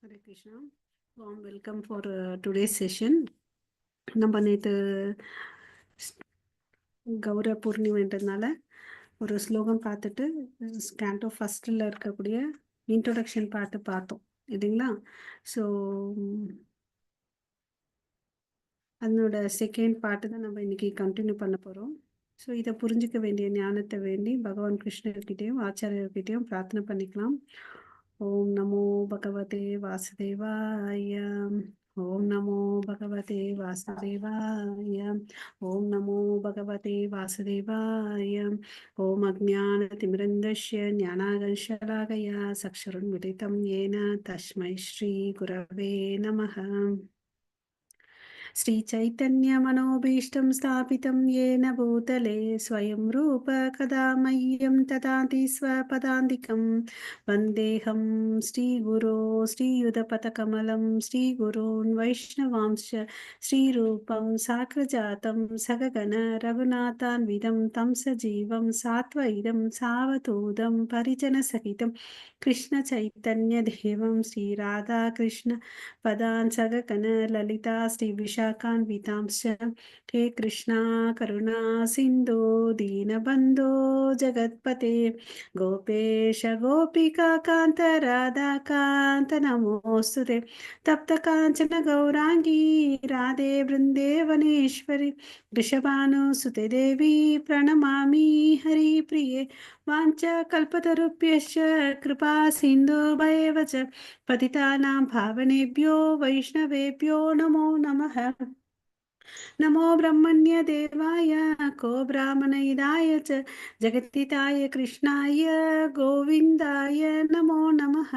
Hare Krishna. Warm welcome for today's session. நம்ம நேற்று கௌர பூர்ணிமைன்றதுனால ஒரு ஸ்லோகம் பார்த்துட்டு ஸ்கேண்டோ ஃபர்ஸ்டில் இருக்கக்கூடிய இன்ட்ரோடக்ஷன் பார்த்து பார்த்தோம் இல்லைங்களா? ஸோ அதனோட செகண்ட் பார்ட்டு தான் நம்ம இன்னைக்கு கண்டினியூ பண்ண போகிறோம். ஸோ இதை புரிஞ்சிக்க வேண்டிய ஞானத்தை வேண்டி பகவான் கிருஷ்ணர்கிட்டையும் ஆச்சாரியர்கிட்டையும் பிரார்த்தனை பண்ணிக்கலாம். ஓம் நமோ பகவதே வாசுதேவாய. ஓம் நமோ பகவதே வாசுதேவாய. ஓம் நமோ பகவதே வாசுதேவாய. ஓம் அஜ்ஞானதிமிரந்தஸ்ய ஞானாகர்ஷலாகயா சக்ஷுருன்மிலிதம் येन தஸ்மை ஸ்ரீ குரவே நமः. श्रीचैतन्यमनोभीष्टं स्थापितं येन भूतले स्वयं रूप कदा मह्यं ददाति स्वपदान्तिकं वन्देऽहं श्रीगुरो श्रीयुतपथकमलं श्रीगुरून् वैष्णवांश्च श्रीरूपं साग्रजातं सगगण रघुनाथान्वितं तं सजीवं सात्वैदं सावधूतं परिजनसहितं कृष्णचैतन्यदेवं श्रीराधाकृष्ण पदान् सगगण ललिता श्री विशाखान्वितांश्च हे कृष्णा करुणा सिन्धो दीनबन्धो जगत्पते गोपेश गोपिका कान्त राधा कान्त नमोऽस्तुते तप्त काञ्चन गौराङ्गी राधे वृन्देवनेश्वरि वृषभानुसुते देवी प्रणमामि हरिप्रिये वाञ्छकल्पतरुभ्यश्च कृपा सिन्धुभैव च पतितानां पावनेभ्यो वैष्णवेभ्यो नमो नमः. नमो ब्रह्मण्य देवाय को ब्राह्मणहिताय च जगद्धिताय कृष्णाय गोविन्दाय नमो नमः.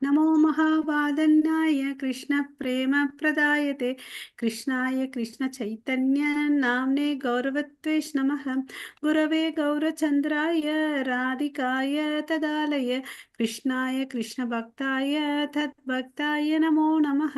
नमो महावादन्याय कृष्ण प्रेम प्रदायते कृष्णाय कृष्ण चैतन्य नाम्ने गौरवत्वेश नमः. गुरवे गौरचन्द्राय राधिकाय तदालय कृष्णाय कृष्ण भक्ताय तद्भक्ताय नमो नमः.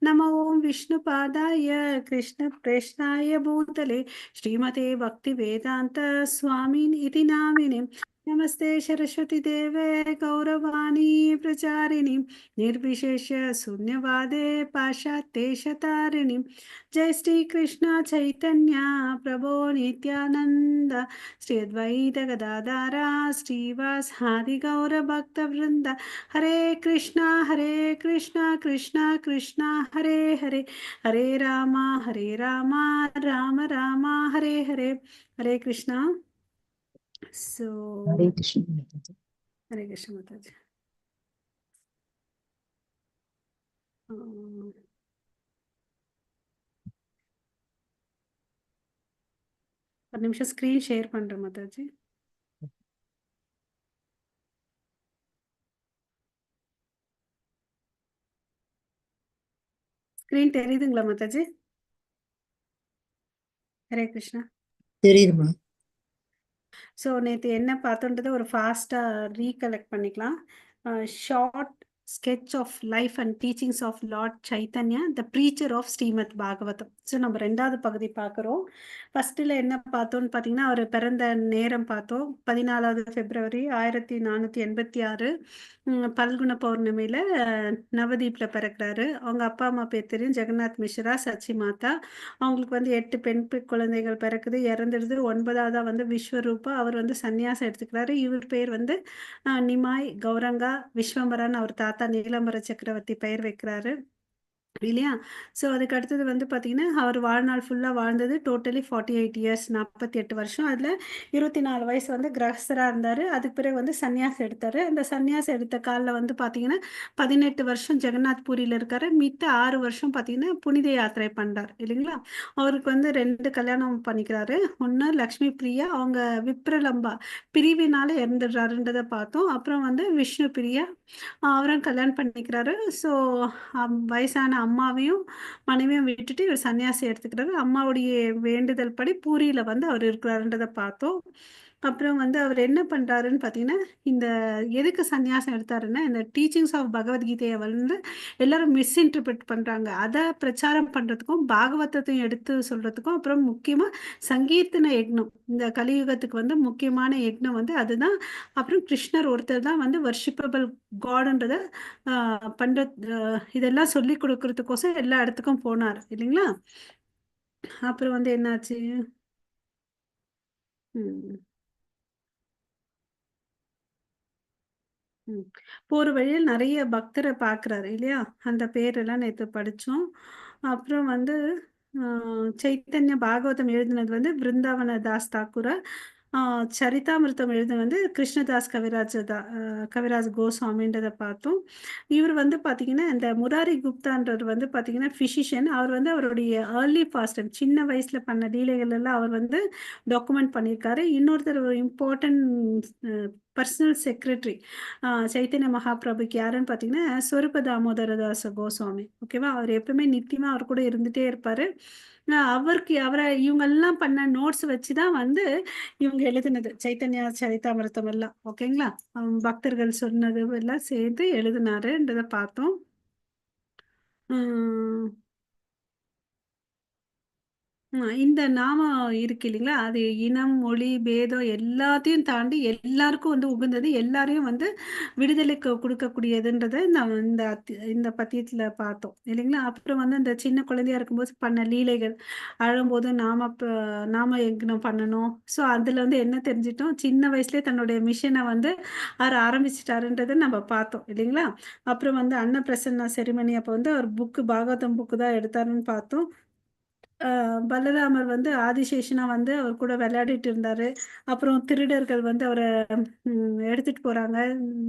नमो ओं विष्णुपादाय कृष्ण प्रेष्ठाय भूतले श्रीमते भक्ति वेदांत स्वामिन् इति नामिने नमस्ते सरस्वती देवे गौरवाणी प्रचारिणी निर्विशेष शून्यवादे पाश्चात्येशतारिणी. जय श्री कृष्ण चैतन्य प्रभो नित्यानंद श्री अद्वैत गदाधरा श्रीवासादि गौर भक्त वृंद. हरे कृष्णा कृष्णा कृष्णा हरे हरे हरे राम राम राम हरे हरे. हरे Krishna. So, Hare Krishna. Hare Krishna Mataji. ஒரு நிமிஷம் ஸ்க்ரீன் ஷேர் பண்றேன் மாதாஜி. ஸ்க்ரீன் தெரியுதுங்களா மாதாஜி? ஹரே கிருஷ்ணா. தெரியுதுமா? ஸோ நேற்று என்ன பார்த்தோன்றதை ஒரு ஃபாஸ்ட்டாக ரீகலெக்ட் பண்ணிக்கலாம். Short sketch of life and teachings of Lord Chaitanya, the preacher of Srimad Bhagavatam. So நம்ம ரெண்டாவது பகுதி பார்க்குறோம். ஃபர்ஸ்ட்டில் என்ன பார்த்தோன்னு பார்த்தீங்கன்னா, அவர் பிறந்த நேரம் பார்த்தோம். 14 February 1486 பல்குண பௌர்ணமியில் நவதீப்பில் பிறக்கிறாரு. அவங்க அப்பா அம்மா பேர் தெரியும், ஜெகநாத் மிஸ்ரா, சச்சி மாதா. அவங்களுக்கு வந்து 8 பெண் குழந்தைகள் பிறக்குது, இறந்துடுது. 9வதாக வந்து விஸ்வரூபா, அவர் வந்து சன்னியாசம் எடுத்துக்கிறாரு. இவர் பேர் வந்து நிமாய் கௌரங்கா விஸ்வம்பரன், அவர் தாத்தா நீலம்பர சக்கரவர்த்தி பெயர் வைக்கிறாரு இல்லையா? ஸோ அதுக்கு அடுத்தது வந்து பார்த்தீங்கன்னா, அவர் வாழ்நாள் ஃபுல்லாக வாழ்ந்தது டோட்டலி 48 years, 48 வருஷம். அதில் 24 வயசு வந்து கிரகஸ்தராக இருந்தார். அதுக்கு பிறகு வந்து சன்னியாசம் எடுத்தார். அந்த சன்னியாசம் எடுத்த காலில் வந்து பார்த்தீங்கன்னா 18 வருஷம் ஜெகநாத் பூரியில் இருக்கார். மித்த 6 வருஷம் பார்த்தீங்கன்னா புனித யாத்திரை பண்ணுறார் இல்லைங்களா? அவருக்கு வந்து 2 கல்யாணம் பண்ணிக்கிறாரு. ஒன்று லக்ஷ்மி பிரியா, அவங்க விப்ரலம்பா பிரிவினால் இறந்துடுறாருன்றதை பார்த்தோம். அப்புறம் வந்து விஷ்ணு பிரியா, அவரும் கல்யாணம் பண்ணிக்கிறாரு. ஸோ வயசான அம்மாவையும் மனைவியும் விட்டுட்டு இவர் சன்னியாசி எடுத்துக்கிறாரு. அம்மாவுடைய வேண்டுதல் படி பூரியில் வந்து அவர் இருக்கிறாருன்றதை பார்த்தோம். அப்புறம் வந்து அவர் என்ன பண்றாருன்னு பார்த்தீங்கன்னா, இந்த எதுக்கு சந்நியாசம் எடுத்தாருன்னா, இந்த டீச்சிங்ஸ் ஆஃப் பகவத்கீதைய வந்து எல்லாரும் மிஸ்இன்டர்பிரட் பண்றாங்க. அத பிரச்சாரம் பண்றதுக்கும், பாகவதத்தையும் எடுத்து சொல்றதுக்கும், அப்புறம் முக்கியமா சங்கீர்த்தன யக்ஞம். இந்த கலியுகத்துக்கு வந்து முக்கியமான யக்ஞம் வந்து அதுதான். அப்புறம் கிருஷ்ணர் ஒருத்தர் தான் வந்து வொர்ஷிப்பபிள் காட்ன்றத அ பண்ற இதெல்லாம் சொல்லிக் குடுக்குறதுக்கோசம் எல்லா இடத்துக்கும் போனாரு இல்லைங்களா? அப்புறம் வந்து என்னாச்சு? ம். ம். போற வழியில நெறைய பக்தர பார்க்குறாரு இல்லையா? அந்த பேரெல்லாம் நேத்து படிச்சோம். அப்புறம் வந்து அ சைத்தன்ய பாகவதம் எழுதினது வந்து பிருந்தாவன தாஸ் தாக்கூரா. ஆ சரிதாமிர்தம் எழுதினது வந்து கிருஷ்ணதாஸ் கவிராஜ் கோஸ்வாமின்றத பார்த்தோம். இவரு வந்து பார்த்தீங்கன்னா, இந்த முராரி குப்தான்றவர் வந்து பார்த்தீங்கன்னா, பிசிஷியன். அவர் வந்து அவருடைய ஏர்லி பாஸ்ட் டைம் சின்ன வயசுல பண்ண லீலைகள் எல்லாம் அவர் வந்து டாக்குமெண்ட் பண்ணியிருக்காரு. இன்னொருத்தர் ஒரு இம்பார்ட்டன்ட் பர்சனல் செக்ரட்டரி சைத்தன்ய மகாபிரபுக்கு யாருன்னு பார்த்தீங்கன்னா, ஸ்வரூப தாமோதரதாச கோஸ்வாமி. ஓகேவா? அவர் எப்பவுமே நித்தியமா அவர் கூட இருந்துட்டே இருப்பாரு. அவருக்கு இவங்கெல்லாம் பண்ண நோட்ஸ் வச்சு தான் வந்து இவங்க எழுதுனது. சைத்தன்யா சரிதாமிர்தம் எல்லாம். ஓகேங்களா? பக்தர்கள் சொன்னது எல்லாம் சேர்த்து எழுதினாருன்றத பார்த்தோம். ம். இந்த நாமம் இருக்கு இல்லைங்களா? அது இனம், மொழி, பேதம் எல்லாத்தையும் தாண்டி எல்லாருக்கும் வந்து உகந்தது. எல்லாரையும் வந்து விடுதலைக்கு குடுக்கக்கூடியதுன்றத இந்த பத்தியத்துல பார்த்தோம். இல்லைங்களா? அப்புறம் வந்து அந்த சின்ன குழந்தையா இருக்கும்போது பண்ண லீலைகள். அழும்போது நாம யக்ஞம் பண்ணணும். ஸோ, அதுல வந்து என்ன தெரிஞ்சுட்டோம், சின்ன வயசுலயே தன்னுடைய மிஷன வந்து அவரு ஆரம்பிச்சுட்டாருன்றத நம்ம பார்த்தோம். இல்லைங்களா? அப்புறம் வந்து அன்னப்பிரசன்னா செரிமனி அப்ப வந்து அவர் பாகவதம் புக்கு தான் எடுத்தாருன்னு பார்த்தோம். பலராமர் வந்து ஆதிசேஷனா வந்து அவர் கூட விளையாடிட்டு இருந்தாரு. அப்புறம் திருடர்கள் வந்து அவர எடுத்துட்டு போறாங்க.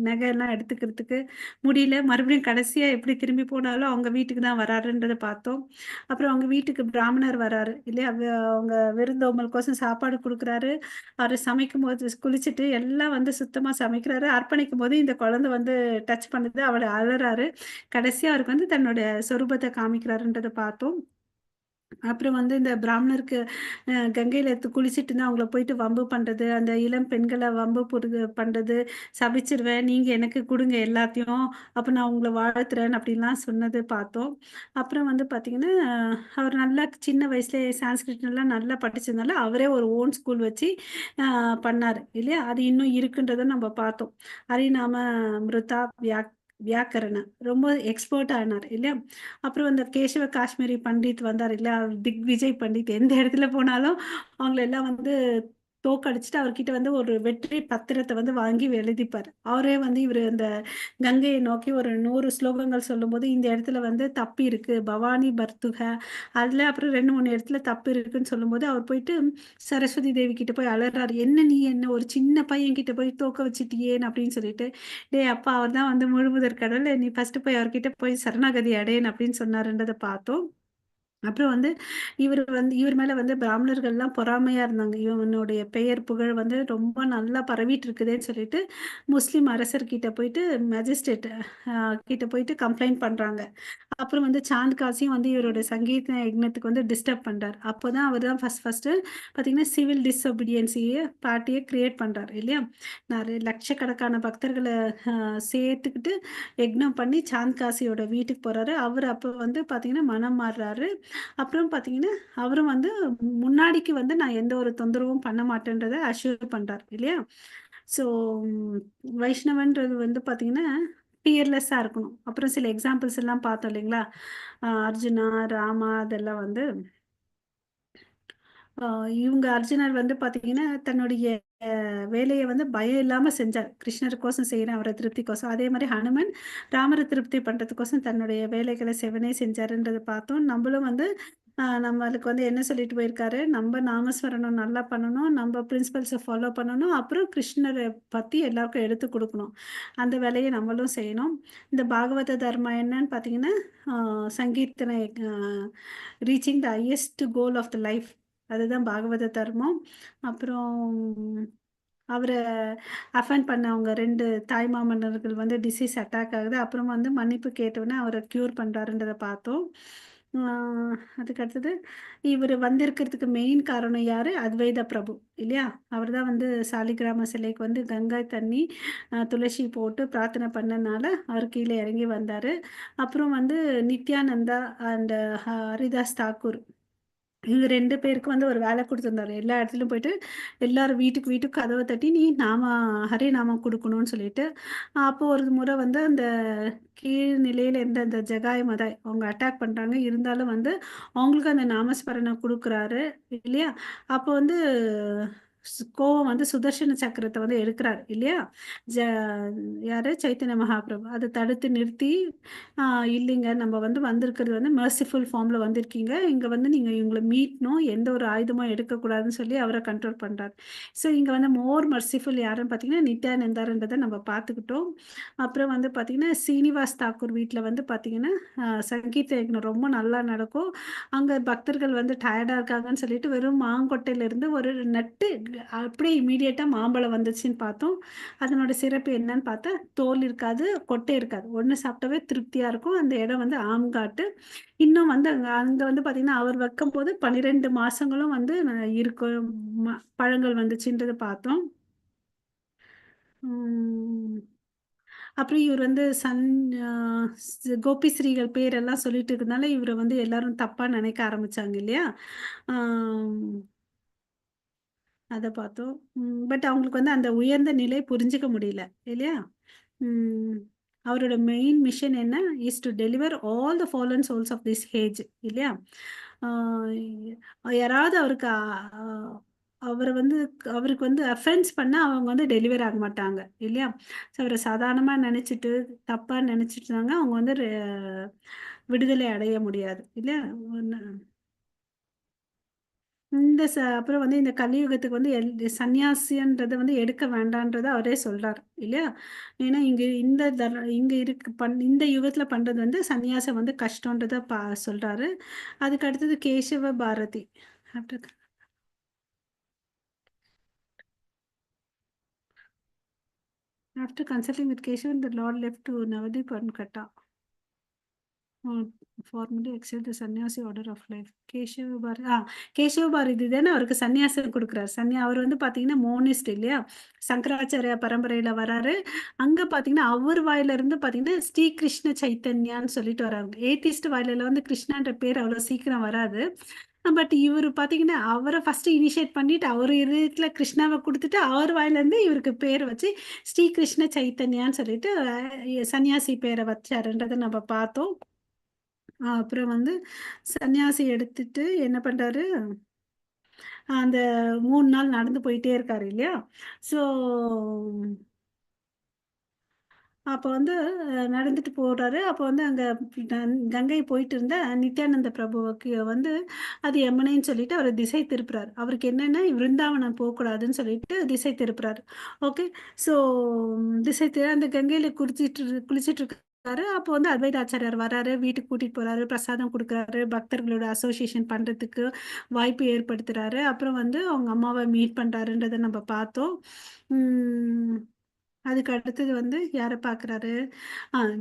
நகையெல்லாம் எடுத்துக்கிறதுக்கு முடியல. மறுபடியும் கடைசியா எப்படி திரும்பி போனாலும் அவங்க வீட்டுக்கு தான் வராருன்றத பார்த்தோம். அப்புறம் அவங்க வீட்டுக்கு பிராமணர் வராரு இல்லையா? அவங்க விருந்தோம்பலுக்கோசம் சாப்பாடு குடுக்குறாரு. அவரு சமைக்கும்போது குளிச்சுட்டு எல்லாம் வந்து சுத்தமா சமைக்கிறாரு. அர்ப்பணிக்கும்போது இந்த குழந்தை வந்து டச் பண்ணுது. அவரு அழறாரு. கடைசியா அவருக்கு வந்து தன்னோட சொரூபத்த காமிக்கிறாருன்றத பார்த்தோம். அப்புறம் வந்து இந்த பிராமணருக்கு கங்கையில குளிச்சுட்டு இருந்தா அவங்கள போயிட்டு வம்பு பண்றது, அந்த இளம் பெண்கள வம்பு பண்றது, "சபிச்சுருவேன், நீங்க எனக்கு குடுங்க எல்லாத்தையும். அப்ப நான் உங்கள வாழ்த்துறேன்" அப்படின்லாம் சொன்னது பார்த்தோம். அப்புறம் வந்து பார்த்தீங்கன்னா, அவர் நல்லா சின்ன வயசுலயே சான்ஸ்கிரிட்லாம் நல்லா படிச்சதுனால, அவரே ஒரு ஓன் ஸ்கூல் வச்சு அ பண்ணாரு இல்லையா? அது இன்னும் இருக்குன்றத நம்ம பார்த்தோம். ஹரிநாம மிருதா வியாக்கரண ரொம்ப எக்ஸ்பர்ட் ஆனார் இல்லையா? அப்புறம் அந்த கேசவ காஷ்மீரி பண்டித் வந்தார் இல்ல, திக்விஜய் பண்டித் எந்த இடத்துல போனாலும் அவங்கள எல்லாம் வந்து தோற்கடிச்சுட்டு அவர்கிட்ட வந்து ஒரு வெற்றி பத்திரத்த வந்து வாங்கி எழுதிப்பாரு. அவரே வந்து இவரு அந்த கங்கையை நோக்கி ஒரு 100 ஸ்லோகங்கள் சொல்லும்போது, இந்த இடத்துல வந்து தப்பு இருக்கு. பவானி பர்துக அதுல அப்புறம் 2, 3 இடத்துல தப்பு இருக்குன்னு சொல்லும்போது, அவர் போயிட்டு சரஸ்வதி தேவி கிட்ட போய் அலறாரு. "என்ன நீ என்ன ஒரு சின்ன பையன் கிட்ட போய் தோக்க வச்சுட்டியேன்னு" அப்படின்னு சொல்லிட்டு. "டேய் அப்பா அவர் தான் வந்து முழுமுதற் கடவுள். நீ ஃபர்ஸ்ட்டு போய் அவர்கிட்ட போய் சரணாகதி அடையேன்" அப்படின்னு சொன்னாருன்றத பார்த்தோம். அப்புறம் வந்து இவர் மேல வந்து பிராமணர்கள்லாம் பொறாமையா இருந்தாங்க. இவனுடைய பெயர், புகழ் வந்து ரொம்ப நல்லா பரவிட்டு இருக்குதேன்னு சொல்லிட்டு, முஸ்லிம் அரசர்கிட்ட போயிட்டு மேஜிஸ்ட்ரேட் கிட்ட போயிட்டு கம்ப்ளைண்ட் பண்றாங்க. அப்புறம் வந்து சாந்த் காசியும் வந்து இவரோட சங்கீத யக்ஞத்துக்கு வந்து டிஸ்டர்ப் பண்றாரு. அப்போதான் அவர் தான் ஃபர்ஸ்ட்டு பார்த்தீங்கன்னா, சிவில் டிஸ்ஒபீடியன்ஸி பார்ட்டிய கிரியேட் பண்றாரு இல்லையா? லட்சக்கணக்கான பக்தர்கள அ சேர்த்துக்கிட்டு யக்ஞம் பண்ணி சாந்த் காசியோட வீட்டுக்கு போறாரு. அவரு அப்ப வந்து பார்த்தீங்கன்னா, மனம் மாறுறாரு. அப்புறம் பார்த்தீங்கன்னா, அவரும் வந்து முன்னாடிக்கு வந்து நான் எந்த ஒரு தொந்தரவும் பண்ண மாட்டேன்றத அஷ்யூர் பண்றாரு இல்லையா? ஸோ வைஷ்ணவன்றது வந்து பார்த்தீங்கன்னா, ஃபியர்லெஸ்ஸா இருக்கணும். அப்புறம் சில எக்ஸாம்பிள்ஸ் எல்லாம் பார்த்தோம் இல்லைங்களா? அர்ஜுனா, ராமா அதெல்லாம் வந்து அ இவங்க அர்ஜுனர் வந்து பார்த்தீங்கன்னா, தன்னுடைய வேலைய வந்து பயம் இல்லாம செஞ்சார். கிருஷ்ணருக்கோசம் செய்றேன், அவர திருப்திக்கோசம். அதே மாரி ஹனுமன் ராமர திருப்தி பண்றதுக்கோசம் தன்னுடைய வேலைகள செவனே செஞ்சாருன்றத பார்த்தோம். நம்பளும் வந்து நம்மளுக்கு வந்து என்ன சொல்லிட்டு போயிருக்காரு, நம்ப நாமஸ்மரணம் நல்லா பண்ணணும், நம்ப பிரின்சிபல்ஸ ஃபாலோ பண்ணணும், அப்புறம் கிருஷ்ணர பத்தி எல்லாருக்கும் எடுத்துக் குடுக்கணும். அந்த வேலைய நம்மளும் செய்யணும். இந்த பாகவத தர்மம் என்னன்னு பார்த்தீங்கன்னா, அ சங்கீர்த்தனை அ reaching the highest goal of the life அதுதான் பாகவத தர்மம். அப்புறம் அவர அஃபெண்ட் பண்ண அவங்க 2 தாய்மாமன்னர்கள் வந்து டிசீஸ் அட்டாக் ஆகுது. அப்புறம் வந்து மன்னிப்பு கேட்டவுனே அவர க்யூர் பண்றாருன்றத பார்த்தோம். ஆ அதுக்கு அடுத்தது, இவரு வந்திருக்கிறதுக்கு மெயின் காரணம் யாரு? அத்வைத பிரபு இல்லையா? அவர் தான் வந்து சாலிகிராம சிலைக்கு வந்து கங்கா தண்ணி, துளசி போட்டு பிரார்த்தனை பண்ணனால, அவர் கீழ இறங்கி வந்தாரு. அப்புறம் வந்து நித்யானந்தா அண்ட் ஹரிதாஸ் தாக்கூர் இவங்க 2 பேருக்கு வந்து ஒரு வேலை குடுத்துருந்தாரு. எல்லா இடத்துலயும் போயிட்டு, எல்லாரும் வீட்டுக்கு வீட்டுக்கு கதவ தட்டி, "நீ ஹரி நாமம் குடுக்கணும்னு" சொல்லிட்டு, அப்போ ஒரு முறை வந்து அந்த கீழ் நிலையில இருந்த அந்த ஜகாய் மதாய் அவங்க அட்டாக் பண்றாங்க. இருந்தாலும் வந்து அவங்களுக்கு அந்த நாமஸ்மரணம் குடுக்குறாரு இல்லையா? அப்போ வந்து கோவம் வந்து சுதர்சன சக்கரத்த வந்து எடுக்குறாரு இல்லையா? ஜ யாரு? சைத்தன்ய மகாபிரபு. அத தடுத்து நிறுத்தி, ஆ இல்லைங்க. நம்ம வந்து வந்திருக்கிறது வந்து மெர்சிஃபுல் ஃபார்ம்ல வந்திருக்கீங்க. இங்க வந்து நீங்க இவங்கள மீட்ணும். எந்த ஒரு ஆயுதமும் எடுக்கக்கூடாதுன்னு சொல்லி அவர கண்ட்ரோல் பண்றாரு. ஸோ இங்க வந்து மோர் மெர்சிஃபுல் யாருன்னு பார்த்தீங்கன்னா, நித்யானந்தார்ன்றத நம்ம பார்த்துக்கிட்டோம். அப்புறம் வந்து பார்த்தீங்கன்னா, சீனிவாஸ் தாக்கூர் வீட்ல வந்து பார்த்தீங்கன்னா, சங்கீத யக்ஞம் ரொம்ப நல்லா நடக்கும். அங்க பக்தர்கள் வந்து டயர்டா இருக்காங்கன்னு சொல்லிட்டு, வெறும் மாங்கொட்டையிலிருந்து ஒரு நட்டு அப்படியே இம்மீடியட்டா மாம்பழம் வந்துச்சுன்னு பார்த்தோம். அதனோட சிறப்பு என்னன்னு பார்த்தா, தோல் இருக்காது, கொட்டை இருக்காது. ஒண்ணு சாப்பிட்டாவே திருப்தியா இருக்கும். அந்த இடம் வந்து ஆம்காட்டு. இன்னும் வந்து அங்க அங்க வந்து பார்த்தீங்கன்னா, அவர் வைக்கும்போது 12 மாசங்களும் வந்து இருக்கும் பழங்கள் வந்துச்சுன்றத பார்த்தோம். ம். அப்புறம் இவர் வந்து அ கோபி ஸ்ரீகள் பேரெல்லாம் சொல்லிட்டு இருக்கனால, இவர வந்து எல்லாரும் தப்பா நினைக்க ஆரம்பிச்சாங்க இல்லையா? ஆம். அத பார்த்தோம். பட் அவங்களுக்கு வந்து அந்த உயர்ந்த நிலை புரிஞ்சுக்க முடியல. இல்லையா? ம். அவரோட மெயின் மிஷன் என்ன? Is to deliver all the fallen souls of this age இல்லையா? ஆ யாராவது அவருக்கு அவர வந்து அவருக்கு வந்து அஃபென்ஸ் பண்ணா அவங்க வந்து டெலிவர் ஆக மாட்டாங்க. இல்லையா? ஸோ அவர சாதாரணமா நெனச்சுட்டு, தப்பா நெனச்சுட்டுருந்தாங்க. அவங்க வந்து விடுதலை அடைய முடியாது. இல்லையா? இந்த அப்புறம் வந்து இந்த கலியுகத்துக்கு வந்து சந்நியாசின்றத வந்து எடுக்க வேண்டான்றத அவரே சொல்றாரு இல்லையா? ஏன்னா இங்க இந்த இங்க இருக்கு இந்த யுகத்துல பண்றது வந்து சந்நியாசம் வந்து கஷ்டன்றத சொல்றாரு. அதுக்கு அடுத்தது Keshava Bharati. After after consulting with Keshavan the lord left to Navadweep and Katwa. Formally accept the sannyasi order of life. Keshava Bharati தானே அவருக்கு சன்னியாசம் குடுக்குறாரு. அவர் வந்து பார்த்தீங்கன்னா, மோனிஸ்ட் இல்லையா? சங்கராச்சாரியா பரம்பரையில வராரு. அங்க பார்த்தீங்கன்னா, அவர் வாயிலருந்து பார்த்தீங்கன்னா, ஸ்ரீ கிருஷ்ண சைத்தன்யான்னு சொல்லிட்டு வராங்க. ஏத்திஸ்ட் வாயில வந்து கிருஷ்ணான்ற பேர் அவ்வளோ சீக்கிரம் வராது. பட் இவரு பார்த்தீங்கன்னா, அவர ஃபர்ஸ்ட்டு இனிஷியேட் பண்ணிட்டு, அவரு இதயத்துல கிருஷ்ணாவ குடுத்துட்டு, அவர் வாயிலருந்து இவருக்கு பேர் வச்சு, ஸ்ரீ கிருஷ்ண சைத்தன்யான்னு சொல்லிட்டு சன்னியாசி பேர வச்சாருன்றத நம்ம பார்த்தோம். அப்புறம் வந்து சன்னியாசி எடுத்துட்டு என்ன பண்றாரு, அந்த 3 நாள் நடந்து போயிட்டே இருக்காரு இல்லையா? ஸோ அப்ப வந்து நடந்துட்டு போறாரு. அப்ப வந்து அங்க கங்கை போயிட்டு இருந்த நித்யானந்த பிரபுவுக்கு வந்து அது யமுனைன்னு சொல்லிட்டு அவர திசை திருப்புறாரு. அவருக்கு என்னன்னா விருந்தாவனம் போக்கூடாதுன்னு சொல்லிட்டு திசை திருப்புறாரு. ஓகே. ஸோ அந்த கங்கையில குளிச்சிட்டு இருக்காரு. அப்போ வந்து அத்வைத ஆச்சாரியார் வராரு. வீட்டுக்கு கூட்டிட்டு போறாரு. பிரசாதம் குடுக்குறாரு. பக்தர்களோட அசோசியேஷன் பண்றதுக்கு வாய்ப்பு ஏற்படுத்துறாரு. அப்புறம் வந்து அவங்க அம்மாவ மீட் பண்றாருன்றத நம்ம பார்த்தோம். ம். அதுக்கு அடுத்தது வந்து யார பார்க்குறாரு?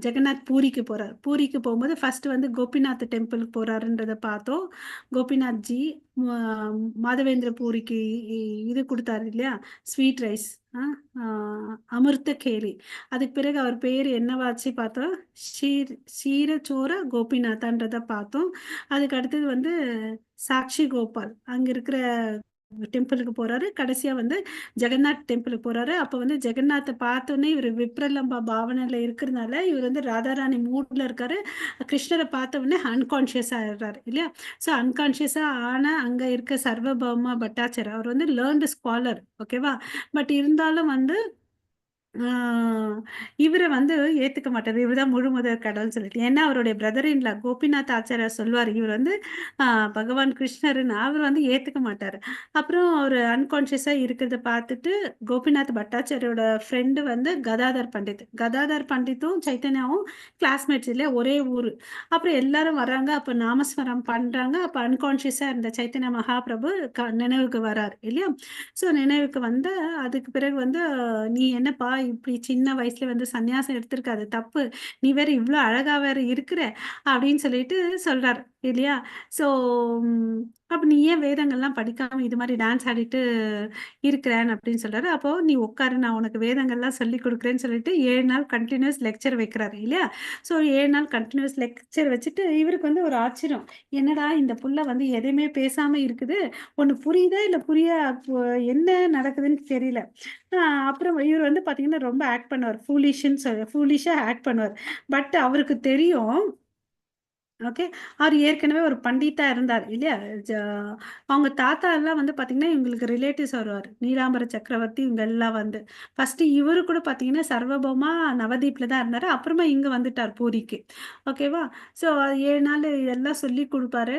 ஜெகநாத் பூரிக்கு போறாரு. பூரிக்கு போம்போது ஃபர்ஸ்ட் வந்து கோபிநாத் டெம்பிள்க்கு போறாருன்றத பார்த்தோம். கோபிநாத் ஜி ம மாதவேந்திர பூரிக்கு இது குடுத்தாரு இல்லையா? Sweet rice. அ ஆ அமிர்த கேலி. அதுக்கு பிறகு அவர் பேரு என்னவாச்சு பார்த்தோம். ஷீரச்சோர கோபிநாத்தான்றத பார்த்தோம். அதுக்கு அடுத்தது வந்து சாக்ஷி கோபால். அங்க இருக்கிற டெம்பிளுக்கு போறாரு. கடைசியா வந்து ஜெகநாத் டெம்பிளுக்கு போறாரு. அப்ப வந்து ஜெகநாத்த பார்த்தோனே இவரு விப்ரலம்பா பாவனையில இருக்கிறனால, இவரு வந்து ராதாராணி மூட்ல இருக்காரு. கிருஷ்ணர பார்த்த உடனே அன்கான்ஷியஸ் ஆயிடுறாரு இல்லையா? ஸோ அன்கான்ஷியஸா ஆன அங்க இருக்க சர்வபௌமா பட்டாச்சார் அவர் வந்து லேர்ன்டு ஸ்காலர் ஓகேவா? பட் இருந்தாலும் வந்து ஆ இவர வந்து ஏத்துக்க மாட்டாரு. இவரு தான் முழு முதற் கடவுள்ன்னு சொல்லிட்டு. ஏன்னா அவருடைய பிரதர் இன் லா கோபிநாத் ஆச்சாரியார் சொல்லுவாரு. இவர் வந்து ஆ பகவான் கிருஷ்ணருன்னு அவரு வந்து ஏத்துக்க மாட்டாரு. அப்புறம் அவரு அன்கான்ஷியஸா இருக்கிறத பார்த்துட்டு கோபிநாத் பட்டாச்சாரியோட ஃப்ரெண்டு வந்து கதாதர் பண்டித். கதாதர் பண்டித்தும், சைத்தன்யாவும் கிளாஸ்மேட்ஸ் இல்லையா? ஒரே ஊரு. அப்புறம் எல்லாரும் வராங்க. அப்ப நாமஸ்மரம் பண்றாங்க. அப்ப அன்கான்ஷியஸா இருந்த சைத்தன்ய மகாபிரபு நினைவுக்கு வராரு இல்லையா? ஸோ நினைவுக்கு வந்து அதுக்கு பிறகு வந்து "நீ என்னப்பா இப்படி சின்ன வயசுல வந்து சன்னியாசம் எடுத்திருக்க அது தப்பு. நீ வேற இவ்ளோ அழகா வேற இருக்கிற" அப்படின்னு சொல்லிட்டு சொல்றாரு. இல்லையா? ஸோ அப்ப நீ ஏன் வேதங்கள்லாம் படிக்காம இது மாரி டான்ஸ் ஆடிட்டு இருக்கிறேன் அப்படின்னு சொல்றாரு. அப்போ நீ உட்காரு நான் உனக்கு வேதங்கள்லாம் சொல்லிக் குடுக்குறேன்னு சொல்லிட்டு 7 நாள் கன்டினியூஸ் லெக்சர் வைக்கிறாரு இல்லையா? ஸோ 7 நாள் கன்டினியூஸ் லெக்சர் வச்சுட்டு இவருக்கு வந்து ஒரு ஆச்சரியம். என்னடா இந்த புள்ள வந்து எதையுமே பேசாம இருக்குது. ஒண்ணு புரியுதா இல்ல என்ன நடக்குதுன்னு தெரியல. அ அப்புறம் இவரு வந்து பார்த்தீங்கன்னா, ரொம்ப ஆக்ட் பண்ணுவார். ஃபூலிஷா ஆக்ட் பண்ணுவார். பட் அவருக்கு தெரியும். ஓகே. அவரு ஏற்கனவே ஒரு பண்டிதா இருந்தார் இல்லையா? ஜ அவங்க தாத்தா எல்லாம் வந்து பார்த்தீங்கன்னா, இவங்களுக்கு ரிலேட்டிவ்ஸ் வருவாரு. நீலாம்பர சக்கரவர்த்தி இவங்க எல்லாம் வந்து. ஃபர்ஸ்ட்டு இவரு கூட பார்த்தீங்கன்னா, சர்வபௌமா நவதீப்ல தான் இருந்தாரு. அப்புறமா இங்க வந்துட்டார் பூரிக்கு. ஓகேவா? ஸோ 7 நாள் இதெல்லாம் சொல்லிக் குடுப்பாரு.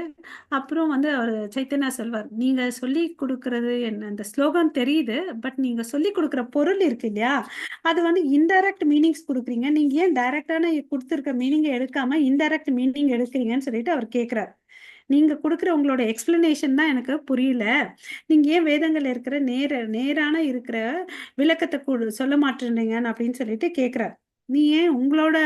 அப்புறம் வந்து அவரு சைத்தன்யா சொல்வார், "நீங்க சொல்லிக் குடுக்குறது என்ன அந்த ஸ்லோகன் தெரியுது. பட் நீங்க சொல்லிக் குடுக்குற பொருள் இருக்கு இல்லையா? அது வந்து இன்டைரக்ட் மீனிங்ஸ் குடுக்குறீங்க. நீங்க ஏன் டைரக்ட்டான குடுத்திருக்க மீனிங்க எடுக்காம, இன்டைரக்ட் மீனிங் எடுக்குறீங்கன்னு சொல்லிட்டு அவர் கேட்கிறார். நீங்க குடுக்குற உங்களோட எக்ஸ்ப்ளனேஷன் தான் எனக்கு புரியல. நீங்க ஏன் வேதங்கள்ல இருக்கிற நேரான இருக்கிற விளக்கத்த சொல்ல மாட்டேன்றீங்கன்னு அப்படின்னு சொல்லிட்டு கேட்கிறார். நீ ஏன் உங்களோட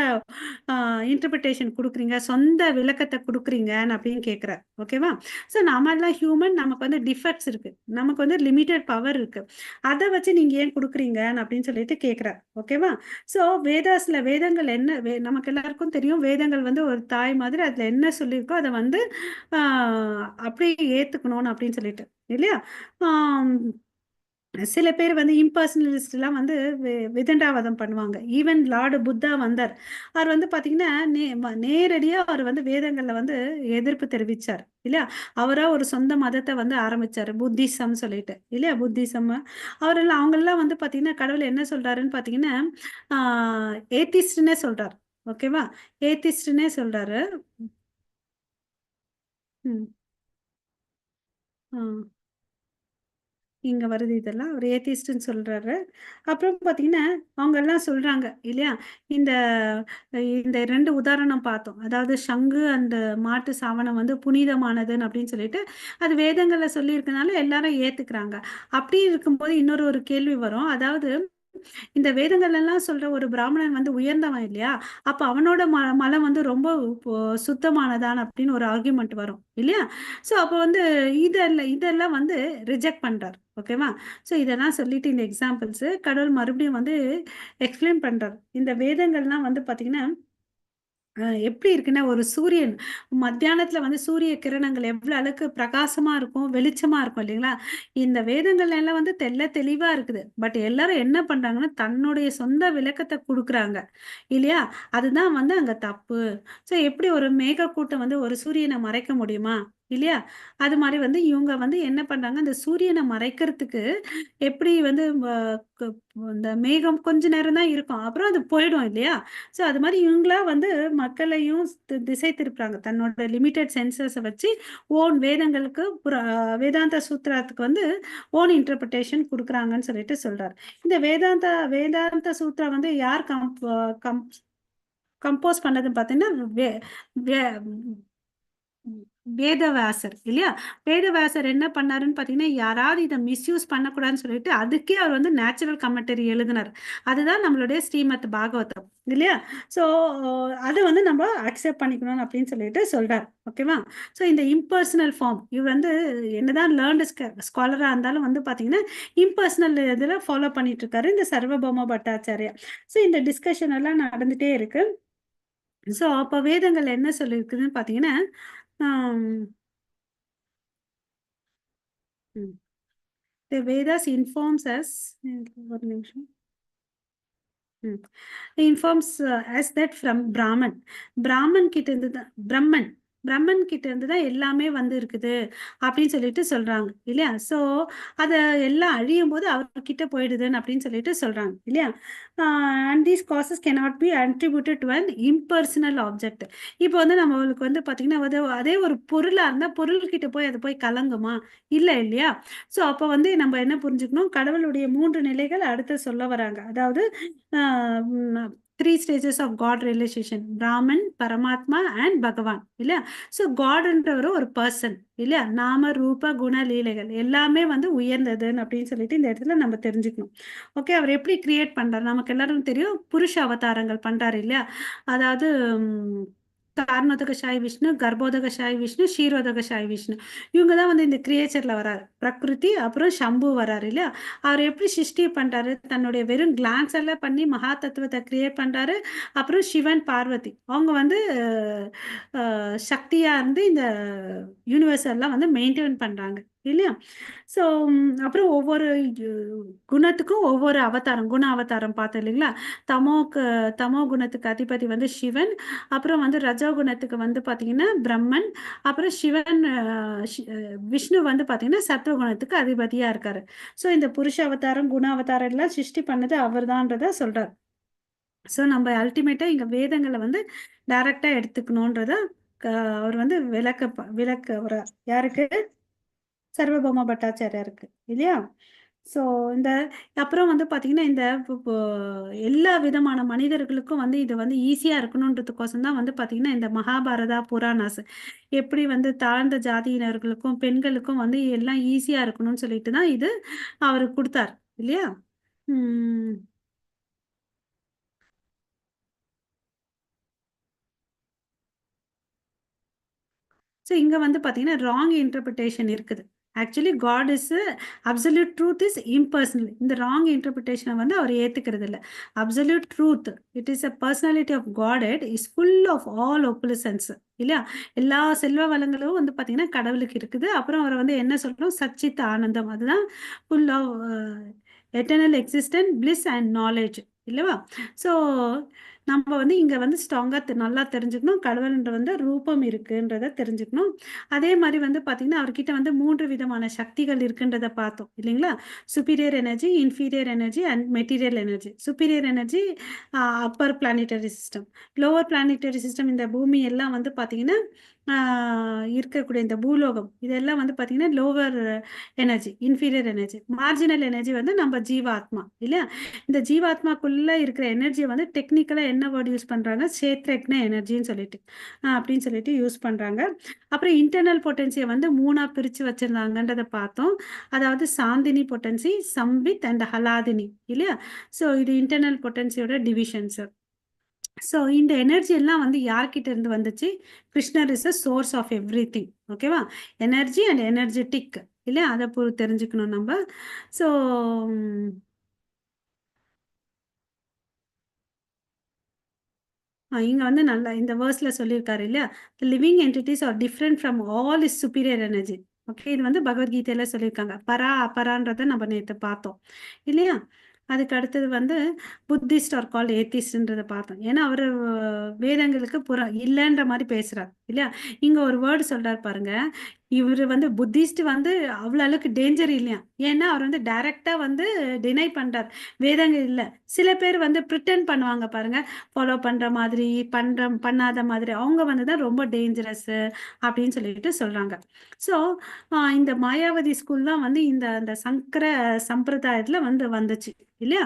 அ இன்டர்பிரிட்டேஷன் குடுக்குறீங்க? சொந்த விளக்கத்த குடுக்குறீங்கன்னு அப்படின்னு கேட்கிறார். ஓகேவா? ஸோ நாமெல்லாம் ஹியூமன் நமக்கு வந்து டிஃபெக்ட்ஸ் இருக்கு. நமக்கு வந்து லிமிட்டட் பவர் இருக்கு. அத வச்சு நீங்க ஏன் குடுக்குறீங்கன்னு அப்படின்னு சொல்லிட்டு கேட்கிறார். ஓகேவா? ஸோ வேதங்கள் என்ன நமக்கு எல்லாருக்கும் தெரியும். வேதங்கள் வந்து ஒரு தாய் மாதிரி அதுல என்ன சொல்லியிருக்கோ அத வந்து ஆ அப்படியே ஏத்துக்கணும்னு அப்படின்னு சொல்லிட்டு. இல்லையா? ஆம். சில பேர் வந்து இம்பர்சனலிஸ்ட்லாம் வந்து விதண்டாவாதம் பண்ணுவாங்க. ஈவன் லார்டு புத்தா வந்தார். அவர் வந்து பார்த்தீங்கன்னா, நேரடியா அவர் வந்து வேதங்கள்ல வந்து எதிர்ப்பு தெரிவிச்சார். இல்லையா? அவரா ஒரு சொந்த மதத்த வந்து ஆரம்பிச்சாரு. புத்திசம் சொல்லிட்டு. இல்லையா? புத்திசம் அவங்கெல்லாம் வந்து பார்த்தீங்கன்னா, கடவுள் என்ன சொல்றாருன்னு பார்த்தீங்கன்னா, ஆ ஏத்திஸ்ட்ன்னே சொல்றார். ஓகேவா? ஏத்திஸ்ட்ன்னே சொல்றாரு. ம். ஆ. இங்க வருது இதெல்லாம். அவரு ஏத்திஸ்ட்ன்னு சொல்றாரு. அப்புறம் பார்த்தீங்கன்னா, அவங்கலாம் சொல்றாங்க இல்லையா? இந்த இந்த 2 உதாரணம் பார்த்தோம். அதாவது சங்கு அந்த மாட்டு சாணம் வந்து புனிதமானதுன்னு அப்படின்னு சொல்லிட்டு, அது வேதங்கள்ல சொல்லியிருக்கனால எல்லாரும் ஏத்துக்கிறாங்க. அப்படி இருக்கும்போது இன்னொரு ஒரு கேள்வி வரும். அதாவது இந்த வேதங்கள்லாம் சொல்ற ஒரு பிராமணன் வந்து உயர்ந்தவன் இல்லையா? அப்ப அவனோட மலம் வந்து ரொம்ப இப்போ சுத்தமானதான் அப்படின்னு ஒரு ஆர்குமென்ட் வரும் இல்லையா? ஸோ அப்ப வந்து இதெல்லாம் வந்து ரிஜெக்ட் பண்றார். ஓகேவா? ஸோ இதெல்லாம் சொல்லிட்டு இந்த எக்ஸாம்பிள்ஸு கடவுள் மறுபடியும் வந்து எக்ஸ்பிளைன் பண்றார். இந்த வேதங்கள்லாம் வந்து பார்த்தீங்கன்னா எப்படி இருக்குன்னா, ஒரு சூரியன் மத்தியானத்தில வந்து சூரிய கிரணங்கள் எவ்வளோ அளவுக்கு பிரகாசமா இருக்கும், வெளிச்சமா இருக்கும் இல்லைங்களா? இந்த வேதங்கள்ல எல்லாம் வந்து தெளிவா இருக்குது. பட் எல்லாரும் என்ன பண்றாங்கன்னா, தன்னுடைய சொந்த விளக்கத்த குடுக்குறாங்க. இல்லையா? அதுதான் வந்து அங்க தப்பு. ஸோ எப்படி ஒரு மேகக்கூட்டம் வந்து ஒரு சூரியன மறைக்க முடியுமா? இல்லையா? அது மாரி வந்து இவங்க வந்து என்ன பண்றாங்க, அந்த சூரியன மறைக்கிறதுக்கு எப்படி வந்து க இந்த மேகம் கொஞ்ச நேரம் தான் இருக்கும். அப்புறம் அது போயிடும் இல்லையா? ஸோ அது மாரி இவங்களா வந்து மக்களையும் திசை திருப்புறாங்க. தன்னோட லிமிட்டட் சென்சஸ வச்சு வேதங்களுக்கு வேதாந்த சூத்திரத்துக்கு வந்து ஓன் இன்டர்பிரேஷன் குடுக்குறாங்கன்னு சொல்லிட்டு சொல்றாரு. இந்த வேதாந்த சூத்ரா வந்து யார் கம் கம்போஸ் பண்ணதுன்னு பார்த்தீங்கன்னா, வே வே வேதவியாசர் இல்லையா? வேதவியாசர் என்ன பண்ணாருன்னு பார்த்தீங்கன்னா, யாராவது இத மிஸ்யூஸ் பண்ணக்கூடாதுன்னு சொல்லிட்டு, அதுக்கே அவர் வந்து நேச்சுரல் கமெண்ட்டரி எழுதினாரு. அதுதான் நம்மளுடைய ஸ்ரீமத் பாகவதம் இல்லையா? ஸோ அத வந்து நம்ம அக்செப்ட் பண்ணிக்கணும் அப்படின்னு சொல்லிட்டு சொல்றாரு. ஓகேவா? ஸோ இந்த இம்பர்சனல் ஃபார்ம் இவர் வந்து என்னதான் லேர்ன்டு ஸ்காலரா இருந்தாலும் வந்து பார்த்தீங்கன்னா, இம்பர்சனல் இதில ஃபாலோ பண்ணிட்டு இருக்காரு இந்த சர்வபௌம பட்டாச்சார்யா. ஸோ இந்த டிஸ்கஷன் எல்லாம் நடந்துட்டே இருக்கு. ஸோ அப்ப வேதங்கள் என்ன சொல்லியிருக்குதுன்னு பார்த்தீங்கன்னா, ஆம். ம். The Vedas informs us ஒரு நிமிஷம். ம். Informs us that from Brahman. Brahman கிட்ட இருந்து தான் பிரம்மன் கிட்ட இருந்து தான் எல்லாமே வந்து இருக்குது அப்படின்னு சொல்லிட்டு சொல்றாங்க இல்லையா? ஸோ அத எல்லாம் அழியும்போது அவர்கிட்ட போயிடுதுன்னு அப்படின்னு சொல்லிட்டு சொல்றாங்க இல்லையா? And these causes cannot be attributed to an impersonal object. இப்போ வந்து நம்மளுக்கு வந்து பார்த்தீங்கன்னா, அதே ஒரு பொருளா இருந்தா பொருள்கிட்ட போய் அது போய் கலங்குமா? இல்ல இல்லையா? ஸோ அப்போ வந்து நம்ம என்ன புரிஞ்சுக்கணும், கடவுளுடைய 3 நிலைகள் அடுத்து சொல்ல வராங்க. அதாவது uh um 3 stages of God realisation. Brahman, Paramatma and பகவான் இல்லையா? ஸோ காட்ன்றவரு ஒரு பெர்சன் இல்லையா? நாம, ரூப, குண, லீலைகள் எல்லாமே வந்து உயர்ந்ததுன்னு அப்படின்னு சொல்லிட்டு இந்த இடத்துல நம்ம தெரிஞ்சுக்கணும். ஓகே. அவர் எப்படி கிரியேட் பண்றாரு? நமக்கு எல்லாருக்கும் தெரியும். புருஷ அவதாரங்கள் பண்றாரு இல்லையா? அதாவது ம் காரணோதகசாயி விஷ்ணு, கர்ப்போதகசாயி விஷ்ணு, க்ஷீரோதகசாயி விஷ்ணு. இவங்க தான் வந்து இந்த கிரியேச்சர்ல வராரு. பிரகிருதி, அப்புறம் சம்பு வராரு இல்லையா? அவர் எப்படி சிருஷ்டி பண்றாரு? தன்னுடைய வெறும் கிளான்ஸ் எல்லாம் பண்ணி மகா தத்துவத்தை கிரியேட் பண்றாரு. அப்புறம் சிவன், பார்வதி அவங்க வந்து சக்தியா இருந்து இந்த யூனிவர்ஸ் எல்லாம் வந்து மெயின்டைன் பண்றாங்க இல்லையா? ஸோ அப்புறம் ஒவ்வொரு குணத்துக்கும் ஒவ்வொரு அவதாரம், குண அவதாரம் பார்த்தோம் இல்லைங்களா? தமோ குணத்துக்கு அதிபதி வந்து சிவன், அப்புறம் வந்து ரஜோ குணத்துக்கு வந்து பார்த்தீங்கன்னா பிரம்மன், அப்புறம் சிவன் விஷ்ணு வந்து பார்த்தீங்கன்னா சத்துவ குணத்துக்கு அதிபதியா இருக்காரு. ஸோ இந்த புருஷ அவதாரம், குண அவதாரம் எல்லாம் சிருஷ்டி பண்ணது அவர்தான்றத சொல்றார். ஸோ நம்ம அல்டிமேட்டா இங்க வேதங்களை வந்து டைரக்டா எடுத்துக்கணுன்றத அவர் வந்து விளக்க ஒரு யாருக்கு? சர்வபௌம பட்டாச்சாரியாருக்கு இல்லையா? ஸோ இந்த அப்புறம் வந்து பார்த்தீங்கன்னா இந்த எல்லா விதமான மனிதர்களுக்கும் வந்து இது வந்து ஈஸியாக இருக்கணுன்றதுக்கோசம் தான் வந்து பார்த்தீங்கன்னா இந்த மகாபாரதா புராணாஸ் எப்படி வந்து தாழ்ந்த ஜாதியினர்களுக்கும் பெண்களுக்கும் வந்து எல்லாம் ஈஸியாக இருக்கணும்னு சொல்லிட்டு தான் இது அவர் கொடுத்தார் இல்லையா? உம் ஸோ இங்கே வந்து பார்த்தீங்கன்னா ராங் இன்டர்பிரிட்டேஷன் இருக்குது. Actually God is absolute truth is impersonal. இந்த ராங் இன்டர்பிரிட்டேஷனை வந்து அவர் ஏற்றுக்கிறது இல்லை. Absolute truth it is a personality of God is full of all opulence இல்லையா? எல்லா செல்வ வளங்களும் வந்து பார்த்தீங்கன்னா கடவுளுக்கு இருக்குது. அப்புறம் அவரை வந்து என்ன சொல்கிறோம்? சச்சித் ஆனந்தம். அதுதான் full of eternal existent bliss and knowledge இல்லைவா? ஸோ நம்ம வந்து இங்கே வந்து ஸ்ட்ராங்காக நல்லா தெரிஞ்சுக்கணும். கடவுள்ன்ற வந்து ரூபம் இருக்குன்றத தெரிஞ்சுக்கணும். அதே மாதிரி வந்து பார்த்தீங்கன்னா அவர்கிட்ட வந்து 3 விதமான சக்திகள் இருக்குன்றத பார்த்தோம் இல்லைங்களா? Superior energy, inferior energy and material energy. Superior energy upper planetary system, lower planetary system இந்த பூமி எல்லாம் வந்து பார்த்தீங்கன்னா இருக்கக்கூடிய இந்த பூலோகம் இதெல்லாம் வந்து பார்த்தீங்கன்னா lower energy, inferior energy. Marginal energy வந்து நம்ம ஜீவாத்மா இல்லையா? இந்த ஜீவாத்மாக்குள்ள இருக்கிற எனர்ஜியை வந்து டெக்னிக்கலா என்ன வேர்ட் யூஸ் பண்றாங்க? சேத்ரக்ன எனர்ஜின்னு சொல்லிட்டு அப்படின்னு சொல்லிட்டு யூஸ் பண்றாங்க. அப்புறம் இன்டர்னல் பொட்டன்சியை வந்து 3ஆ பிரிச்சு வச்சிருந்தாங்கன்றதை பார்த்தோம். அதாவது சாந்தினி பொட்டன்சி, சம்பித் அண்ட் ஹலாதினி இல்லையா? ஸோ இது இன்டர்னல் பொட்டன்சியோட டிவிஷன்ஸ். ஸோ இந்த எனர்ஜி எல்லாம் வந்து யார்கிட்ட இருந்து வந்துச்சு? கிருஷ்ணர் இஸ் அ சோர்ஸ் ஆஃப் எவ்ரி திங். ஓகேவா? எனர்ஜி அண்ட் எனர்ஜெட்டிக் இல்லையா? அதை தெரிஞ்சுக்கணும் நம்ம. ஸோ இங்க வந்து நல்லா இந்த வேர்ஸ்ல சொல்லியிருக்காரு இல்லையா? தி living entities are different from all is superior energy. Okay, இது வந்து பகவத்கீதையில சொல்லியிருக்காங்க. பரா அபரான்றதை நம்ம நேற்று பார்த்தோம் இல்லையா? அதுக்கு அடுத்தது வந்து புத்திஸ்ட் ஆர் கால் ஏத்திஸ்ட்ன்றதை பார்த்தோம். ஏன்னா அவர் வேதங்களுக்கு இல்லைன்ற மாதிரி பேசுறார் இல்லையா? இங்க ஒரு வேர்டு சொல்றாரு பாருங்க. இவர் வந்து புத்திஸ்ட் வந்து அவ்வளோ அளவுக்கு டேஞ்சர் இல்லையா? ஏன்னா அவர் வந்து டைரக்டா வந்து டினை பண்றார். வேதங்கள் இல்லை. சில பேர் வந்து ப்ரிட்டன் பண்ணுவாங்க பாருங்க, ஃபாலோ பண்ற மாதிரி பண்ணாத மாதிரி அவங்க வந்து தான் ரொம்ப டேஞ்சரஸ் அப்படின்னு சொல்லிட்டு சொல்றாங்க. ஸோ இந்த மாயாவதி ஸ்கூல் தான் வந்து இந்த அந்த சங்கர சம்பிரதாயத்துல வந்து வந்துச்சு இல்லையா?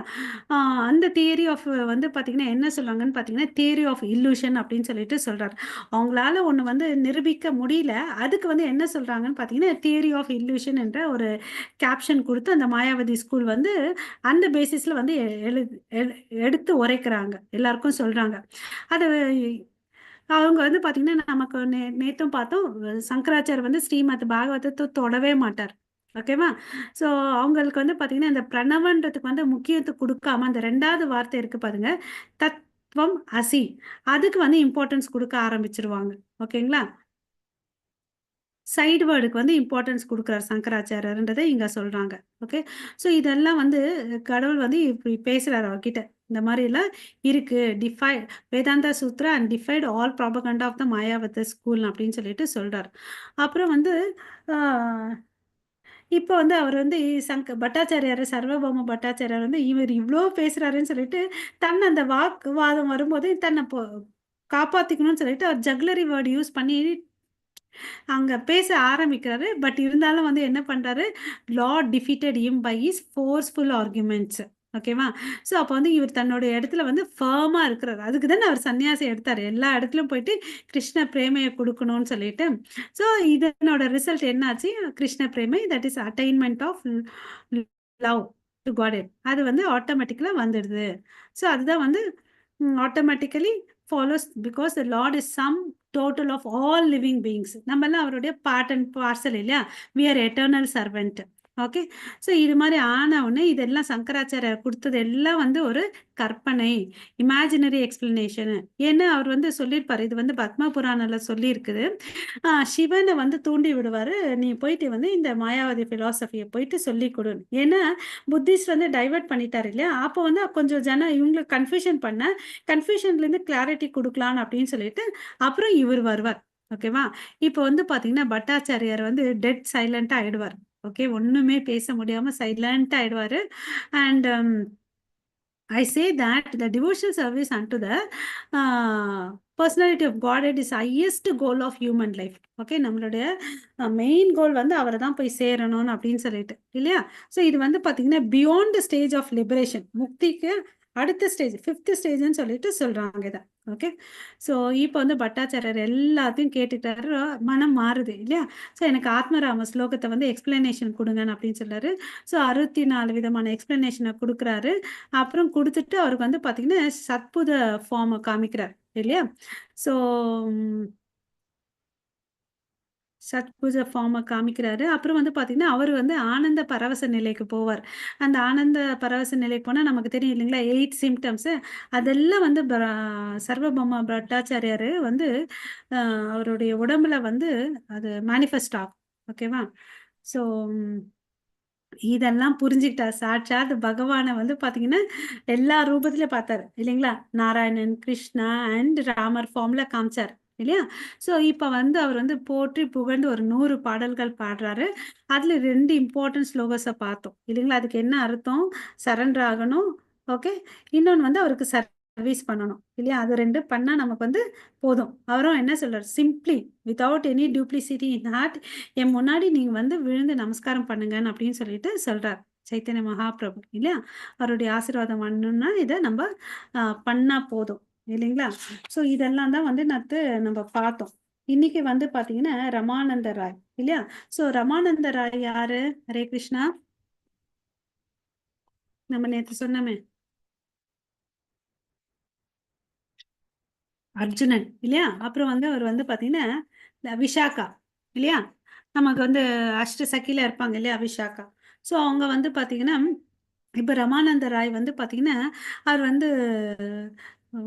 அந்த தியரி ஆஃப் வந்து பார்த்தீங்கன்னா என்ன சொல்றாங்கன்னு பார்த்தீங்கன்னா தியரி ஆஃப் இல்லூஷன் அப்படின்னு சொல்லிட்டு சொல்றாரு. அவங்களால ஒன்று வந்து நிரூபிக்க முடியல. அதுக்கு வந்து என்ன சொல்றாங்கன்னு பார்த்தீங்கன்னா தியரி ஆஃப் இல்லூஷன் என்ற ஒரு கேப்ஷன் கொடுத்து அந்த மாயாவதி ஸ்கூல் வந்து அந்த பேசிஸ்ல வந்து எடுத்து உரைக்கிறாங்க, எல்லாருக்கும் சொல்றாங்க. அது அவங்க வந்து பார்த்தீங்கன்னா நமக்கு நேற்றும் பார்த்தோம், சங்கராச்சார் வந்து ஸ்ரீமத் பாகவதத்தை தொடவே மாட்டார். ஓகேவா? ஸோ அவங்களுக்கு வந்து பார்த்தீங்கன்னா இந்த பிரணவன்றதுக்கு வந்து முக்கியத்துவம் கொடுக்காம அந்த 2வது வார்த்தை இருக்கு பாருங்க, தத்துவம் அசி, அதுக்கு வந்து இம்பார்ட்டன்ஸ் கொடுக்க ஆரம்பிச்சிருவாங்க. ஓகேங்களா? சைடு வேர்டுக்கு வந்து இம்பார்ட்டன்ஸ் கொடுக்குறார் சங்கராச்சாரியர்ன்றதை இங்க சொல்றாங்க. ஓகே, ஸோ இதெல்லாம் வந்து கடவுள் வந்து இப்படி பேசுறாரு அவர்கிட்ட. இந்த மாதிரி எல்லாம் இருக்கு, Vedanta sutra and defied all propaganda of the Mayavada school அப்படின்னு சொல்லிட்டு சொல்றாரு. அப்புறம் வந்து இப்போ வந்து அவர் வந்து பட்டாச்சாரியார், சர்வபௌம பட்டாச்சாரியார் வந்து இவர் இவ்வளோ பேசுறாருன்னு சொல்லிட்டு தன்னை அந்த வாக்குவாதம் வரும்போது தன்னை காப்பாத்திக்கணும்னு சொல்லிட்டு அவர் ஜக்லரி வேர்டு யூஸ் பண்ணி அங்க பேச ஆரம்பிக்கிறாரு. பட் இருந்தாலும் வந்து என்ன பண்றாரு? Lord defeated him by his forceful arguments. ஓகேவா? ஸோ அப்போ வந்து இவர் தன்னுடைய இடத்துல வந்து ஃபர்மா இருக்கிறார். அதுக்கு தானே அவர் சன்னியாசம் எடுத்தாரு. எல்லா இடத்துலயும் போயிட்டு கிருஷ்ண பிரேமையை கொடுக்கணும்னு சொல்லிட்டு. ஸோ இதனோட ரிசல்ட் என்னாச்சு? கிருஷ்ண பிரேமை, that is attainment of love to God. அது வந்து ஆட்டோமேட்டிக்கலா வந்துடுது. ஸோ அதுதான் வந்து automatically follows because the Lord is sum total of all living beings. நம்மெல்லாம் அவருடைய பார்ட் அண்ட் பார்சல் இல்லையா? we are eternal servant. Okay. So இது மாதிரி ஆன உடனே இதெல்லாம் சங்கராச்சாரியார் கொடுத்தது எல்லாம் வந்து ஒரு கற்பனை, இமேஜினரி எக்ஸ்பிளனேஷன். ஏன்னா அவர் வந்து சொல்லியிருப்பாரு, இது வந்து பத்ம புராணத்தில் சொல்லியிருக்குது. சிவனை வந்து தூண்டி விடுவாரு, நீ போயிட்டு வந்து இந்த மாயாவதி பிலாசபியை போயிட்டு சொல்லி கொடு. ஏன்னா புத்திஸ்ட் வந்து டைவர்ட் பண்ணிட்டாரு இல்லையா? அப்போ வந்து கொஞ்சம் இவங்களுக்கு கன்ஃபியூஷன் பண்ண, கன்ஃபியூஷன்லேருந்து கிளாரிட்டி கொடுக்கலான்னு அப்படின்னு சொல்லிட்டு அப்புறம் இவர் வருவார். ஓகேவா? இப்போ வந்து பார்த்தீங்கன்னா பட்டாச்சாரியார் வந்து டெட் சைலண்டாக ஆயிடுவார். ஓகே, ஒண்ணுமே பேச முடியாம சைலண்ட் ஆயிடுவாரு. And I say that the devotional service unto the personality of Godhead is highest goal of human life. Okay, நம்மளுடைய மெயின் கோல் வந்து அவரை தான் போய் சேரணும்னு அப்படின்னு சொல்லிட்டு இல்லையா? ஸோ இது வந்து பார்த்தீங்கன்னா பியாண்ட் ஸ்டேஜ் ஆஃப் லிபரேஷன், முக்திக்கு அடுத்த ஸ்டேஜ், 5th ஸ்டேஜ்னு சொல்லிட்டு சொல்றாங்க இதை. ஓகே, ஸோ இப்போ வந்து பட்டாச்சாரியர் எல்லாத்தையும் கேட்டுட்டாரு, மனம் மாறுது இல்லையா? ஸோ எனக்கு ஆத்மராம ஸ்லோகத்தை வந்து எக்ஸ்பிளனேஷன் கொடுங்கன்னு அப்படின்னு சொல்றாரு. ஸோ 64 விதமான எக்ஸ்பிளனேஷனை கொடுக்குறாரு. அப்புறம் கொடுத்துட்டு அவருக்கு வந்து பார்த்தீங்கன்னா சத்புத ஃபார்மை காமிக்கிறார் இல்லையா? ஸோ சத்புஜ ஃபார்மை காமிக்கிறாரு. அப்புறம் வந்து பார்த்தீங்கன்னா அவர் வந்து ஆனந்த பரவச நிலைக்கு போவார். அந்த ஆனந்த பரவச நிலைக்கு போனால் நமக்கு தெரியும் இல்லைங்களா, 8 சிம்டம்ஸு அதெல்லாம் வந்து சர்வபௌம பட்டாச்சாரியார் வந்து அவருடைய உடம்புல வந்து அது மேனிஃபெஸ்ட் ஆகும். ஓகேவா? ஸோ இதெல்லாம் புரிஞ்சுக்கிட்டார். சாட்சாத் பகவானை வந்து பார்த்தீங்கன்னா எல்லா ரூபத்திலையும் பார்த்தாரு இல்லைங்களா? நாராயணன், கிருஷ்ணா அண்ட் ராமர் ஃபார்ம்ல காமிச்சார் இல்லையா? ஸோ இப்போ வந்து அவர் வந்து போற்றி புகழ்ந்து ஒரு 100 பாடல்கள் பாடுறாரு. அதில் 2 இம்பார்ட்டன்ட் ஸ்லோகஸை பார்த்தோம் இல்லைங்களா? அதுக்கு என்ன அர்த்தம்? சரண்டர் ஆகணும். ஓகே, இன்னொன்று வந்து அவருக்கு சர்வீஸ் பண்ணணும் இல்லையா? அது 2 பண்ணால் நமக்கு வந்து போதும். அவரும் என்ன சொல்றார்? சிம்பிளி வித்தவுட் எனி டூப்ளிசிட்டி இன் ஹார்ட், என் முன்னாடி நீங்கள் வந்து விழுந்து நமஸ்காரம் பண்ணுங்கன்னு அப்படின்னு சொல்லிட்டு சொல்றார் சைத்தன்ய மகாபிரபு இல்லையா? அவருடைய ஆசீர்வாதம் பண்ணணும்னா இதை நம்ம பண்ணால் போதும் இல்லைங்களா? ஸோ இதெல்லாம் தான் வந்து நம்ம பார்த்தோம். இன்னைக்கு வந்து பார்த்தீங்கன்னா ரமானந்த ராய் இல்லையா? ஸோ ரமானந்த ராய் யாரு? ஹரே கிருஷ்ணா. நம்ம நேற்று சொன்னோமே அர்ஜுனன் இல்லையா? அப்புறம் வந்து அவர் வந்து பார்த்தீங்கன்னா விஷாக்கா இல்லையா? நமக்கு வந்து அஷ்ட சக்கில இருப்பாங்க இல்லையா விஷாக்கா? ஸோ அவங்க வந்து பார்த்தீங்கன்னா இப்போ ரமானந்த ராய் வந்து பார்த்தீங்கன்னா அவர் வந்து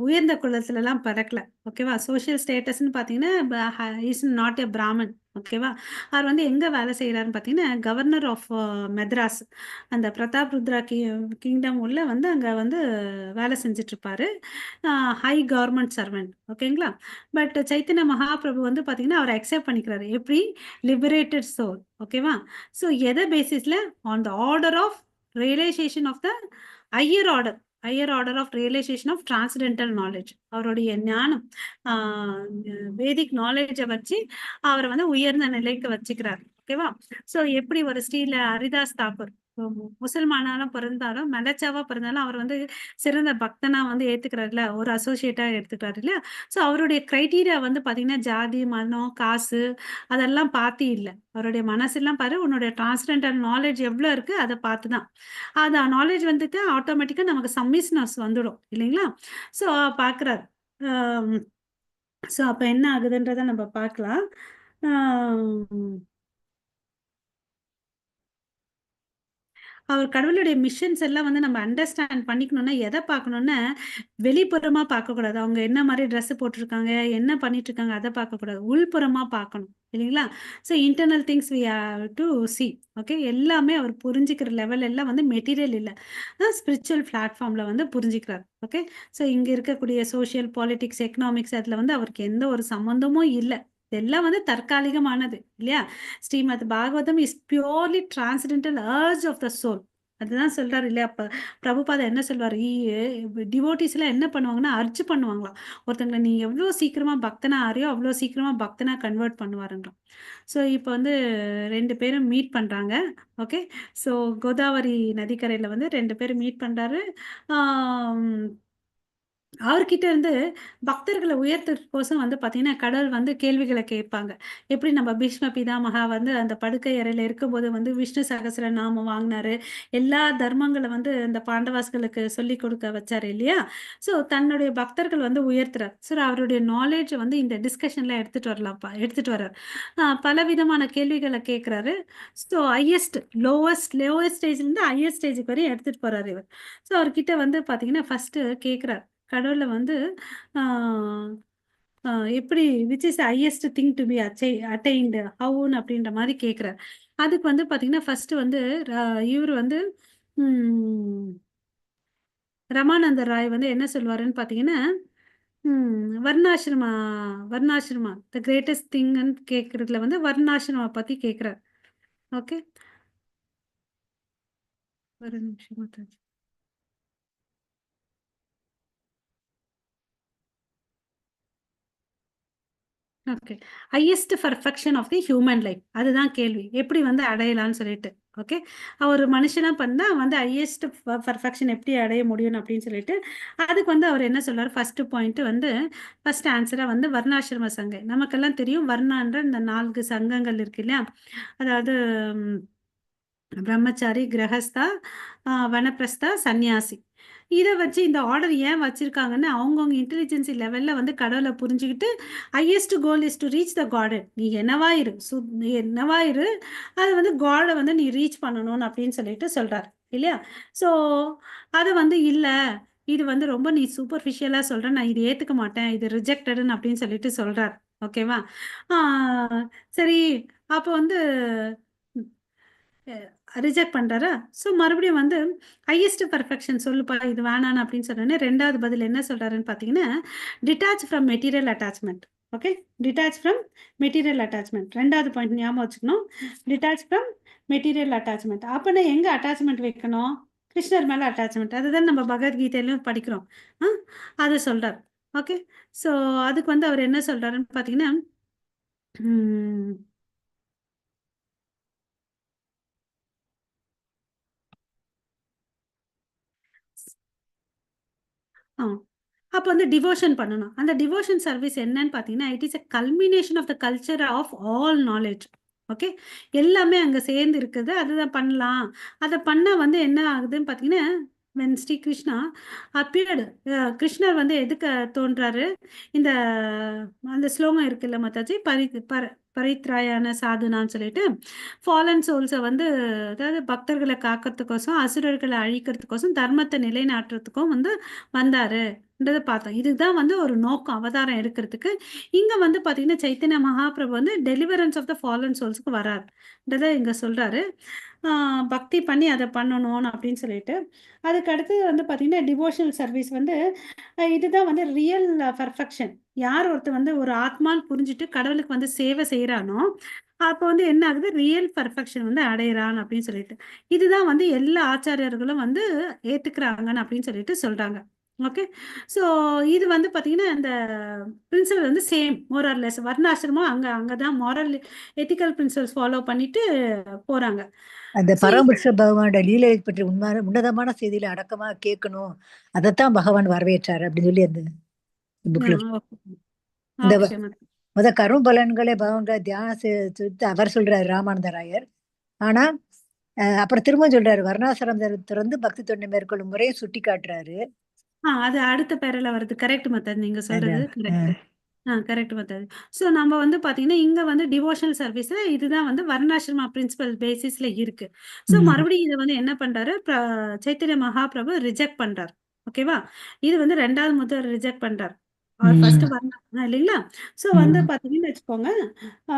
உயர்ந்த குலத்துலலாம் பிறக்கல. ஓகேவா? சோஷியல் ஸ்டேட்டஸ்ன்னு பார்த்தீங்கன்னா இஸ் நாட் எ பிராமன். ஓகேவா? அவர் வந்து எங்கே வேலை செய்கிறாருன்னு பார்த்தீங்கன்னா கவர்னர் ஆஃப் மெத்ராஸ், அந்த பிரதாப் ருத்ரா கிங்டம் உள்ள வந்து அங்கே வந்து வேலை செஞ்சிட்ருப்பாரு. High government servant. ஓகேங்களா? பட் சைத்தன்ய மகாபிரபு வந்து பார்த்தீங்கன்னா அவர் அக்செப்ட் பண்ணிக்கிறாரு. எப்படி? Liberated soul. ஓகேவா? ஸோ எதை பேசிஸில்? On the order of realisation of the higher order of realisation of transcendental knowledge. அவருடைய ஞானம் வேதிக் நாலேஜை வச்சு அவரை வந்து உயர்ந்த நிலைக்கு வச்சுக்கிறார். ஓகேவா? ஸோ எப்படி ஒரு ஸ்ரீல ஹரிதாஸ் தாக்கூர் முசல்மானாலும் பிறந்தாலும் மெலச்சாவா பிறந்தாலும் அவர் வந்து சிறந்த பக்தனா வந்து ஏத்துக்கிறாருல, ஒரு அசோசியேட்டா எடுத்துக்கிறாரு இல்லையா? ஸோ அவருடைய கிரைட்டீரியா வந்து பாத்தீங்கன்னா ஜாதி, மதம், காசு அதெல்லாம் பார்த்து இல்லை. அவருடைய மனசெல்லாம் பாரு, உன்னுடைய டிரான்ஸ்டென்டல் நாலேஜ் எவ்வளோ இருக்கு அதை பார்த்து தான். அந்த நாலேஜ் வந்துட்டு ஆட்டோமேட்டிக்காக நமக்கு சம்மிஸ்னஸ் வந்துடும் இல்லைங்களா? ஸோ பார்க்குறாரு. ஸோ அப்போ என்ன ஆகுதுன்றதை நம்ம பார்க்கலாம். அவர் கடவுளுடைய மிஷன்ஸ் எல்லாம் வந்து நம்ம அண்டர்ஸ்டாண்ட் பண்ணிக்கணும்னா எதை பார்க்கணும்னா வெளிப்புறமா பார்க்கக்கூடாது. அவங்க என்ன மாதிரி ட்ரெஸ் போட்டிருக்காங்க, என்ன பண்ணிட்டு இருக்காங்க அதை பார்க்கக்கூடாது. உள்புறமா பார்க்கணும் இல்லைங்களா? So internal things we have to see. Okay, எல்லாமே அவர் புரிஞ்சுக்கிற லெவல் எல்லாம் வந்து மெட்டீரியல் இல்லை, ஸ்பிரிச்சுவல் பிளாட்ஃபார்ம்ல வந்து புரிஞ்சுக்கிறார். ஓகே, ஸோ இங்க இருக்கக்கூடிய சோஷியல், பாலிட்டிக்ஸ், எக்கனாமிக்ஸ் அதுல வந்து அவருக்கு எந்த ஒரு சம்மந்தமும் இல்லை. இதெல்லாம் வந்து தற்காலிகமானது இல்லையா? Srimad Bhagavatam is purely transcendental urge of the soul. அதுதான் சொல்றாரு இல்லையா? பிரபுபாதா என்ன சொல்வாரு? டிவோட்டிஸ் எல்லாம் என்ன பண்ணுவாங்கன்னா அர்ஜ் பண்ணுவாங்களாம். ஒருத்தங்களை நீ எவ்வளோ சீக்கிரமா பக்தனா ஆறியோ அவ்வளோ சீக்கிரமா பக்தனா கன்வெர்ட் பண்ணுவாருங்களாம். ஸோ இப்போ வந்து 2 பேரும் மீட் பண்றாங்க. ஓகே, ஸோ கோதாவரி நதிக்கரையில வந்து 2 பேரும் மீட் பண்றாரு. அவர்கிட்ட இருந்து பக்தர்களை உயர்த்துறதுக்கோசம் வந்து பார்த்தீங்கன்னா, கடவுள் வந்து கேள்விகளை கேட்பாங்க. எப்படி நம்ம பீஷ்ம பிதாமகா வந்து அந்த படுக்கை அறையில இருக்கும்போது வந்து விஷ்ணு சகஸ்ர நாமம் வாங்குனாரு. எல்லா தர்மங்கள வந்து இந்த பாண்டவாஸ்களுக்கு சொல்லிக் கொடுக்க வச்சாரு இல்லையா? ஸோ தன்னுடைய பக்தர்கள் வந்து உயர்த்துறார். ஸோ அவருடைய நாலேட்ஜ வந்து இந்த டிஸ்கஷன்ல எடுத்துட்டு வர்றார். பலவிதமான கேள்விகள கேட்கிறாரு. ஸோ லோவஸ்ட் ஸ்டேஜ்லேருந்து ஹையர் ஸ்டேஜ்க்கு வரையும் எடுத்துட்டு போறாரு இவர். ஸோ அவர்கிட்ட வந்து பார்த்தீங்கன்னா, ஃபர்ஸ்ட்டு கேட்கிறார். கடவுள வந்து ஆ ஆ எப்படி which is highest thing to be attained ஹவுன்னு அப்படின்ற மாரி கேட்கிறார். அதுக்கு வந்து பார்த்தீங்கன்னா, ஃபர்ஸ்ட்டு வந்து ர இவரு வந்து ம் ரமானந்த ராய் வந்து என்ன சொல்வாருன்னு பார்த்தீங்கன்னா, வர்ணாசிரமா வர்ணாசிரமா த கிரேட்டஸ்ட் திங்ன்னு கேட்கறதுல வந்து வர்ணாசிரமா பத்தி கேட்கிறார். ஓகே. ஒரு நிமிஷம் Mataji. Okay. Highest perfection of the human life. அதுதான் கேள்வி. எப்படி வந்து அடையலாம்னு சொல்லிட்டு. ஓகே. ஒரு மனுஷனா பண்ணா வந்து ஹையஸ்ட் பெர்ஃபெக்ஷன் எப்படி அடைய முடியும் அப்படின்னு சொல்லிட்டு, அதுக்கு வந்து அவர் என்ன சொல்றாரு, ஃபர்ஸ்ட் பாயிண்ட் வந்து ஃபர்ஸ்ட் ஆன்ஸரா வந்து வர்ணாசிரம சங்கை. நமக்கெல்லாம் தெரியும் வர்ணான்ற இந்த 4 சங்கங்கள் இருக்கு இல்லையா? அதாவது ம் பிரம்மச்சாரி, கிரகஸ்தா, வனப்பிரஸ்தா, சந்நியாசி. இத வச்சு இந்த ஆர்டர் ஏன் வச்சிருக்காங்கன்னா, அவங்கவங்க இன்டெலிஜென்சி லெவல்ல வந்து கடவுள புரிஞ்சுகிட்டு, highest goal is to reach the guarded. நீ என்னவா இரு. நீ என்னவா இரு. அது வந்து காட வந்து நீ ரீச் பண்ணணும்னு அப்படின்னு சொல்லிட்டு சொல்றாரு. இல்லையா? ஸோ அது வந்து இல்ல. இது வந்து ரொம்ப நீ சூப்பர்ஃபிஷியலா சொல்ற. நான் இது ஏத்துக்க மாட்டேன். இது ரிஜெக்டடுன்னு அப்படின்னு சொல்லிட்டு சொல்றாரு. ஓகேவா? ஆ சரி. அப்போ வந்து ரிஜெக்ட் பண்றாரா? ஸோ மறுபடியும் வந்து ஹையஸ்ட் பெர்ஃபெக்ஷன் சொல்லுப்பா இது வேணான்னு அப்படின்னு சொன்னோனே 2வது பதில் என்ன சொல்றாருன்னு பார்த்தீங்கன்னா, detach from material attachment. Okay. Detach from material attachment. 2வது பாயிண்ட் ஞாபகம் வச்சுக்கணும். Detach from material attachment. அப்பன்னா எங்க அட்டாச்மெண்ட் வைக்கணும்? கிருஷ்ணர் மேல அட்டாச்மெண்ட். அதுதான் நம்ம பகவத்கீதையிலும் படிக்கிறோம். அ அத சொல்றார். ஓகே. ஸோ அதுக்கு வந்து அவர் என்ன சொல்றாருன்னு பார்த்தீங்கன்னா, ம். ஆ. அப்ப வந்து டிவோஷன் பண்ணணும். அந்த டிவோஷன் சர்வீஸ் என்னன்னு பார்த்தீங்கன்னா, it is a culmination of the culture of all knowledge. Okay. எல்லாமே அங்க சேர்ந்து இருக்குது. அதுதான் பண்ணலாம். அத பண்ணா வந்து என்ன ஆகுதுன்னு பார்த்தீங்கன்னா, வென் ஸ்ரீ கிருஷ்ணா அப்பியர்டு கிருஷ்ணர் வந்து எதுக்கு தோன்றாரு? இந்த அந்த ஸ்லோகம் இருக்குல்ல மாதாஜி, பரித்ராயான சாதுனான்னு சொல்லிட்டு, ஃபாலன் சோல்ஸ வந்து அதாவது பக்தர்கள காக்கறதுக்கோசம், அசுரர்கள அழிக்கிறதுக்கோசம், தர்மத்த நிலைநாட்டுறதுக்கும் வந்து வந்தாருன்றத பார்த்தோம். இதுதான் வந்து ஒரு நோக்கம் அவதாரம் எடுக்கிறதுக்கு. இங்க வந்து பார்த்தீங்கன்னா, சைத்தன்ய மகாபிரபு வந்து டெலிவரன்ஸ் ஆஃப் த ஃபாலன் சோல்ஸ்க்கு வரார்ன்றத இங்க சொல்றாரு. பக்தி பண்ணி அத பண்ணணும்னு அப்படின்னு சொல்லிட்டு. அதுக்கு அடுத்தது வந்து பார்த்தீங்கன்னா, டிவோஷனல் சர்வீஸ் வந்து இதுதான் வந்து ரியல் பெர்ஃபெக்ஷன். யார் ஒருத்தன் வந்து ஒரு ஆத்மான்னு புரிஞ்சுட்டு கடவுளுக்கு வந்து சேவை செய்றானோ, அப்போ வந்து என்ன ஆகுது? ரியல் பெர்ஃபெக்ஷன் வந்து அடையறான் அப்படின்னு சொல்லிட்டு. இதுதான் வந்து எல்லா ஆச்சாரியர்களும் வந்து ஏத்துக்கிறாங்கன்னு அப்படின்னு சொல்லிட்டு சொல்றாங்க. ஓகே. ஸோ இது வந்து பார்த்தீங்கன்னா, இந்த பிரின்சிபல் வந்து சேம் மோர் ஆர் லெஸ். வர்ணாசிரமம் அங்க தான் மாரல் எத்திக்கல் பிரின்சிபல்ஸ் ஃபாலோ பண்ணிட்டு போறாங்க. அந்த ஸோ பரமபுருஷ பகவானோட லீலையை பற்றி உன்னதமான செய்தியில அடக்கமா கேட்கணும். அதைத்தான் பகவான் வரவேற்றாரு அப்படின்னு சொல்லி அந்த புக்ல ஓகே. இந்த ஓகே. முத கர்ம பலன்களை பகவான் தியானம் செய்து அவர் சொல்றாரு ராமானந்தராயர். ஆனா அப்புறம் திரும்ப சொல்றாரு வர்ணாசிரமத்தை திறந்து பக்தி தொண்டை மேற்கொள்ளும் முறையை சுட்டி காட்டுறாரு. அது அடுத்த பேரால வருது. கரெக்ட் மெத்தட் நீங்க சொல்றது அதான் கரெக்ட். Correct method. ஸோ நம்ம வந்து பார்த்தீங்கன்னா, இங்க வந்து டிவோஷனல் சர்வீஸ்ல இதுதான் வந்து வர்ணாசிரமா பிரின்சிபல் பேசிஸ்ல இருக்கு. ஸோ மறுபடியும் இத வந்து என்ன பண்றாரு? சைத்தன்ய மகாபிரபு ரிஜெக்ட் பண்றார். ஓகேவா? இது வந்து 2வது முதல் ரிஜெக்ட் பண்றார். அவர் ஃபர்ஸ்ட் வர்ணா இல்லைங்களா? ஸோ வந்து பார்த்தீங்கன்னு வச்சுக்கோங்க. ஆ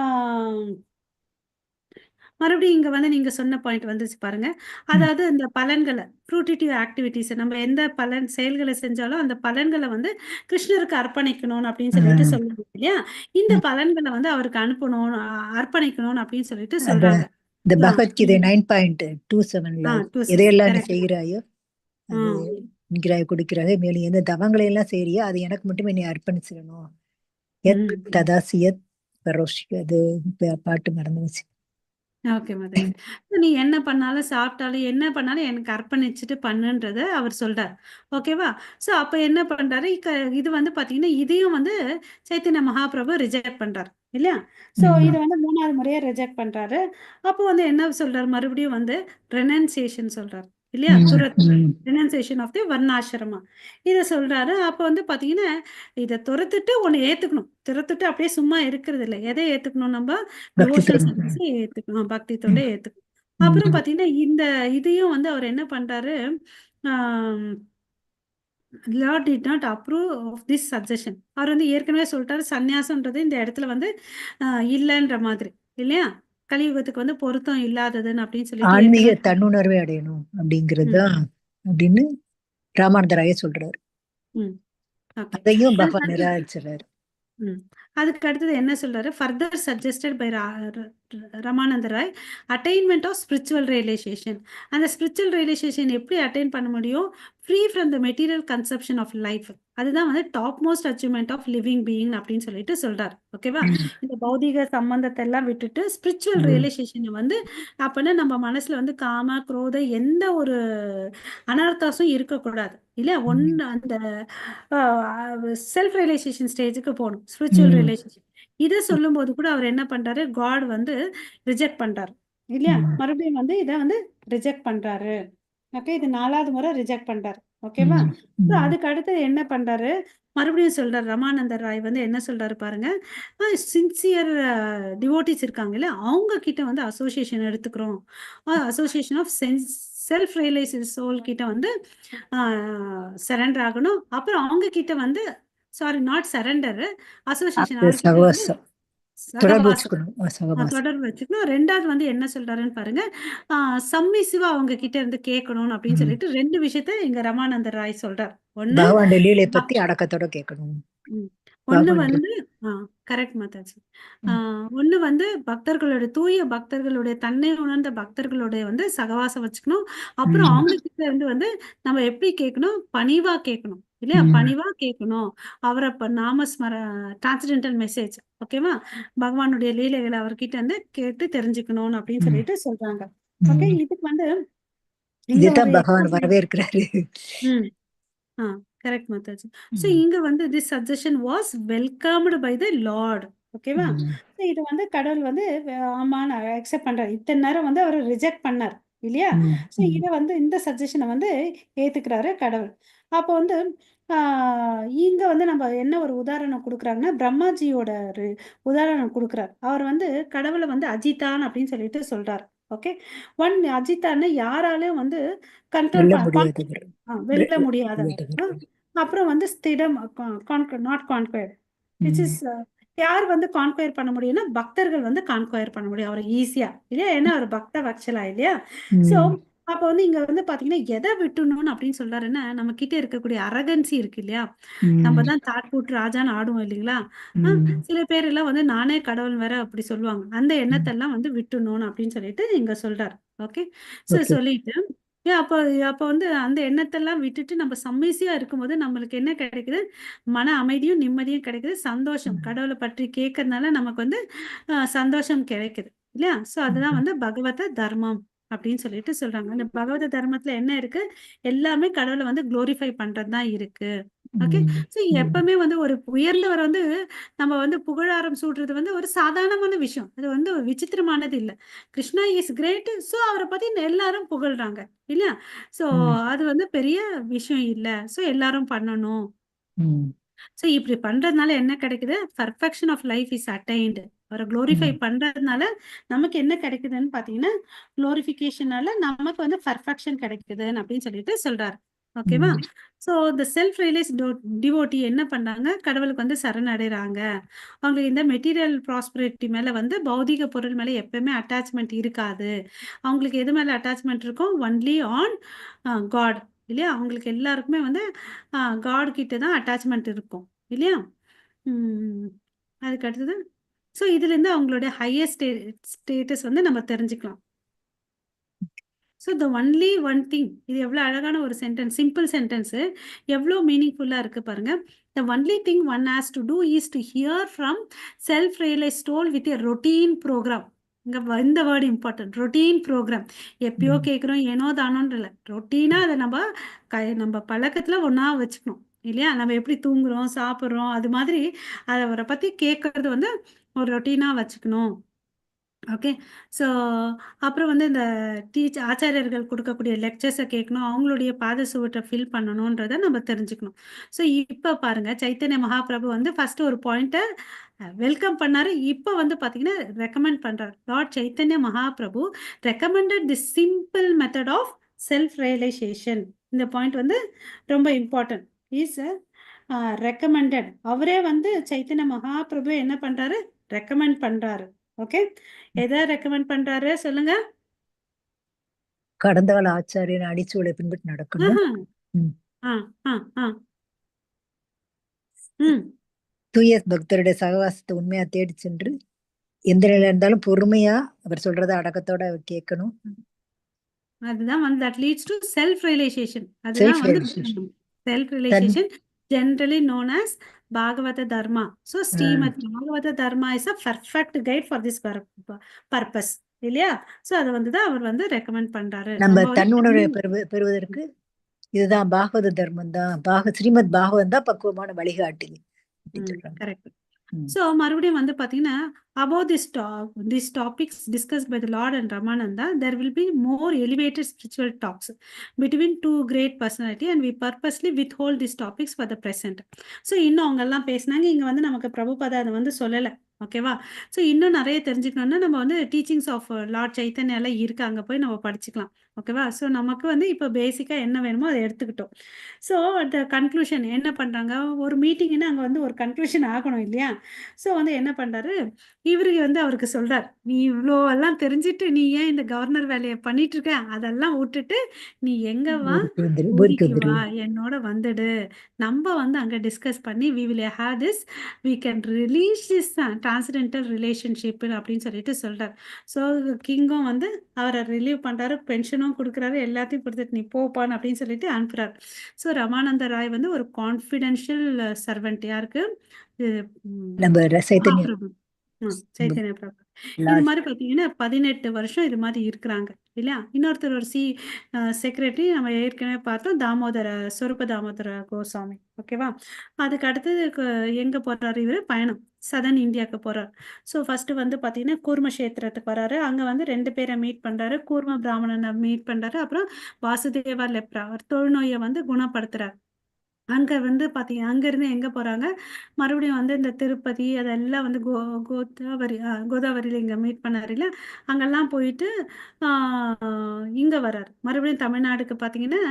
மறுபடியும் இங்க வந்து நீங்க சொன்ன பாயிண்ட் வந்துச்சு பாருங்க. அதாவது இந்த பலன்கள ஃப்ரூட்டிட்டிவ் ஆக்டிவிட்டீஸ் நம்ம எந்த பலன் செயல்கள செஞ்சாலும் அந்த பலன்கள வந்து கிருஷ்ணருக்கு அர்ப்பணிக்கணும் அப்படின்னு சொல்லிட்டு சொல்லுவாங்க இல்லையா? இந்த பலன்கள வந்து அவருக்கு அனுப்பணும், அர்ப்பணிக்கணும் அப்படின்னு சொல்லிட்டு அதான் சொல்றாங்க. இந்த ஆ, பகவத்கீதை 9.27ல எதையெல்லாம் நீ கரெக்ட். செய்கிறாயோ ஆ, அது என்கிறாய் கொடுக்கிறாய் மேலும் எந்த தவங்களை எல்லாம் செய்றியோ அது எனக்கு மட்டுமே நீ அர்ப்பணிச்சிடணும். எத் ம். ததாசி எத் பரோஷி அது பாட்டு மறந்து வச்சு ஓகே மாதாஜி. நீ என்ன பண்ணாலும் சாப்பிட்டாலும் என்ன பண்ணாலும் எனக்கு அர்ப்பணிச்சுட்டு பண்ணுன்றத அவர் சொல்றார். ஓகேவா? ஸோ அப்ப என்ன பண்றாரு, இது வந்து பார்த்தீங்கன்னா, இதையும் வந்து சைத்தன்ய மகாபிரபு ரிஜெக்ட் பண்றாரு. இல்லையா? ஸோ இது ம். வந்து 3வது முறையா ரிஜெக்ட் பண்றாரு. அப்போ வந்து என்ன சொல்றாரு, மறுபடியும் வந்து ரெனன்சியேஷன் சொல்றாரு. இல்லையா? ம். ம். Renunciation of the varnashrama. இத சொல்றாரு. அப்போ வந்து பார்த்தீங்கன்னா, இத துரத்துட்டு ஒண்ணு ஏத்துக்கணும். துரத்துட்டு அப்படியே சும்மா இருக்கிறது இல்ல. எதை ஏத்துக்கணும் நம்ப? பக்தி டிவோஷனல் தொண்டு. சர்வீஸ ஏத்துக்கணும். பக்தி ம். தொண்டை ஏத்துக்கணும். அப்புறம் ம். பார்த்தீங்கன்னா, இதையும் வந்து அவர் என்ன பண்றாரு, um lord did not approve of this suggestion. அவர் வந்து ஏற்கனவே சொல்லிட்டாரு, சந்நியாசம்ன்றது இந்த இடத்துல வந்து இல்லன்ற மாதிரி. இல்லையா? கலியுகத்துக்கு வந்து பொருத்தம் இல்லாததுன்னு அப்படின்னு சொல்லிட்டு ஆன்மீக ஏற்கனவே தன்னுணர்வை அடையணும் அப்படிங்கிறது ம், தான் அப்படின்னு ராமானந்தராய சொல்றாரு. ம். ஓகே. அதையும் அதுக்கு பகவான் அடுத்து நிராகரிச்சுறாரு. ம். அதுக்கு அடுத்தது என்ன சொல்றாரு? Further suggested by Ramananda Ray, attainment of spiritual realisation. அந்த ஸ்பிரிச்சுவல் ரியலைசேஷன் எப்படி அட்டைன் பண்ண முடியும்? Free from the material conception of life. அதுதான் வந்து topmost achievement of living being அப்படின்னு சொல்லிட்டு சொல்றாரு. ஓகேவா? ம். இந்த பௌதிக சம்பந்தத்தை எல்லாம் விட்டுட்டு ஸ்பிரிச்சுவல் ம். ரியலைசேஷனை வந்து அப்பனா நம்ம மனசுல வந்து காம, குரோத எந்த ஒரு அனர்த்தாசும் இருக்கக்கூடாது. இல்லையா? ம். அந்த செல்ஃப் ரியலைசேஷன் ஸ்டேஜுக்கு போகணும். ஸ்பிரிச்சுவல் ம். ரியலைசேஷன். இதை சொல்லும்போது கூட அவர் என்ன பண்றாரு, காட் வந்து ரிஜெக்ட் பண்றாரு. இல்லையா? ம். மறுபடியும் வந்து இதை வந்து ரிஜெக்ட் பண்றாரு. ஓகே, இது 4வது முறை ரிஜெக்ட் பண்றாரு. ஓகேவா? ம். So ம். அதுக்கு அடுத்து என்ன பண்றாரு, மறுபடியும் சொல்றாரு. ரமானந்தர் ராய் வந்து என்ன சொல்றாரு பாருங்க, சின்சியர் டிவோட்டிஸ் இருக்காங்கல்ல, அவங்க கிட்ட வந்து அசோசியேஷன் எடுத்துக்கிறோம். Association of self realised soul கிட்ட வந்து சரண்டர் ஆகணும். அப்புறம் அவங்க கிட்ட வந்து சாரி நாட் சரண்டர், அசோசியேஷன் அது அவர்கிட்ட வந்து சகவாசம் தொடர்பு சகவாசம் வச்சுக்கணும். சகவாசம். தொடர்பு வச்சுக்கணும். 2வது வந்து என்ன சொல்றாருன்னு பாருங்க, சம்மிசிவா அவங்க கிட்ட இருந்து கேட்கணும் அப்படின்னு ம். சொல்லிட்டு 2 விஷயத்த இங்க ரமானந்தர் ராய் சொல்றார். ஒண்ணு பகவான் லீலை பத்தி அடக்கத்தோட கேட்கணும். ம். ஒண்ணு பகவான் வந்து கரெக்ட் மாதாஜி. ஆ ம். ஒண்ணு வந்து பக்தர்களுடைய தூய பக்தர்களுடைய தன்னை உணர்ந்த பக்தர்களுடைய வந்து சகவாசம் வச்சுக்கணும். அப்புறம் ம். அவங்க கிட்ட இருந்து வந்து நம்ம எப்படி கேட்கணும்? பணிவா கேட்கணும். இல்லையா? ம். பணிவா கேட்கணும். அவர நாமஸ்மர டிரான்ஸ்டென்டல் மெசேஜ். ஓகேவா? பகவானுடைய லீலைகளை அவர்கிட்ட இருந்து கேட்டு தெரிஞ்சுக்கணும் அப்படின்னு ம். சொல்லிட்டு சொல்றாங்க. ஓகே, ம். இதுக்கு வந்து இங்க ஒரு இதுதான் பகவான் வரவேற்கிறாரு. ம். ஆ கரெக்ட் மாதாஜி. ஸோ ம். இங்க வந்து this suggestion was welcomed by the Lord. ஓகேவா? ம். ஸோ இது வந்து கடவுள் வந்து ஆமான்னு அக்செப்ட் பண்றாரு. இத்தனை நேரம் வந்து அவர் ரிஜெக்ட் பண்ணார். இல்லையா? ம். ஸோ ம். இதை வந்து இந்த சஜஷனை வந்து ஏத்துக்கிறாரு கடவுள். அப்போ வந்து ஆ, இங்க வந்து நம்ம என்ன ஒரு உதாரணம் கொடுக்குறாங்கன்னா, பிரம்மாஜியோட ஒரு உதாரணம் கொடுக்குறார். அவர் வந்து கடவுளை வந்து அஜிதான் அப்படின்னு சொல்லிட்டு சொல்றாரு. ஓகே, அஜித்தான்னு யாராலையும் வந்து கண்ட்ரோல் வெல்ல பண்ண முடியாதவர். வெல்ல முடியாதவர். முடியாதவர். அப்புறம் வந்து ஸ்திடம் நாட் கான்குயர் விச் ம். இஸ் யார் வந்து கான்குயர் பண்ண முடியும்னா பக்தர்கள் வந்து கான்குயர் பண்ண முடியும் அவரை ஈஸியா. இல்லையா? ஏன்னா அவர் பக்த வச்சலா. இல்லையா? ஸோ ம். அப்போ வந்து இங்க வந்து பாத்தீங்கன்னா எதை விட்டுணும்னு அப்படின்னு சொல்றாருன்னா, நம்ம கிட்ட இருக்கக்கூடிய அரகன்சி இருக்கு இல்லையா? நம்ம ம். தான் தாட் போட்டு ராஜான்னு ஆடுவோம் இல்லைங்களா? ம். சில பேர் எல்லாம் வந்து நானே கடவுள் வேற அப்படி சொல்லுவாங்க. அந்த ம். எண்ணத்தெல்லாம் வந்து விட்டுணும் அப்படின்னு சொல்லிட்டு இங்க சொல்றாரு. Okay, so okay. சொல்லிட்டு அப்போ அப்போ வந்து அந்த எண்ணத்தெல்லாம் விட்டுட்டு நம்ம சம்மைசியா இருக்கும்போது நம்மளுக்கு என்ன கிடைக்குது? மன அமைதியும் நிம்மதியும் கிடைக்குது. சந்தோஷம் ம். கடவுளை பற்றி கேட்கறதுனால நமக்கு வந்து சந்தோஷம் கிடைக்குது. இல்லையா? ஸோ அதுதான் ம். வந்து பகவத தர்மம் அப்படின்னு சொல்லிட்டு சொல்றாங்க. அந்த பகவத தர்மத்துல என்ன இருக்கு? எல்லாமே கடவுளை வந்து குளோரிஃபை பண்றது தான் இருக்கு. ஓகே, ம். ஸோ ம். எப்பவுமே வந்து ஒரு உயர்ந்தவர் வந்து நம்ம வந்து புகழாரம் சூடுறது வந்து ஒரு சாதாரணமான விஷயம். அது வந்து ஒரு விசித்திரமானது இல்ல. Krishna is great. ஸோ அவரை பத்தி எல்லாரும் புகழ்றாங்க. இல்லையா? ஸோ ம். அது வந்து பெரிய விஷயம் இல்ல. ஸோ எல்லாரும் பண்ணணும். ம். ஸோ இப்படி பண்றதுனால என்ன கிடைக்குது? Perfection of life is attained. அவரை குளோரிஃபை ம். பண்றதுனால நமக்கு என்ன கிடைக்குதுன்னு பாத்தீங்கன்னா, குளோரிஃபிகேஷனால நமக்கு வந்து பர்ஃபெக்ஷன் கிடைக்குதுன்னு அப்படின்னு சொல்லிட்டு சொல்றாரு. ஓகேவா? ம். ஸோ இந்த செல்ஃப் ரியலைஸ் டிவோட்டி என்ன பண்ணாங்க? கடவுளுக்கு வந்து சரணடைறாங்க. அவங்களுக்கு இந்த மெட்டீரியல் ப்ராஸ்பரிட்டி மேல வந்து பௌதிக பொருள் மேல எப்பவுமே அட்டாச்மெண்ட் இருக்காது. அவங்களுக்கு எது மேல அட்டாச்மெண்ட் இருக்கும்? Only on God. இல்லையா? அவங்களுக்கு எல்லாருக்குமே வந்து காட் கிட்ட தான் அட்டாச்மெண்ட் இருக்கும். இல்லையா? ம். அதுக்கு அடுத்தது ஸோ இதுலேருந்து அவங்களுடைய ஹையர் ஸ்டேட்டஸ் வந்து நம்ம தெரிஞ்சுக்கலாம். So the only one thing, இது எவ்வளோ அழகான ஒரு சென்டென்ஸ், சிம்பிள் சென்டென்ஸு எவ்வளோ மீனிங்ஃபுல்லாக இருக்கு பாருங்க. The only thing one has to do is to hear from self realised soul with a routine programme. இந்த வேர்டு இம்பார்ட்டன்ட். Routine programme. எப்பயோ ம். கேட்குறோம், ஏனோ தானோன்ற இல்லை. ரொட்டீனாக அதை நம்ம பழக்கத்துல ஒண்ணா வச்சுக்கணும் இல்லையா? நம்ம எப்படி தூங்குறோம், சாப்பிட்றோம், அது மாதிரி அவரை பத்தி கேட்கறது ஒரு ரொட்டீனா வச்சுக்கணும். ஓகே. ஸோ அப்புறம் இந்த ஆச்சாரியர்கள் கொடுக்கக்கூடிய லெக்சர்ஸை கேட்கணும், அவங்களுடைய பாத சுவட்டை ஃபில் பண்ணணுன்றதை நம்ம தெரிஞ்சுக்கணும். ஸோ இப்போ பாருங்க, சைத்தன்ய மகாபிரபு ஃபர்ஸ்ட் ஒரு பாயிண்ட்டை வெல்கம் பண்ணாரு. இப்போ பார்த்தீங்கன்னா ரெக்கமெண்ட் பண்றாரு. Lord Chaitanya Mahaprabhu recommended the simple method of self realisation. இந்த பாயிண்ட் ரொம்ப இம்பார்ட்டன்ட். Is recommended. அவரே சைத்தன்ய மகாபிரபு என்ன பண்றாரு? ரெக்கமெண்ட் பண்றாரு. ஓகே. எதை ரெக்கமெண்ட் பண்றாரு சொல்லுங்க. கடந்த கால ஆச்சாரியன் அடிச்சுவடை பின்பற்றி நடக்கணும். ம். ஆ, ஆ, ஆ. ம். தூய பக்தருடைய சகவாசத்தை உண்மையா தேடி சென்று எந்த நிலையில இருந்தாலும் பொறுமையா அவர் சொல்றத அடக்கத்தோட கேட்கணும். அதுதான் that leads to self realisation. Self அதுதான் realisation. Self realisation generally known as Bhagavata dharma. So Srimad Bhagavata dharma is a perfect guide for this purpose இல்லையா? ஸோ அதை தான் அவர் ரெக்கமெண்ட் பண்றாரு. நம்ம தன்னுணர்வை பெறுவதற்கு இதுதான் பாகவத தர்மம் தான், ஸ்ரீமத் பாகவதம் தான் பக்குவமான வழிகாட்டி. கரெக்ட். ஸோ மறுபடியும் பார்த்தீங்கன்னா about these topics discussed by the Lord and Ramananda, there will be more elevated spiritual talks between two great personality, and we purposely withhold these topics for the present. So இன்னும் அவங்க எல்லாம் பேசினாங்க. இங்க நமக்கு பிரபுபாதா அதை சொல்லலை. ஓகேவா? ஸோ இன்னும் நிறைய தெரிஞ்சுக்கணும்னா நம்ம டீச்சிங்ஸ் ஆஃப் லார்ட் சைத்தன்யால இருக்கு, அங்கே போய் நம்ம படிச்சுக்கலாம். ஓகேவா? ஸோ நமக்கு இப்போ பேசிக்காக என்ன வேணுமோ அதை எடுத்துக்கிட்டோம். ஸோ அந்த கன்க்ளூஷன் என்ன பண்ணுறாங்க, ஒரு மீட்டிங்னா அங்கே ஒரு கன்க்ளூஷன் ஆகணும் இல்லையா? ஸோ என்ன பண்ணுறாரு, இவருக்கு அவருக்கு சொல்றார், நீ இவ்வளோ எல்லாம் தெரிஞ்சுட்டு நீ ஏன் இந்த கவர்னர் வேலையை பண்ணிட்டு இருக்க, அதெல்லாம் விட்டுட்டு நீ எங்க வா, ஊருக்கு வா, என்னோட வந்துடு. நம்ம அங்க டிஸ்கஸ் பண்ணி we will have this, we can release this transcendental relationship அப்படின்னு சொல்லிட்டு சொல்றார். ஸோ கிங்கும் அவரை ரிலீவ் பண்றாரு, பென்ஷனும் கொடுக்குறாரு, எல்லாத்தையும் கொடுத்துட்டு நீ போப்பான்னு அப்படின்னு சொல்லிட்டு அனுப்புறாரு. ஸோ ரமானந்த ராய் ஒரு கான்ஃபிடென்ஷியல் சர்வெண்ட். யாருக்கு? நம்ம சைத்தன்ய பிரபு. இது மாதிரி பாத்தீங்கன்னா 18 வருஷம் இது மாதிரி இருக்கிறாங்க இல்லையா? இன்னொருத்தர் ஒரு செக்ரட்டரி நம்ம ஏற்கனவே பார்த்தோம், சொரூப தாமோதர கோசாமி. ஓகேவா? அதுக்கு அடுத்தது எங்க போறாரு இவரு? பயணம் சதன் இந்தியாவுக்கு போறாரு. ஸோ ஃபர்ஸ்ட் பாத்தீங்கன்னா கூர்ம கஷேத்திரத்துக்கு வராரு. அங்க 2 பேரை மீட் பண்றாரு. கூர்ம பிராமணனை மீட் பண்றாரு. அப்புறம் வாசுதேவா லெப்ரா தொழுநோயை குணப்படுத்துறாரு. அங்க பாத்தீங்க, அங்க இருந்து எங்க போறாங்க, மறுபடியும் இந்த திருப்பதி அதெல்லாம் கோதாவரியில இங்க மீட் பண்ணாரு இல்ல, அங்கெல்லாம் போயிட்டு இங்க வர்றாரு. மறுபடியும் தமிழ்நாடுக்கு பாத்தீங்கன்னா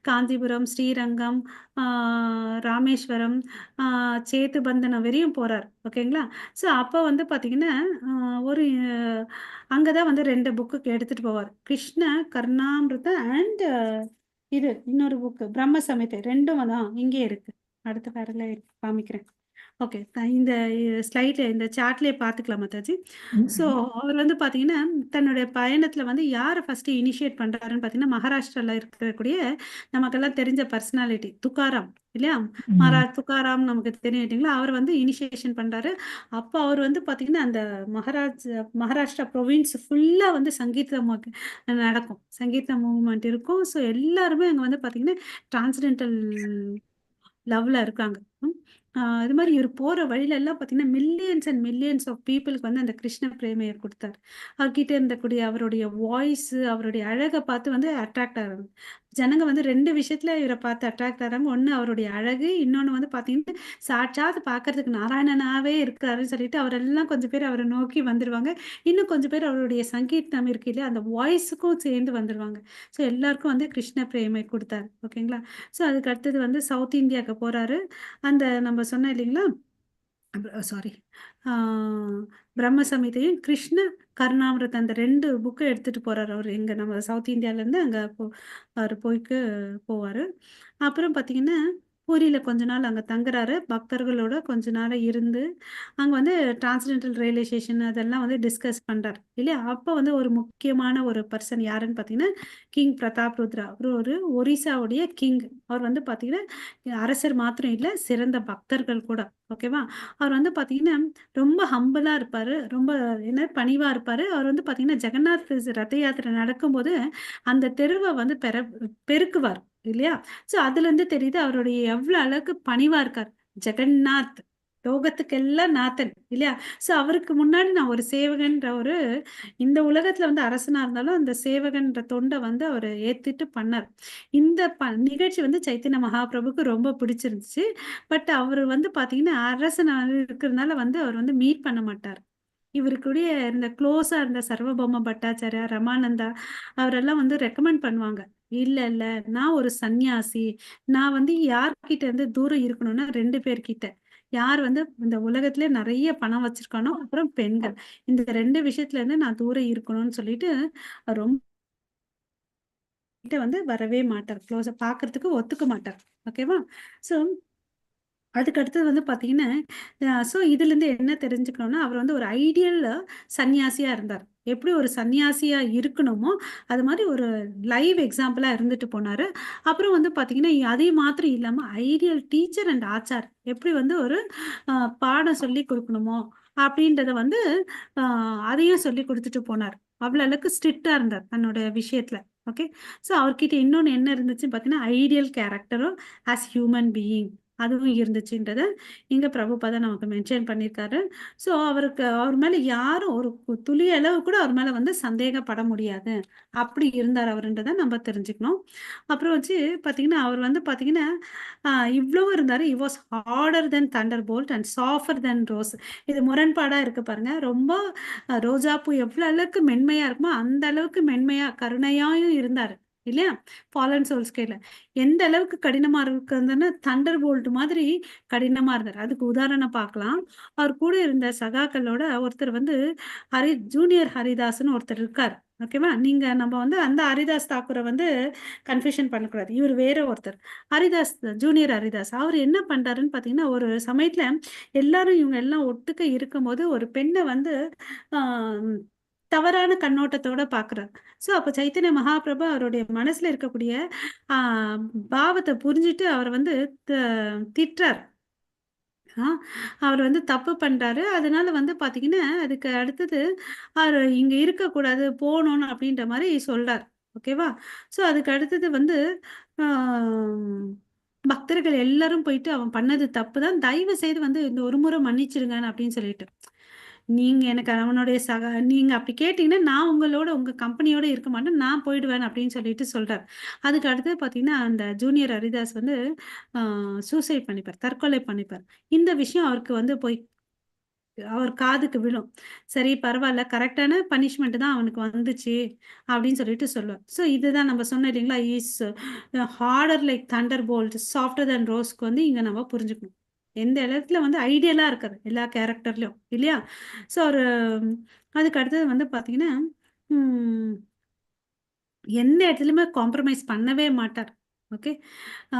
காஞ்சிபுரம், ஸ்ரீரங்கம், ராமேஸ்வரம், சேத்துபந்தனம் வரையும் போறாரு. ஓகேங்களா? ஸோ அப்போ பாத்தீங்கன்னா ஒரு அங்கதான் 2 புக்கு எடுத்துட்டு போவார். கிருஷ்ண கர்ணாமிருத அண்ட் இது இன்னொரு புக்கு பிரம்ம சமிதை. ரெண்டும் இங்கே இருக்கு. அடுத்த பேரல காமிக்கிறேன். ஓகே, இந்த ஸ்லைட்ல இந்த சார்ட்லயே பார்த்துக்கலாம் மாதாஜி. ஸோ அவர் பாத்தீங்கன்னா தன்னுடைய பயணத்துல யாரை ஃபர்ஸ்ட் இனிஷியேட் பண்றாருன்னு பாத்தீங்கன்னா, மகாராஷ்டிரால இருக்கக்கூடிய நமக்கெல்லாம் தெரிஞ்ச பர்சனாலிட்டி துக்காராம் இல்லையா? மகாராஜ் துக்காராம் நமக்கு தெரியும். அவர் இனிஷியேஷன் பண்றாரு. அப்போ அவர் பாத்தீங்கன்னா அந்த மகாராஷ்டிரா ப்ரொவின்ஸ் ஃபுல்லா சங்கீதம் நடக்கும், சங்கீத மூவ்மெண்ட் இருக்கும். ஸோ எல்லாருமே அங்க பாத்தீங்கன்னா டிரான்ஸ்டென்டல் லவ்ல இருக்காங்க. இது மாதிரி இவர் போற வழியில எல்லாம் பாத்தீங்கன்னா மில்லியன்ஸ் அண்ட் மில்லியன்ஸ் ஆஃப் பீப்புளுக்கு அந்த கிருஷ்ண பிரேமையை கொடுத்தாரு. அவர்கிட்ட இருந்தக்கூடிய அவருடைய வாய்ஸ், அவருடைய அழகை பார்த்து அட்ராக்ட் ஆகிறாங்க ஜனங்க. 2 விஷயத்துல இவரை பார்த்து அட்ராக்ட் ஆகிறாங்க. ஒண்ணு அவருடைய அழகு, இன்னொன்னு பாத்தீங்கன்னா சாட்சாத் பாக்குறதுக்கு நாராயணனாவே இருக்காருன்னு சொல்லிட்டு அவரெல்லாம் கொஞ்சம் பேர் அவரை நோக்கி வந்துருவாங்க. இன்னும் கொஞ்சம் பேர் அவருடைய சங்கீதம் இருக்கு இல்லையா, அந்த வாய்ஸுக்கும் சேர்ந்து வந்துருவாங்க. ஸோ எல்லாருக்கும் கிருஷ்ண பிரேமை கொடுத்தாரு. ஓகேங்களா? ஸோ அதுக்கு அடுத்தது சவுத் இந்தியாவுக்கு போறாரு. அந்த நம்ம சொன்னோம் இல்லைங்களா, சாரி, பிரம்ம சமிதையும் கிருஷ்ண கருணாமிரத் அந்த 2 புக்கை எடுத்துட்டு போறாரு. அவர் எங்க நம்ம சவுத் இந்தியால இருந்து அங்க அவர் போவாரு. அப்புறம் பாத்தீங்கன்னா பூரியில கொஞ்ச நாள் அங்க தங்குறாரு. பக்தர்களோட கொஞ்ச நாள் இருந்து, அங்க வந்து டிரான்ஸ்ஜெண்டர் ரியலைசேஷன் அதெல்லாம் வந்து டிஸ்கஸ் பண்றாரு இல்லையா? அப்ப வந்து ஒரு முக்கியமான ஒரு பர்சன் யாருன்னு பார்த்தீங்கன்னா, கிங் பிரதாப் ருத்ரா. அவரு ஒரு ஒரிசாவுடைய கிங். அவர் வந்து பார்த்தீங்கன்னா, அரசர் மாத்திரம் இல்ல, சிறந்த பக்தர்கள் கூட. ஓகேவா? அவர் வந்து பார்த்தீங்கன்னா, ரொம்ப ஹம்பிளா இருப்பாரு. ரொம்ப என்ன பணிவா இருப்பாரு. அவர் வந்து பார்த்தீங்கன்னா, ஜெகநாத் ரத யாத்திரை நடக்கும்போது, அந்த தெருவ வந்து பெருக்குவார் இல்லையா? ஸோ அதுலேருந்து தெரியுது அவருடைய எவ்வளோ அளவுக்கு பணிவா இருக்கார். ஜெகந்நாத், லோகத்துக்கெல்லாம் நாதன் இல்லையா? ஸோ அவருக்கு முன்னாடி நான் ஒரு சேவகன்ற ஒரு இந்த உலகத்துல வந்து அரசனா இருந்தாலும் அந்த சேவகன்ற தொண்டை வந்து அவர் ஏத்துட்டு பண்ணார். இந்த நிகழ்ச்சி வந்து சைத்தன்ய மகாபிரபுக்கு ரொம்ப பிடிச்சிருந்துச்சு. பட் அவர் வந்து பார்த்தீங்கன்னா, அரசனா இருக்கிறதுனால வந்து அவர் வந்து மீட் பண்ண மாட்டார். இவருக்குடைய இந்த க்ளோஸா இருந்த சர்வபௌம பட்டாச்சார்யா, ரமானந்தா அவரெல்லாம் வந்து ரெக்கமெண்ட் பண்ணுவாங்க. இல்ல, இல்ல நான் ஒரு சந்நியாசி. நான் வந்து யார்கிட்ட இருந்து தூரம் இருக்கணும்னா 2 பேர்கிட்ட. யார் வந்து இந்த உலகத்திலே நெறைய பணம் வச்சிருக்கானோ, அப்புறம் பெண்கள். இந்த 2 விஷயத்துல இருந்து நான் தூரம் இருக்கணும்னு சொல்லிட்டு, ரொம்ப கிட்ட வந்து வரவே மாட்டார். க்ளோஸா பார்க்கறதுக்கு ஒத்துக்க மாட்டார். ஓகேவா? ஸோ அதுக்கு அடுத்தது வந்து பார்த்தீங்கன்னா, ஸோ இதுலேருந்து என்ன தெரிஞ்சுக்கணும்னா, அவர் வந்து ஒரு ஐடியல் சன்னியாசியா இருந்தார். எப்படி ஒரு சன்னியாசியா இருக்கணுமோ, அது மாரி ஒரு லைவ் எக்ஸாம்பிளா இருந்துட்டு போனாரு. அப்புறம் வந்து பார்த்தீங்கன்னா, அதை மாத்திரம் இல்லாம ஐடியல் டீச்சர் அண்ட் ஆச்சார். எப்படி வந்து ஒரு அ பாடம் சொல்லிக் குடுக்கணுமோ, அப்படின்றத வந்து அ அதையும் சொல்லிக் குடுத்துட்டு போனார். அவ்வளோ அளவுக்கு ஸ்ட்ரிக்ட்டா இருந்தார், தன்னோட விஷயத்துல. ஓகே. ஸோ அவர்கிட்ட இன்னொன்னு என்ன இருந்துச்சுன்னு பார்த்தீங்கன்னா, ஐடியல் கேரக்டரும் ஆஸ் ஹியூமன் பீயிங். அதுவும் இருந்துச்சுன்றத இங்க பிரபுபாதா நமக்கு மென்ஷன் பண்ணியிருக்காரு. ஸோ அவர் மேல யாரும் ஒரு துளி அளவு கூட அவர் மேல வந்து சந்தேகப்பட முடியாது. அப்படி இருந்தார் அவருன்றத நம்ம தெரிஞ்சுக்கணும். அப்புறம் வச்சு பார்த்தீங்கன்னா, அவர் வந்து பார்த்தீங்கன்னா, இவ்வளவும் இருந்தாரு. He was harder than thunderbolt and softer than rose. இது முரண்பாடா இருக்கு பாருங்க. ரொம்ப ரோஜாப்பூ எவ்வளோ அளவுக்கு மென்மையா இருக்குமோ, அந்த அளவுக்கு மென்மையா, கருணையாயும் இருந்தாரு. இல்லையா? ஃபாலன் சோல் ஸ்கேல்ல. எந்த அளவுக்கு கடினமா இருக்குதுன்னா, தண்டர் போல்ட் மாதிரி கடினமா இருந்தாரு. அதுக்கு உதாரணம் பார்க்கலாம். அவர் கூட இருந்த சகாக்களோட ஒருத்தர் வந்து ஜூனியர் ஹரிதாஸ்ன்னு ஒருத்தர் இருக்காரு. ஓகேவா? நம்ம வந்து அந்த ஹரிதாஸ் தாக்கூர வந்து கன்ஃப்யூஷன் பண்ணக்கூடாது. இவரு வேற ஒருத்தர். ஹரிதாஸ் ஜூனியர் ஹரிதாஸ். அவரு என்ன பண்றாருன்னு பார்த்தீங்கன்னா, ஒரு சமயத்துல எல்லாரும் இவங்க எல்லாம் ஒட்டுக்க இருக்கும்போது, ஒரு பெண்ண வந்து ஆ தவறான கண்ணோட்டத்தோட பார்க்குறார். ஸோ, அப்ப சைத்தன்ய மகாபிரபு அவருடைய மனசுல இருக்கக்கூடிய ஆ பாவத்த புரிஞ்சுட்டு அவர வந்து த திட்டுறார். ஆ அவர் வந்து தப்பு பண்றாரு. அதனால வந்து பார்த்தீங்கன்னா, அதுக்கு அடுத்தது அவரு இங்க இருக்கக்கூடாது, போணும்னு அப்படின்ற மாரி சொல்றார். ஓகேவா? ஸோ, அதுக்கு அடுத்தது வந்து ஆ பக்தர்கள் எல்லாரும் போயிட்டு அவன் பண்ணது தப்பு தான். தயவு செய்து வந்து இந்த ஒரு முறை மன்னிச்சிடுங்கன்னு அப்படின்னு சொல்லிட்டு. நீங்க எனக்கு அவனுடைய நீங்க அப்படி கேட்டீங்கன்னா, நான் உங்களோட உங்க கம்பெனியோட இருக்க மாட்டேன். நான் போயிடுவேன் அப்படின்னு சொல்லிட்டு சொல்றாரு. அதுக்கு அடுத்தது பார்த்தீங்கன்னா, அந்த ஜூனியர் ஹரிதாஸ் வந்து ஆ சூசைட் பண்ணிப்பார். தற்கொலை பண்ணிப்பார். இந்த விஷயம் அவருக்கு வந்து போய் அவர் காதுக்கு விழும். சரி பரவால்ல. கரெக்ட்டான பனிஷ்மென்ட் தான் அவனுக்கு வந்துச்சு அப்படின்னு சொல்லிட்டு சொல்லுவார். ஸோ இதுதான் நம்ம சொன்னோம் இல்லைங்களா? Is harder like thunderbolt softer than ரோஸ்க்கு வந்து இங்க நம்ம புரிஞ்சுக்கணும். எந்த இடத்துல வந்து ஐடியலா இருக்காரு. எல்லா கேரக்டர்லயும் இல்லையா? ஸோ அதுக்கு அடுத்தது வந்து பார்த்தீங்கன்னா, ம் எந்த இடத்துலயுமே காம்ப்ரமைஸ் பண்ணவே மாட்டார். ஓகே. ஆ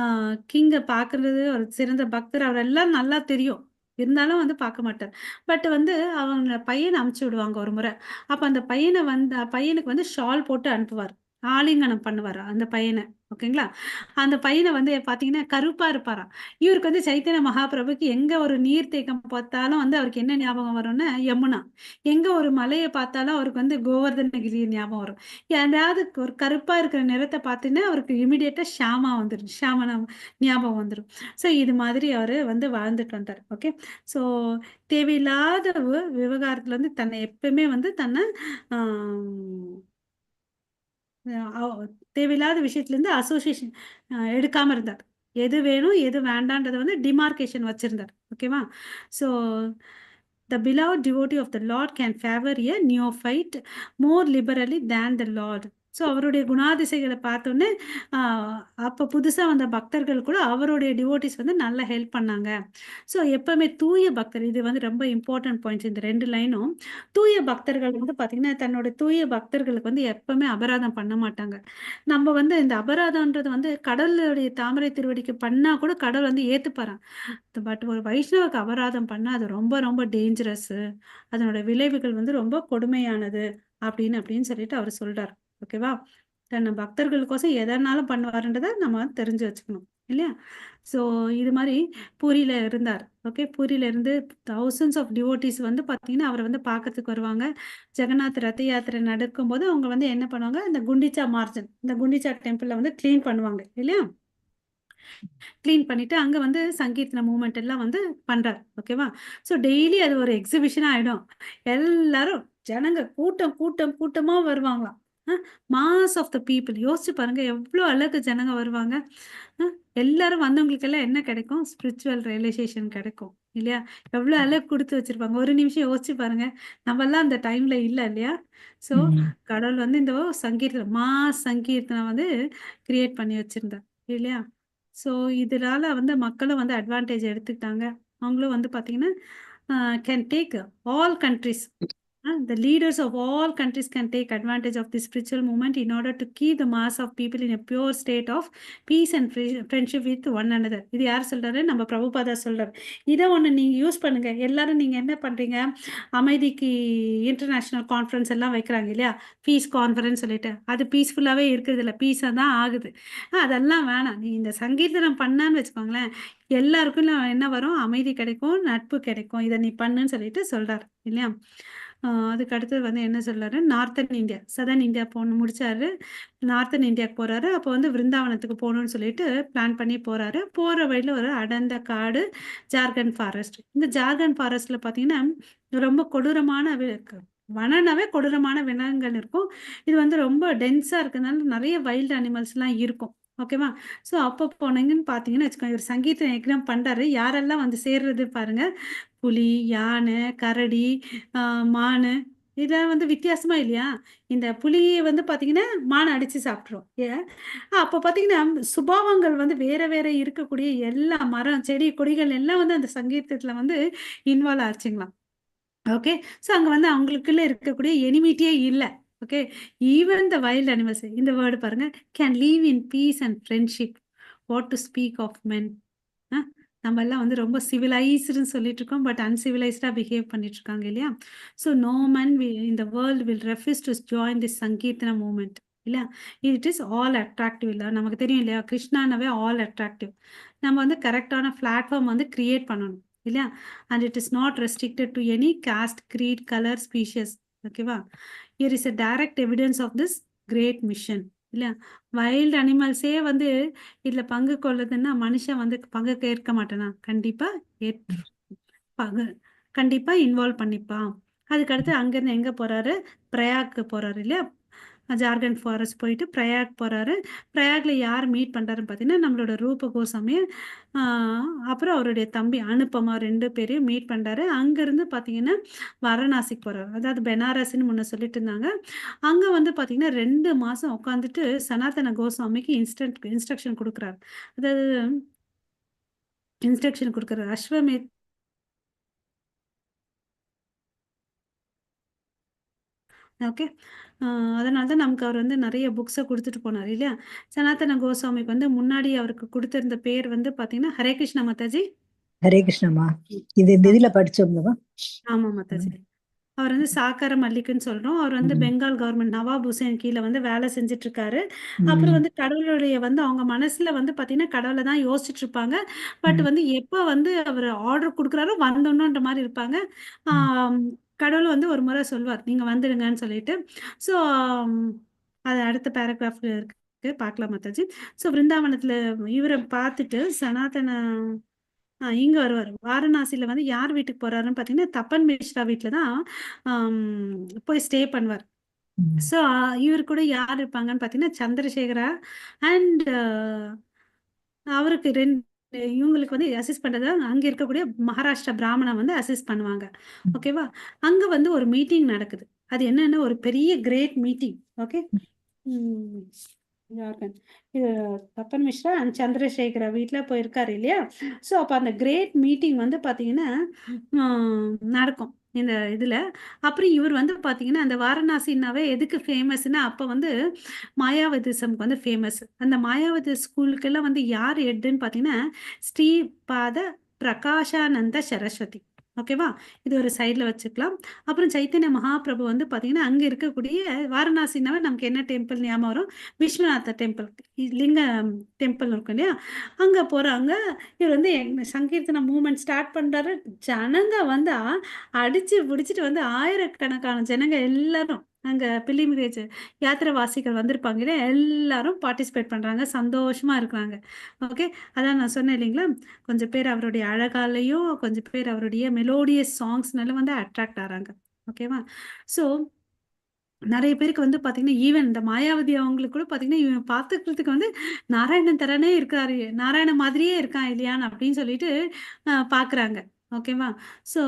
கிங்க பார்க்குறது ஒரு சிறந்த பக்தர். அவரெல்லாம் நல்லா தெரியும். இருந்தாலும் வந்து பார்க்க மாட்டார். பட் வந்து அவங்க பையன அனுப்பிச்சு விடுவாங்க ஒரு முறை. அப்ப அந்த பையனுக்கு வந்து ஷால் போட்டு அனுப்புவார். ஆலிங்கனம் பண்ணுவாரு அந்த பையன. ஓகேங்களா? அந்த பையன வந்து பார்த்தீங்கன்னா, கருப்பா இருப்பாராம். இவருக்கு வந்து சைத்தன்ய மகாபிரபுக்கு எங்க ஒரு நீர்த்தேக்கம் பார்த்தாலும் வந்து அவருக்கு என்ன ஞாபகம் வரும்னா, யமுனா. எங்க ஒரு மலைய பார்த்தாலும் அவருக்கு வந்து கோவர்தனகிரி ஞாபகம் வரும். யாராவது ஒரு கருப்பா இருக்கிற நிறத்த பார்த்தீங்கன்னா, அவருக்கு இமிடியேட்டா ஷியாமா வந்துரும். ஷியாமனா ஞாபகம் வந்துரும். ஸோ இது மாதிரி அவரு வந்து வாழ்ந்துட்டு வந்தாரு. ஓகே. ஸோ தேவையில்லாத விவகாரத்துல வந்து தன்னை எப்பவுமே வந்து ஆம் அ அவ் தேவையில்லாத விஷயத்துலருந்து அசோசியேஷன் எடுக்காம இருந்தார். எது வேணும், எது வேண்டான்றத வந்து டிமார்கேஷன் வச்சிருந்தார். ஓகேவா? So "The beloved devotee of the Lord can favor a neophyte more liberally than the Lord." So அவருடைய குணாதிசைகளை பார்த்தோன்னே அப்போ புதுசாக வந்த பக்தர்கள் கூட அவருடைய டிவோட்டிஸ் வந்து நல்லா ஹெல்ப் பண்ணாங்க. ஸோ எப்பவுமே தூய பக்தர், இது வந்து ரொம்ப இம்பார்ட்டன்ட் பாயிண்ட்ஸ் இந்த 2 லைனும். தூய பக்தர்கள் வந்து பார்த்தீங்கன்னா, தன்னோட தூய பக்தர்களுக்கு வந்து எப்பவுமே அபராதம் பண்ண மாட்டாங்க. நம்ம வந்து இந்த அபராதம்ன்றது வந்து கடவுளுடைய தாமரை திருவடிக்கு பண்ணா கூட கடவுள் வந்து ஏத்துப்பாராம். பட் ஒரு வைஷ்ணவக்கு அபராதம் பண்ணா அது ரொம்ப ரொம்ப டேஞ்சரஸ். அதனோட விளைவுகள் வந்து ரொம்ப கொடுமையானது அப்படின்னு சொல்லிட்டு அவர் சொல்றார். ஓகேவா? தன்னை பக்தர்களுக்கோசம் எதனாலும் பண்ணுவாருன்றதை நம்ம தெரிஞ்சு வச்சுக்கணும் இல்லையா? ஸோ இது மாதிரி பூரியில இருந்தார். ஓகே, பூரியில இருந்து thousands ஆஃப் டிவோட்டிஸ் வந்து பார்த்தீங்கன்னா அவரை வந்து பார்க்கறதுக்கு வருவாங்க. ஜெகநாத் ரத யாத்திரை நடக்கும்போது அவங்க வந்து என்ன பண்ணுவாங்க, இந்த குண்டிச்சா மார்ஜன், இந்த குண்டிச்சா டெம்பிள வந்து க்ளீன் பண்ணுவாங்க இல்லையா? க்ளீன் பண்ணிட்டு அங்க வந்து சங்கீர்த்தன மூவ்மெண்ட் எல்லாம் வந்து பண்றாரு. ஓகேவா? ஸோ டெய்லி அது ஒரு எக்ஸிபிஷனா ஆயிடும். எல்லாரும் ஜனங்க கூட்டமா வருவாங்களாம். Mass of the people. யோசிச்சு பாருங்க எவ்ளோ அளவுக்கு ஜனங்க வருவாங்க. அ எல்லாரும் வந்தவங்களுக்கெல்லாம் என்ன கிடைக்கும்? ஸ்பிரிச்சுவல் ரியலைசேஷன் கிடைக்கும். இல்லையா? எவ்ளோ அளவுக்கு குடுத்து வச்சிருப்பாங்க. ஒரு நிமிஷம் யோசிச்சு பாருங்க. நம்மலாம் அந்த டைம்ல இல்ல இல்லையா? ஸோ கடவுள் வந்து இந்த சங்கீர்த்தனம் மாஸ் சங்கீர்த்தனம் வந்து கிரியேட் பண்ணி வச்சிருந்தார். இல்லையா? ஸோ இதனால வந்து மக்களும் வந்து அட்வான்டேஜ் எடுத்துக்கிட்டாங்க. அவங்களும் வந்து பார்த்தீங்கன்னா, can take all countries. The leaders of all countries can take advantage of this spiritual movement in order to keep the mass of people in a pure state of peace and friendship with one another. இது யார் சொல்றாரு? நம்ம பிரபுபாதா சொல்றாரு. இதை ஒன்று நீங்கள் use பண்ணுங்க. எல்லாரும் நீங்கள் என்ன பண்ணுறீங்க, அமைதிக்கு இன்டர்நேஷ்னல் கான்ஃபரன்ஸ் எல்லாம் வைக்கிறாங்க இல்லையா? பீஸ் கான்ஃபரன்ஸ் சொல்லிட்டு அது பீஸ்ஃபுல்லாகவே இருக்கிறது இல்லை, பீஸாக தான் ஆகுது. அதெல்லாம் வேணாம். நீ இந்த சங்கீர்த்தனம் பண்ணான்னு வச்சுக்கோங்களேன், எல்லாருக்கும் என்ன வரும்? அமைதி கிடைக்கும், நட்பு கிடைக்கும். இதை நீ பண்ணுன்னு சொல்லிட்டு சொல்றாரு இல்லையா? அதுக்கு அடுத்தது வந்து என்ன சொல்றாரு, நார்த்தன் இந்தியா, சதர்ன் இந்தியா போகணும் முடிச்சாரு. நார்த்தன் இந்தியாவுக்கு போறாரு. அப்போ வந்து விருந்தாவனத்துக்கு போகணும்னு சொல்லிட்டு பிளான் பண்ணி போறாரு. போற வழியில ஒரு அடர்ந்த காடு, ஜார்க்கண்ட் ஃபாரஸ்ட். இந்த ஜார்க்கண்ட் ஃபாரஸ்ட்ல பார்த்தீங்கன்னா ரொம்ப கொடூரமான வனனாவே கொடூரமான விலங்குகள் இருக்கும். இது வந்து ரொம்ப டென்ஸா இருக்கிறதுனால நிறைய வைல்டு அனிமல்ஸ்லாம் இருக்கும். ஓகேவா? ஸோ அப்போ போனீங்கன்னு பார்த்தீங்கன்னு வச்சுக்கோங்க, ஒரு சங்கீத யக்ஞம் பண்றாரு. யாரெல்லாம் வந்து சேர்றது பாருங்க. புலி, யானை, கரடி, மானு, இதெல்லாம் வந்து வித்தியாசமா இல்லையா? இந்த புலியை வந்து பார்த்தீங்கன்னா, மானை அடிச்சு சாப்பிட்ரும். அப்போ பார்த்தீங்கன்னா, சுபாவங்கள் வந்து வேற வேற இருக்கக்கூடிய எல்லா மரம், செடி, கொடிகள் எல்லாம் வந்து அந்த சங்கீதத்துல வந்து இன்வால்வ் ஆச்சுங்களாம். ஓகே. ஸோ அங்க வந்து அவங்களுக்குள்ள இருக்கக்கூடிய எனிமிட்டியே இல்ல. Okay. Even the wild animals, இந்த வேர்ட் பாருங்க, can live in peace and friendship. What to speak of men. அ நம்ம எல்லாம் வந்து ரொம்ப சிவிலைஸ்டுன்னு சொல்லிட்டு இருக்கோம். பட் அன்சிவிலைஸ்டா பிஹேவ் பண்ணிட்டு இருக்காங்க இல்லையா? So no man in the world will refuse to join this sankirtana movement இல்லையா? இட் இஸ் ஆல் அட்ராக்டிவ் இல்ல. நமக்கு தெரியும் இல்லையா? கிருஷ்ணானாவே ஆல் அட்ராக்டிவ். நம்ம வந்து கரெக்டான பிளாட்ஃபார்ம் வந்து கிரியேட் பண்ணணும் இல்லையா? And it is not restricted to any caste, creed, colour, species. ஓகேவா? Here is a direct evidence of this great mission இல்லையா? வைல்டு அனிமல்ஸே வந்து இதுல பங்கு கொள்ளுதுன்னா மனுஷன் வந்து பங்கு ஏற்க மாட்டானா? கண்டிப்பா ஏற்று பங்கு கண்டிப்பா இன்வால்வ் பண்ணிப்பான். அதுக்கடுத்து அங்கிருந்து எங்க போறாரு? பிரயாக்கு போறாரு இல்லையா? ஜார்க்கண்ட் ஃபாரஸ்ட் போயிட்டு பிரயாக் போறாரு. பிரயாக்ல யார் மீட் பண்றாருன்னு பார்த்தீங்கன்னா, நம்மளோட ரூப கோஸ்வாமி, அப்புறம் அவருடைய தம்பி அனுப்பமா 2 பேரையும் மீட் பண்றாரு. அங்கிருந்து பார்த்தீங்கன்னா, வாரணாசிக்கு போறாரு. அதாவது பெனாரஸ்ன்னு முன்ன சொல்லிட்டு இருந்தாங்க. அங்க வந்து பார்த்தீங்கன்னா 2 மாசம் உட்காந்துட்டு சனாதன கோஸ்வாமிக்கு இன்ஸ்ட்ரக்ஷன் குடுக்குறாரு. அதாவது இன்ஸ்ட்ரக்ஷன் குடுக்குறாரு. அஸ்வமேத் ஓகே. அதனால தான் நமக்கு அவர் வந்து நிறைய புக்ஸை கொடுத்துட்டு போனார் இல்லையா? சனாதன கோஸ்வாமிக்கு வந்து முன்னாடி அவருக்கு கொடுத்திருந்த பேர் வந்து பார்த்தீங்கன்னா, ஹரே கிருஷ்ணா மாதாஜி. ஹரே கிருஷ்ணமா. இது இந்த இதுல படிச்சோம்லவா? ஆமா மாதாஜி. அவர் வந்து சாக்கார மல்லிக்குன்னு சொல்றோம். அவர் வந்து பெங்கால் கவர்மெண்ட் நவாப் ஹுசேன் கீழே வந்து வேலை செஞ்சுட்டு இருக்காரு. அப்புறம் வந்து கடவுளுடைய வந்து அவங்க மனசுல வந்து பார்த்தீங்கன்னா கடவுளை தான் யோசிச்சுட்டு இருப்பாங்க. பட் வந்து எப்போ வந்து அவர் ஆர்டர் கொடுக்குறாரோ வந்தோன்னுன்ற மாதிரி இருப்பாங்க. கடவுள் வந்து ஒரு முறை சொல்வார், நீங்க வந்துடுங்கன்னு சொல்லிட்டு. ஸோ அது அடுத்த பேராகிராஃப்ல இருக்கு, பார்க்கலாம் மாதாஜி. ஸோ விருந்தாவனத்துல இவரை பார்த்துட்டு சனாதன இங்க வருவாரு. வாரணாசியில வந்து யார் வீட்டுக்கு போறாருன்னு பார்த்தீங்கன்னா, தப்பன் மிஸ்ரா வீட்ல தான் போய் ஸ்டே பண்ணுவார். ஸோ இவரு கூட யார் இருப்பாங்கன்னு பார்த்தீங்கன்னா, சந்திரசேகரா அண்ட் அவருக்கு இவங்களுக்கு வந்து அசிஸ்ட் பண்றது அங்க இருக்கக்கூடிய மகாராஷ்டிரா பிராமணன் வந்து அசிஸ்ட் பண்ணுவாங்க. ஓகேவா? அங்க வந்து ஒரு மீட்டிங் நடக்குது. அது என்னன்னா ஒரு பெரிய கிரேட் மீட்டிங். ஓகே. ம். ஜார்க்கண்ட். இது தப்பன் மிஸ்ரா அண்ட் சந்திரசேகர வீட்ல போயிருக்காரு இல்லையா? ஸோ அப்ப அந்த கிரேட் மீட்டிங் வந்து பார்த்தீங்கன்னா, நடக்கும். இந்த இதுல. அப்புறம் இவர் வந்து பார்த்தீங்கன்னா, அந்த வாரணாசின்னாவே எதுக்கு ஃபேமஸ்ன்னா, அப்ப வந்து மாயாவதிசம்க்கு வந்து ஃபேமஸ். அந்த மாயாவதி ஸ்கூலுக்கெல்லாம் வந்து யார் ஹெட்டுன்னு பார்த்தீங்கன்னா, ஸ்ரீபாத பிரகாஷானந்த சரஸ்வதி. ஓகேவா? இது ஒரு சைடுல வச்சுக்கலாம். அப்புறம் சைத்தன்ய மகாபிரபு வந்து பார்த்தீங்கன்னா, அங்க இருக்கக்கூடிய வாரணாசினாவே நமக்கு என்ன டெம்பிள் ஞாபகம் வரும்? விஸ்வநாத டெம்பிள். லிங்க டெம்பிள் இருக்கும் இல்லையா? அங்க போறாங்க. இவர் வந்து சங்கீர்த்தன மூவ்மெண்ட் ஸ்டார்ட் பண்றாரு. ஜனங்க வந்தா அடிச்சு புடிச்சுட்டு வந்து ஆயிரக்கணக்கான ஜனங்க எல்லாரும் அங்க பில்லிமிரேஜ் யாத்திரைவாசிகள் வந்திருப்பாங்க இல்லையா? எல்லாரும் பார்ட்டிசிபேட் பண்றாங்க. சந்தோஷமா இருக்கிறாங்க. ஓகே. அதான் நான் சொன்னேன் இல்லைங்களா? கொஞ்சம் பேர் அவருடைய அழகாலயும், கொஞ்சம் பேர் அவருடைய மெலோடியஸ் சாங்ஸ்னால வந்து அட்ராக்ட் ஆறாங்க. ஓகேவா? ஸோ நெறைய பேருக்கு வந்து பார்த்தீங்கன்னா, ஈவன் இந்த மாயாவதி அவங்களுக்கு கூட பார்த்தீங்கன்னா, இவன் பார்த்துக்கிறதுக்கு வந்து நாராயணன் தரனே இருக்காரு. நாராயணன் மாதிரியே இருக்கான் இல்லையான்னு அப்படின்னு சொல்லிட்டு பார்க்குறாங்க. ஓகேவா? ஸோ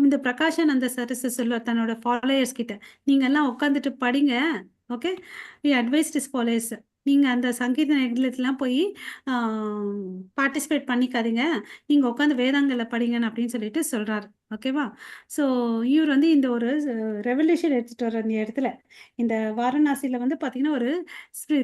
இந்த பிரகாஷானந்த சரஸ் சொல்லுவார் தன்னோட ஃபாலோயர்ஸ் கிட்ட, "நீங்கலாம் உட்காந்துட்டு படிங்க. Okay. He advised his followers. நீங்க அந்த சங்கீத நிலையத்துலலாம் போய் ஆ பார்ட்டிசிபேட் பண்ணிக்காதீங்க. நீங்க உட்காந்து வேதாங்கள படிங்கன்னு" அப்படின்னு சொல்லிட்டு சொல்றாரு. ஓகேவா? ஸோ இவர் வந்து இந்த ஒரு ரெவல்யூஷன் எடுத்துட்டு வர இந்த இடத்துல, இந்த வாரணாசியில வந்து பார்த்தீங்கன்னா, ஒரு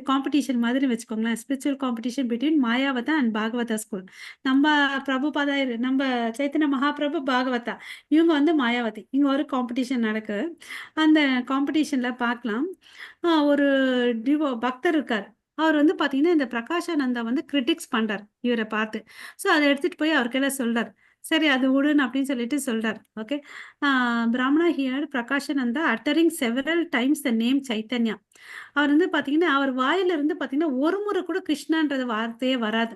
காம்படிஷன் மாதிரி வச்சுக்கோங்களேன். Spiritual competition between Mayavada and Bhagavata school. நம்ப பிரபுபாதா நம்ப சைத்தன்ய மகாபிரபு பாகவதா. இவங்க வந்து மாயாவதி. இங்க ஒரு காம்படிஷன் நடக்குது. அந்த காம்படிஷன்ல பார்க்கலாம். ஒரு பக்தர் இருக்காரு. அவர் வந்து பார்த்தீங்கன்னா, இந்த பிரகாஷானந்தா வந்து கிரிட்டிக்ஸ் பண்றாரு, இவர பார்த்து. ஸோ அத எடுத்துட்டு போய் அவர் கையில சொல்றாரு. சரி அது விடுன்னு அப்படின்னு சொல்லிட்டு சொல்றாரு. Okay. Brahmana heard Prakashananda uttering several times the name Chaitanya. அவர் வந்து பார்த்தீங்கன்னா, அவர் வாயில இருந்து பார்த்தீங்கன்னா, ஒரு முறை கூட கிருஷ்ணான்றது வார்த்தையே வராது.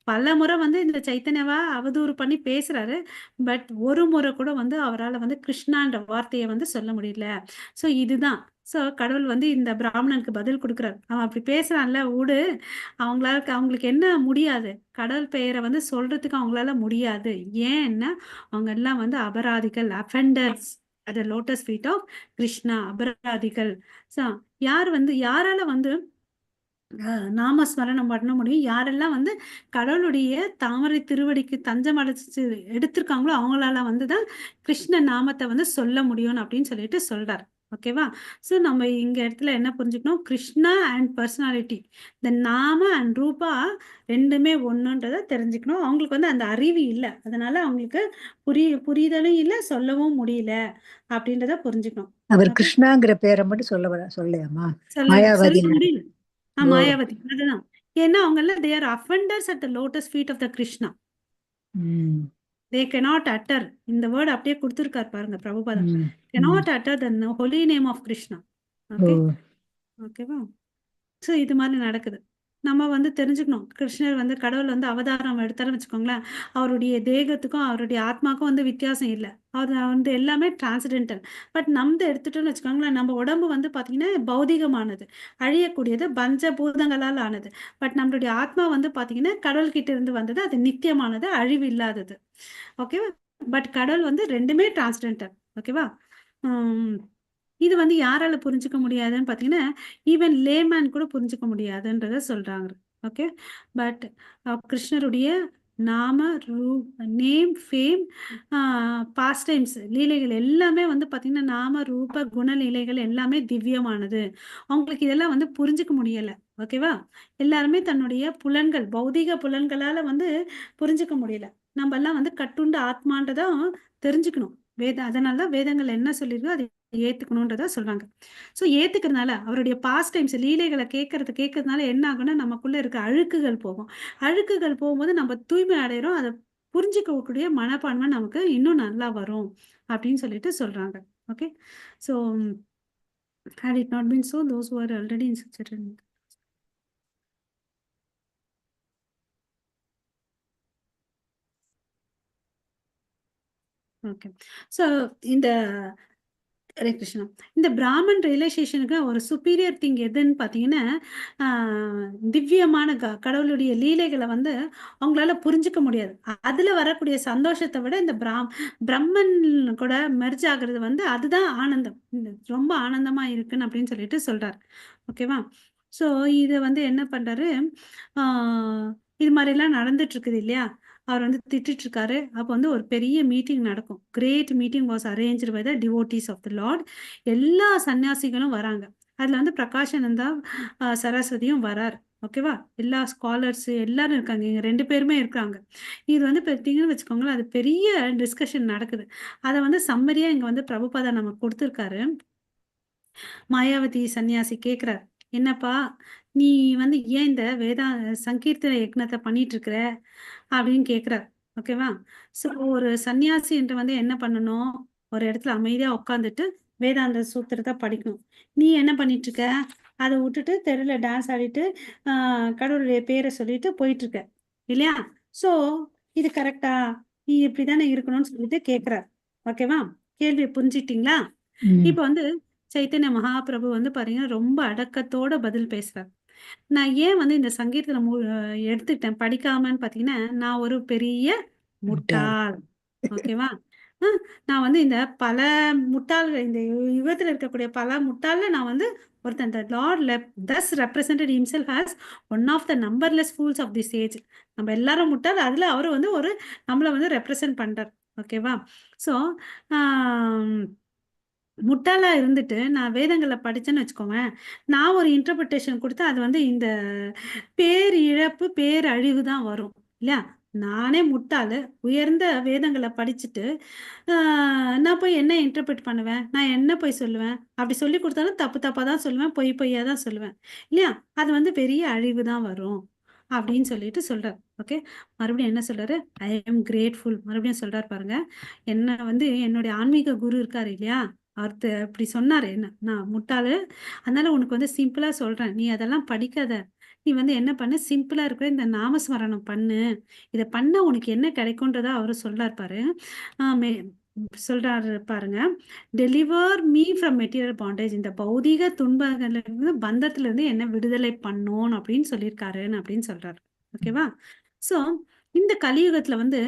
பல முறை வந்து இந்த சைத்தன்யாவ அவதூறு பண்ணி பேசுறாரு. பட் ஒரு முறை கூட வந்து அவரால வந்து கிருஷ்ணான்ற வார்த்தைய வந்து சொல்ல முடியல. ஸோ இதுதான். ஸோ கடவுள் வந்து இந்த பிராமணனுக்கு பதில் குடுக்குறாரு. அவன் அப்படி பேசுறான்ல வுடு. அவங்களுக்கு என்ன முடியாது. கடவுள் பெயர வந்து சொல்றதுக்கு அவங்களால முடியாது. ஏன்னா, அவங்க எல்லாம் வந்து அபராதிகள், offenders at the lotus feet of Krishna. அபராதிகள். ஸோ யாரால வந்து நாமஸ்மரணம் பண்ண முடியும்? யாரெல்லாம் வந்து கடவுளுடைய தாமரை திருவடிக்கு தஞ்சம் அடைச்சு எடுத்திருக்காங்களோ, அவங்களால வந்து தான் கிருஷ்ண நாமத்த வந்து சொல்ல முடியும்னு அப்படின்னு சொல்லிட்டு சொல்றாரு. ஓகேவா? ஸோ நம்ம இங்க இடத்துல என்ன புரிஞ்சுக்கணும்? Krishna and personality. இந்த நாம அண்ட் ரூபா 2மே ஒண்ணுன்றத தெரிஞ்சுக்கணும். அவங்களுக்கு வந்து அந்த அறிவு இல்ல. அதனால அவங்களுக்கு புரிதலும் இல்ல, சொல்லவும் முடியல அப்படின்றத புரிஞ்சுக்கணும். அவர் ஓகே. கிருஷ்ணாங்கிற பேரை மட்டும் சொல்லலையாமா? சொல்ல மாயாவாதி. முடியல. ஓ. மாயாவதி. அதுதான். ஏன்னா அவங்கலாம் they are offenders at the lotus feet of the Krishna. Hmm. They cannot utter. இந்த வேர்ட் அப்படியே குடுத்திருக்காரு பாருங்க Prabhupada. Hmm. Hmm. Cannot utter the holy name of Krishna. Oh. Okay. ஓகேவா? ஸோ இது மாரி நடக்குது. நம்ம வந்து தெரிஞ்சுக்கணும். கிருஷ்ணர் வந்து கடவுள் வந்து அவதாரம் எடுத்தாருன்னு வச்சுக்கோங்களேன், அவருடைய தேகத்துக்கும், அவருடைய ஆத்மாக்கும் வந்து வித்தியாசம் இல்ல. அது வந்து எல்லாமே டிரான்ஸென்டென்டல். பட் நம்து எடுத்துட்டோம்னு வச்சுக்கோங்களேன், நம்ம உடம்பு வந்து பார்த்தீங்கன்னா, பௌதீகமானது. அழியக்கூடியது, பஞ்ச பூதங்களால் ஆனது. பட் நம்மளுடைய ஆத்மா வந்து பார்த்தீங்கன்னா, கடவுள்கிட்ட இருந்து வந்தது. அது நித்தியமானது, அழிவு இல்லாதது. ஓகேவா? பட் கடவுள் வந்து 2மே டிரான்ஸென்டென்டல். ஓகேவா? ம். இது வந்து யாரால புரிஞ்சுக்க முடியாதுன்னு பார்த்தீங்கன்னா, ஈவன் லேமேன் கூட புரிஞ்சுக்க முடியாதுன்றத சொல்றாங்க. ஓகே. பட் கிருஷ்ணருடைய நாம, நேம், ஃபேம், ஆ பாஸ்ட் டைம்ஸ் லீலைகள் எல்லாமே வந்து பார்த்தீங்கன்னா, நாம, ரூப, குண லீலைகள் எல்லாமே திவ்யமானது. அவங்களுக்கு இதெல்லாம் வந்து புரிஞ்சுக்க முடியல. ஓகேவா? எல்லாருமே தன்னுடைய புலன்கள், பௌதீக புலன்களால வந்து புரிஞ்சுக்க முடியல. நம்பல்லாம் வந்து கட்டுண்ட ஆத்மான்றத தெரிஞ்சுக்கணும். அதனால தான் வேதங்கள் என்ன சொல்லியிருக்கோ அதை ஏத்துக்கணுன்றத சொல்றாங்க. ஸோ ஏத்துக்கிறதுனால அவருடைய பாஸ்ட் டைம்ஸ் லீலைகள கேட்கறதுனால என்ன ஆகும்னா, நமக்குள்ள இருக்க அழுக்குகள் போகும். அழுக்குகள் போகும்போது நம்ம தூய்மை அடையிறோம். அத புரிஞ்சுக்கக்கூடிய மனப்பான்மை நமக்கு இன்னும் நல்லா வரும். அப்படின்னு சொல்லிட்டு சொல்றாங்க. Okay. So had it not been so, those who are already in such a okay. So இந்த ஹரே கிருஷ்ணா. இந்த பிராமன் ரியலைசேஷனுக்கு ஒரு சுப்பீரியர் திங் எதுன்னு பார்த்தீங்கன்னா, திவ்யமான கடவுளுடைய லீலைகளை வந்து அவங்களால புரிஞ்சுக்க முடியாது. அதுல வரக்கூடிய சந்தோஷத்தை விட இந்த பிரம்மன் கூட மெர்ஜ் ஆகுறது வந்து அதுதான் ஆனந்தம். ரொம்ப ஆனந்தமா இருக்குன்னு அப்படின்னு சொல்லிட்டு சொல்றாரு. ஓகேவா? ஸோ இதை வந்து என்ன பண்றாரு, இது மாதிரிலாம் நடந்துட்டு இருக்குது இல்லையா, அவர் வந்து திட்டிட்டு இருக்காரு. அப்போ வந்து ஒரு பெரிய மீட்டிங் நடக்கும். Great meeting was arranged by the devotees of the Lord. எல்லா சன்னியாசிகளும் வராங்க. அதுல வந்து பிரகாஷானந்தா சரஸ்வதியும் வராரு. ஓகேவா? எல்லா ஸ்காலர்ஸ் எல்லாரும் இருக்காங்க. இங்க 2 பேருமே இருக்காங்க. இது வந்து பார்த்தீங்கன்னு வச்சுக்கோங்களேன், அது பெரிய டிஸ்கஷன் நடக்குது. அதை வந்து சம்மரியா இங்க வந்து பிரபுபாதா நமக்கு கொடுத்துருக்காரு. மாயாவதி சன்னியாசி கேக்குறார், என்னப்பா நீ வந்து ஏன் இந்த சங்கீர்த்தன யக்னத்தை பண்ணிட்டு இருக்கிற அப்படின்னு கேக்குறார். ஓகேவா? ஸோ ஒரு சன்னியாசின்ட்டு வந்து என்ன பண்ணணும், ஒரு இடத்துல அமைதியா உட்காந்துட்டு வேதாந்த சூத்திரத்தை படிக்கணும். நீ என்ன பண்ணிட்டு இருக்க, அதை விட்டுட்டு தெருல டான்ஸ் ஆடிட்டு கடவுளுடைய பேரை சொல்லிட்டு போயிட்டு இருக்க இல்லையா? ஸோ இது கரெக்டா, நீ இப்படிதானே இருக்கணும்னு சொல்லிட்டு கேக்குறார். ஓகேவா? கேள்வி புரிஞ்சிட்டீங்களா? இப்போ வந்து சைத்தன்ய மகாபிரபு வந்து பாத்தீங்கன்னா ரொம்ப அடக்கத்தோட பதில் பேசுறார். நான் ஏன் வந்து இந்த சங்கீர்த்தனம் எடுத்துக்கிட்டேன் படிக்காமன்னு பாத்தீங்கன்னா, நான் ஒரு பெரிய முட்டாள். ஓகேவா? நான் வந்து இந்த பல முட்டாள்கள், இந்த யுகத்துல இருக்கக்கூடிய பல முட்டாள்ல நான் வந்து ஒருத்தன். the lord thus represented himself as one of the numberless fools of this age. நம்ம எல்லாரும் முட்டாள், அதுல அவரு வந்து ஒரு நம்மள வந்து ரெப்ரசன்ட் பண்றார். ஓகேவா? ஸோ முட்டாளா இருந்துட்டு நான் வேதங்களை படிச்சேன்னு வச்சுக்கோங்க, நான் ஒரு இன்டர்பிரிட்டேஷன் கொடுத்து அது வந்து இந்த பேரிழப்பு பேரழிவு தான் வரும் இல்லையா? நானே முட்டாளு, உயர்ந்த வேதங்களை படிச்சுட்டு நான் போய் என்ன இன்டர்பிரட் பண்ணுவேன், நான் என்ன போய் சொல்லுவேன், அப்படி சொல்லி கொடுத்தாலும் தப்பு தப்பா தான் சொல்லுவேன், பொய் பொய்யா தான் சொல்லுவேன் இல்லையா? அது வந்து பெரிய அழிவு தான் வரும் அப்படின்னு சொல்லிட்டு சொல்றாரு. ஓகே, மறுபடியும் என்ன சொல்றாரு, ஐ எம் கிரேட்ஃபுல் மறுபடியும் சொல்றாரு பாருங்க. என்ன வந்து என்னுடைய ஆன்மீக குரு இருக்காரு இல்லையா, அவர் இப்படி சொன்னாரு, என்ன நான் முட்டாளு, அதனால உனக்கு வந்து சிம்பிளா சொல்றேன், நீ அதெல்லாம் படிக்காத, நீ வந்து என்ன பண்ணு, சிம்பிளா இருக்கிற இந்த நாமஸ்மரணம் பண்ணு, இதை பண்ண உனக்கு என்ன கிடைக்கும்ன்றத அவரு சொல்றாரு பாரு. சொல்றாரு பாருங்க, deliver me from material bondage, இந்த பௌதிக துன்பங்கள்ல இருந்து பந்தத்துல இருந்து என்ன விடுதலை பண்ணணும் அப்படின்னு சொல்லியிருக்காருன்னு அப்படின்னு சொல்றாரு. ஓகேவா? சோ இந்த கலியுகத்துல வந்து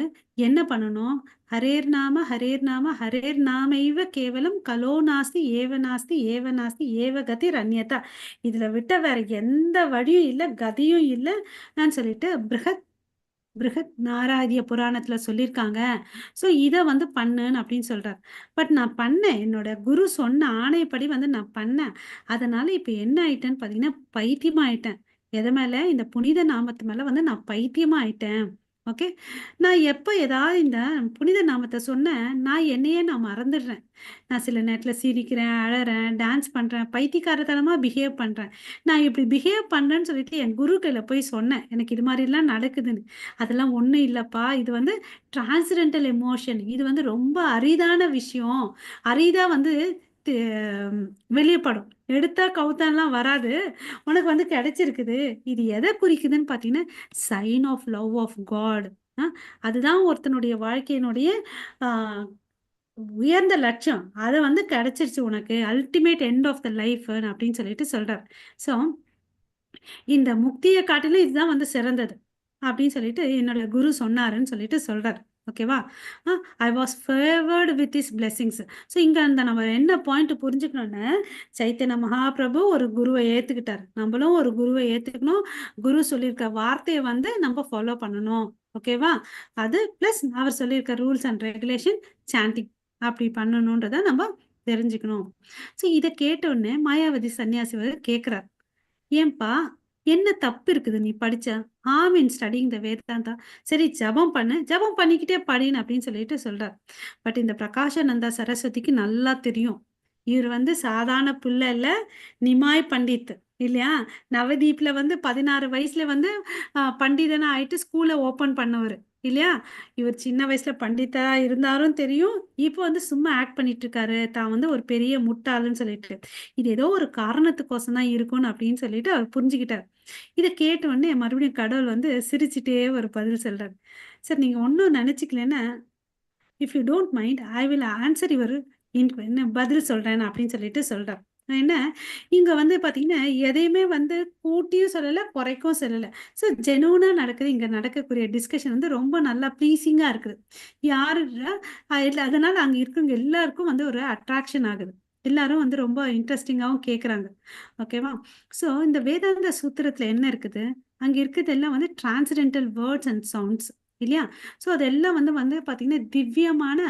என்ன பண்ணணும், ஹரேர் நாம ஹரேர் நாம ஹரேர் நாமைவ கேவலம் கலோ நாஸ்தி ஏவ நாஸ்தி ஏவ நாஸ்தி ஏவ கதி ரண்யதா, இதுல விட்ட வேற எந்த வழியும் இல்லை, கதியும் இல்லை நான் சொல்லிட்டு பிருகத் நாராயணிய புராணத்துல சொல்லியிருக்காங்க. ஸோ இதை வந்து பண்ணுன்னு அப்படின்னு சொல்றாரு. பட் நான் பண்ணேன், என்னோட குரு சொன்ன ஆணையப்படி வந்து நான் பண்ணேன். அதனால இப்ப என்ன ஆயிட்டேன்னு பாத்தீங்கன்னா பைத்தியமா ஆயிட்டேன். எது மேல, இந்த புனித நாமத்து மேல வந்து நான் பைத்தியமா ஆயிட்டேன். ஓகே, நான் எப்ப ஏதாவது இந்த புனித நாமத்தை சொன்னேன், நான் என்னையே நான் மறந்துடுறேன். நான் சில நேரத்துல சிரிக்கிறேன், அழறேன், டான்ஸ் பண்றேன், பைத்தியக்காரத்தனமா பிஹேவ் பண்றேன். நான் இப்படி பிஹேவ் பண்றேன்னு சொல்லிட்டு என் குரு கையில போய் சொன்னேன், எனக்கு இது மாதிரி எல்லாம் நடக்குதுன்னு. அதெல்லாம் ஒண்ணும் இல்லப்பா, இது வந்து டிரான்சிடென்டல் எமோஷன், இது வந்து ரொம்ப அரிதான விஷயம், அரிதா வந்து வெளியப்படும், எடுத்தா கவுத்தான்லாம் வராது, உனக்கு வந்து கிடைச்சிருக்குது. இது எதை குறிக்குதுன்னு பாத்தீங்கன்னா sign of love of God. அதுதான் ஒருத்தனுடைய வாழ்க்கையினுடைய ஆஹ் உயர்ந்த லட்சம், அதை வந்து கிடைச்சிருச்சு உனக்கு, ultimate end of the life அப்படின்னு சொல்லிட்டு சொல்றார். ஸோ இந்த முக்தியை காட்டிலும் இதுதான் வந்து சிறந்தது அப்படின்னு சொல்லிட்டு என்னோட குரு சொன்னாருன்னு சொல்லிட்டு சொல்றாரு. ஓகேவா? I was favoured with is blessings. So இங்க அந்த நம்ம என்ன பாயிண்ட் புரிஞ்சுக்கணும்னு, சைத்தன்ய மகாபிரபு ஒரு குருவை ஏத்துக்கிட்டார், நம்மளும் ஒரு குருவை ஏத்துக்கணும், குரு சொல்லியிருக்க வார்த்தையை வந்து நம்ம ஃபாலோ பண்ணணும். ஓகேவா? அது பிளஸ் அவர் சொல்லியிருக்க ரூல்ஸ் அண்ட் ரெகுலேஷன் சாண்டிங் அப்படி பண்ணணுன்றத நம்ம தெரிஞ்சுக்கணும். ஸோ இதை கேட்டோடனே மாயாவதி சன்னியாசி வந்து கேட்கிறார், ஏன்பா என்ன தப்பு இருக்குது நீ படிச்ச, ஆமீன் ஸ்டடிங் த வேதாந்தா, சரி ஜபம் பண்ணு, ஜபம் பண்ணிக்கிட்டே படின்னு அப்படின்னு சொல்லிட்டு சொல்றார். பட் இந்த பிரகாஷானந்தா சரஸ்வதிக்கு நல்லா தெரியும், இவர் வந்து சாதாரண பிள்ளை இல்ல, நிமாய் பண்டித் இல்லையா? நவதீப்ல வந்து 16 வயசுல வந்து பண்டிதனா ஆயிட்டு ஸ்கூலை ஓபன் பண்ணவர் இல்லையா? இவர் சின்ன வயசுல பண்டிதா இருந்தாரும் தெரியும், இப்போ வந்து சும்மா ஆக்ட் பண்ணிட்டு இருக்காரு, தான் வந்து ஒரு பெரிய முட்டாளுன்னு சொல்லிட்டு. இது ஏதோ ஒரு காரணத்துக்கோசம் தான் இருக்கும்னு அப்படின்னு சொல்லிட்டு அவர் புரிஞ்சுக்கிட்டார். இதை கேட்ட உடனே மறுபடியும் கடவுள் வந்து சிரிச்சுட்டே ஒரு பதில் சொல்றாரு. சார் நீங்க ஒன்றும் நினைச்சுக்கலன்னா, if you don't mind I will answer your பதில் சொல்றேன் அப்படின்னு சொல்லிட்டு சொல்றார். என்ன இங்க வந்து பாத்தீங்கன்னா எதையுமே வந்து கூட்டியும் சொல்லல, குறைக்கும் சொல்லல. ஸோ ஜெனூனா நடக்குது. இங்க நடக்கக்கூடிய டிஸ்கஷன் வந்து ரொம்ப நல்லா ப்ளீசிங்கா இருக்குது. யாரு அதனால அங்க இருக்கவங்க எல்லாருக்கும் வந்து ஒரு அட்ராக்ஷன் ஆகுது. எல்லாரும் வந்து ரொம்ப இன்ட்ரெஸ்டிங்காவும் கேட்குறாங்க. ஓகேவா? ஸோ இந்த வேதாந்த சூத்திரத்துல என்ன இருக்குது? அங்க இருக்கிறது எல்லாம் வந்து டிரான்ஸெண்டென்டல் வேர்ட்ஸ் அண்ட் சவுண்ட்ஸ் இல்லையா? ஸோ அதெல்லாம் வந்து வந்து பார்த்தீங்கன்னா திவ்யமான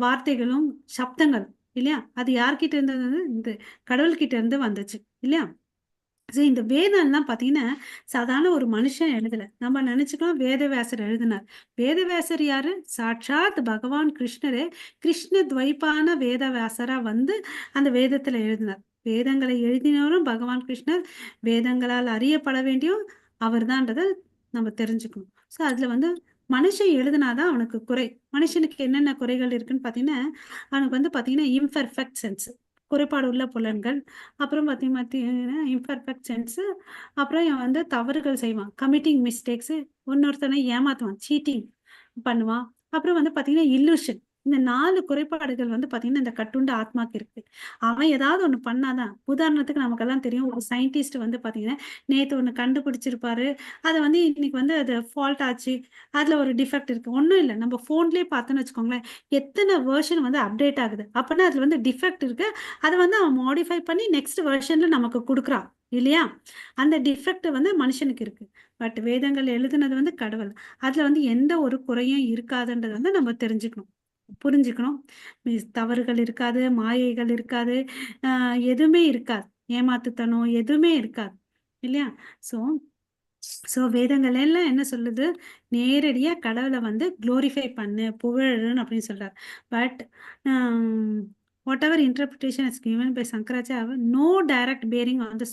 வார்த்தைகளும் சப்தங்கள் இல்லையா? அது யார்கிட்ட இருந்தது? இந்த கடவுள்கிட்ட இருந்து வந்துச்சு இல்லையா? ஸோ இந்த வேதம்லாம் பார்த்தீங்கன்னா சாதாரண ஒரு மனுஷன் எழுதல. நம்ம நினைச்சுக்கலாம் வேதவியாசர் எழுதினார். வேதவியாசர் யாரு? சாட்சாத் பகவான் கிருஷ்ணரே கிருஷ்ண துவைப்பான வேதவியாசரா வந்து அந்த வேதத்துல எழுதினார். வேதங்களை எழுதினவரும் பகவான் கிருஷ்ணர், வேதங்களால் அறியப்பட வேண்டியும் அவர்தான்றதை நம்ம தெரிஞ்சுக்கணும். ஸோ அதுல வந்து மனுஷன் எழுதினாதான் அவனுக்கு குறை. மனுஷனுக்கு என்னென்ன குறைகள் இருக்குன்னு பார்த்தீங்கன்னா, அவனுக்கு வந்து பார்த்தீங்கன்னா இம்பர்ஃபெக்ட் சென்ஸ், குறைபாடு உள்ள புலன்கள். அப்புறம் பார்த்தீங்கன்னா இம்பர்ஃபெக்ட் சென்ஸு. அப்புறம் இவன் வந்து தவறுகள் செய்வான், கமிட்டிங் மிஸ்டேக்ஸு. இன்னொருத்தனை ஏமாத்துவான், சீட்டிங் பண்ணுவான். அப்புறம் வந்து பார்த்தீங்கன்னா இல்லூஷன். இந்த 4 குறைபாடுகள் வந்து பார்த்தீங்கன்னா இந்த கட்டுண்ட ஆத்மாக்கு இருக்கு. அவன் ஏதாவது ஒண்ணு பண்ணாதான். உதாரணத்துக்கு நமக்கெல்லாம் தெரியும், ஒரு சயின்டிஸ்ட் வந்து பார்த்தீங்கன்னா நேத்து ஒண்ணு கண்டுபிடிச்சிருப்பாரு. அத வந்து இன்னைக்கு வந்து அது ஃபால்ட் ஆச்சு. அதுல ஒரு டிஃபெக்ட் இருக்கு. ஒண்ணும் இல்ல. நம்ம ஃபோன்லயே பார்த்தோம்னு வச்சுக்கோங்களேன், எத்தனை வெர்ஷன் வந்து அப்டேட் ஆகுது. அப்பன்னா அதுல வந்து டிஃபெக்ட் இருக்கு. அத வந்து அவன் மாடிஃபை பண்ணி நெக்ஸ்ட் வெர்ஷன்ல நமக்கு குடுக்குறான் இல்லையா? அந்த டிஃபெக்ட் வந்து மனுஷனுக்கு இருக்கு. பட் வேதங்கள் எழுதுனது வந்து கடவுள். அதுல வந்து எந்த ஒரு குறையும் இருக்காதுன்றத வந்து நம்ம தெரிஞ்சுக்கணும், புரிஞ்சுக்கணும். தவறுகள் இருக்காது, மாயைகள் இருக்காது, எதுவுமே இருக்காது. ஏமாத்துத்தனம் எதுவுமே இருக்காது இல்லையா? ஸோ ஸோ வேதங்கள் எல்லாம் என்ன சொல்லுது? நேரடியா கடவுளை வந்து குளோரிஃபை பண்ணு, புகழுன்னு அப்படின்னு சொல்றாரு. But whatever interpretation is given by Shankaracharya, no direct bearing on the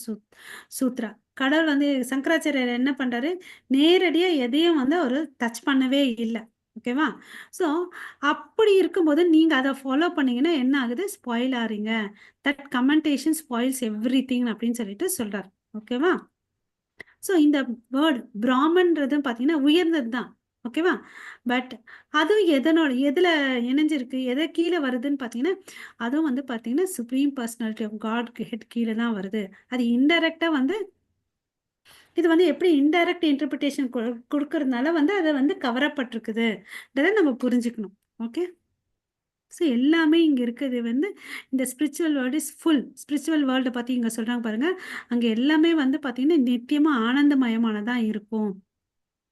sutra. கடவுள் வந்து சங்கராச்சாரியர் என்ன பண்றாரு? நேரடியா எதையும் வந்து அவர் டச் பண்ணவே இல்லை. ஓகேவா? ஸோ அப்படி இருக்கும்போது நீங்க அதை ஃபாலோ பண்ணீங்கன்னா என்ன ஆகுது? ஸ்பாயில் ஆறீங்க. That commentation spoils everything அப்படின்னு சொல்லிட்டு சொல்றாரு. ஓகேவா? ஸோ இந்த வேர்ட் பிராமன்றது பார்த்தீங்கன்னா உயர்ந்தது தான். ஓகேவா? பட் அதுவும் எதுல இணைஞ்சிருக்கு, எதை கீழே வருதுன்னு பார்த்தீங்கன்னா, அதுவும் வந்து பார்த்தீங்கன்னா supreme personality of Godhead கீழே தான் வருது. அது இன்டைரக்டா வந்து இது வந்து எப்படி இன்டைரக்ட் இன்டர்பிரிட்டேஷன் கொடுக்கறதுனால வந்து அதை வந்து கவரப்பட்டிருக்குதுன்றதை நம்ம புரிஞ்சுக்கணும். ஓகே? ஸோ எல்லாமே இங்க இருக்கிறது வந்து இந்த spiritual world is full. Spiritual வேர்ல்டை பத்தி இங்க சொல்றாங்க பாருங்க. அங்க எல்லாமே வந்து பார்த்தீங்கன்னா நித்தியமா ஆனந்தமயமானதா இருக்கும்.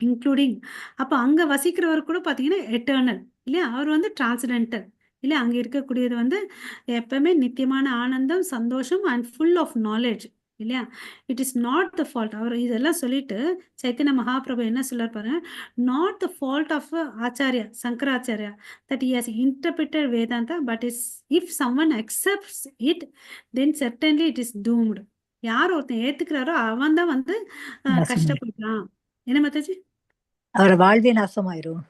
இன்க்ளூடிங் அப்ப அங்க வசிக்கிறவர் கூட பார்த்தீங்கன்னா எட்டர்னல் இல்லையா? அவர் வந்து டிரான்ஸெண்டென்டல் இல்லையா? அங்க இருக்கக்கூடியது வந்து எப்பவுமே நித்தியமான ஆனந்தம், சந்தோஷம் அண்ட் ஃபுல் ஆஃப் நாலேஜ் இல்லையா? It is not the fault. அவர் இதெல்லாம் சொல்லிட்டு சைத்தன்ய மகாபிரபு என்ன சொல்றாரு பாருங்க, not the fault of Acharya Shankaracharya that he has interpreted Vedanta but is if someone accepts it then certainly it is doomed. யார் ஒருத்தன் ஏத்துக்கிறாரோ அவன் தான் வந்து நாசமாயிரும். கஷ்டப்படுறான். என்ன மத்தாச்சு? அவரை வாழ்வே நாசமாயிரும்.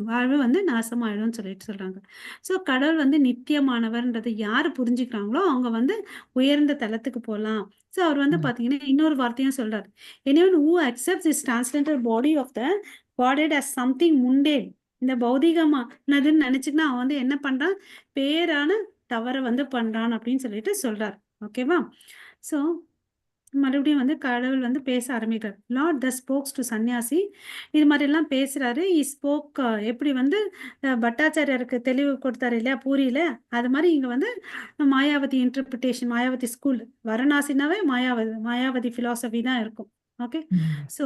வாழ்வு வந்து நாசமாயிடும்னு சொல்லிட்டு சொல்றாங்க. ஸோ கடவுள் வந்து நித்தியமானவர்ன்றதை யாரு புரிஞ்சுக்கிறாங்களோ அவங்க வந்து உயர்ந்த தலத்துக்கு போகலாம். ஸோ அவர் வந்து பார்த்தீங்கன்னா இன்னொரு வார்த்தையும் சொல்றாரு. anyone who accepts this transcendental body of the godhead as something mundane, இந்த பௌதிகமானதுன்னு நினைச்சுக்கினா அவன் வந்து என்ன பண்றான்? பேரான தவறை வந்து பண்றான் அப்படின்னு சொல்லிட்டு சொல்றாரு. ஓகேவா? ஸோ மறுபடியும் வந்து கடவுள் வந்து பேச ஆரம்பிக்கிறார். லார்ட் த ஸ்போக்ஸ் டு சன்னியாசி. இது மாதிரி எல்லாம் பேசுறாரு. ஸ்போக் எப்படி வந்து பட்டாச்சாரியருக்கு தெளிவு கொடுத்தாரு இல்லையா பூரியில, அது மாதிரி இங்க வந்து மாயாவதி இன்டர்பிரிட்டேஷன், மாயாவதி ஸ்கூல். வாரணாசினாவே மாயாவதி பிலாசபி தான் இருக்கும். Okay? So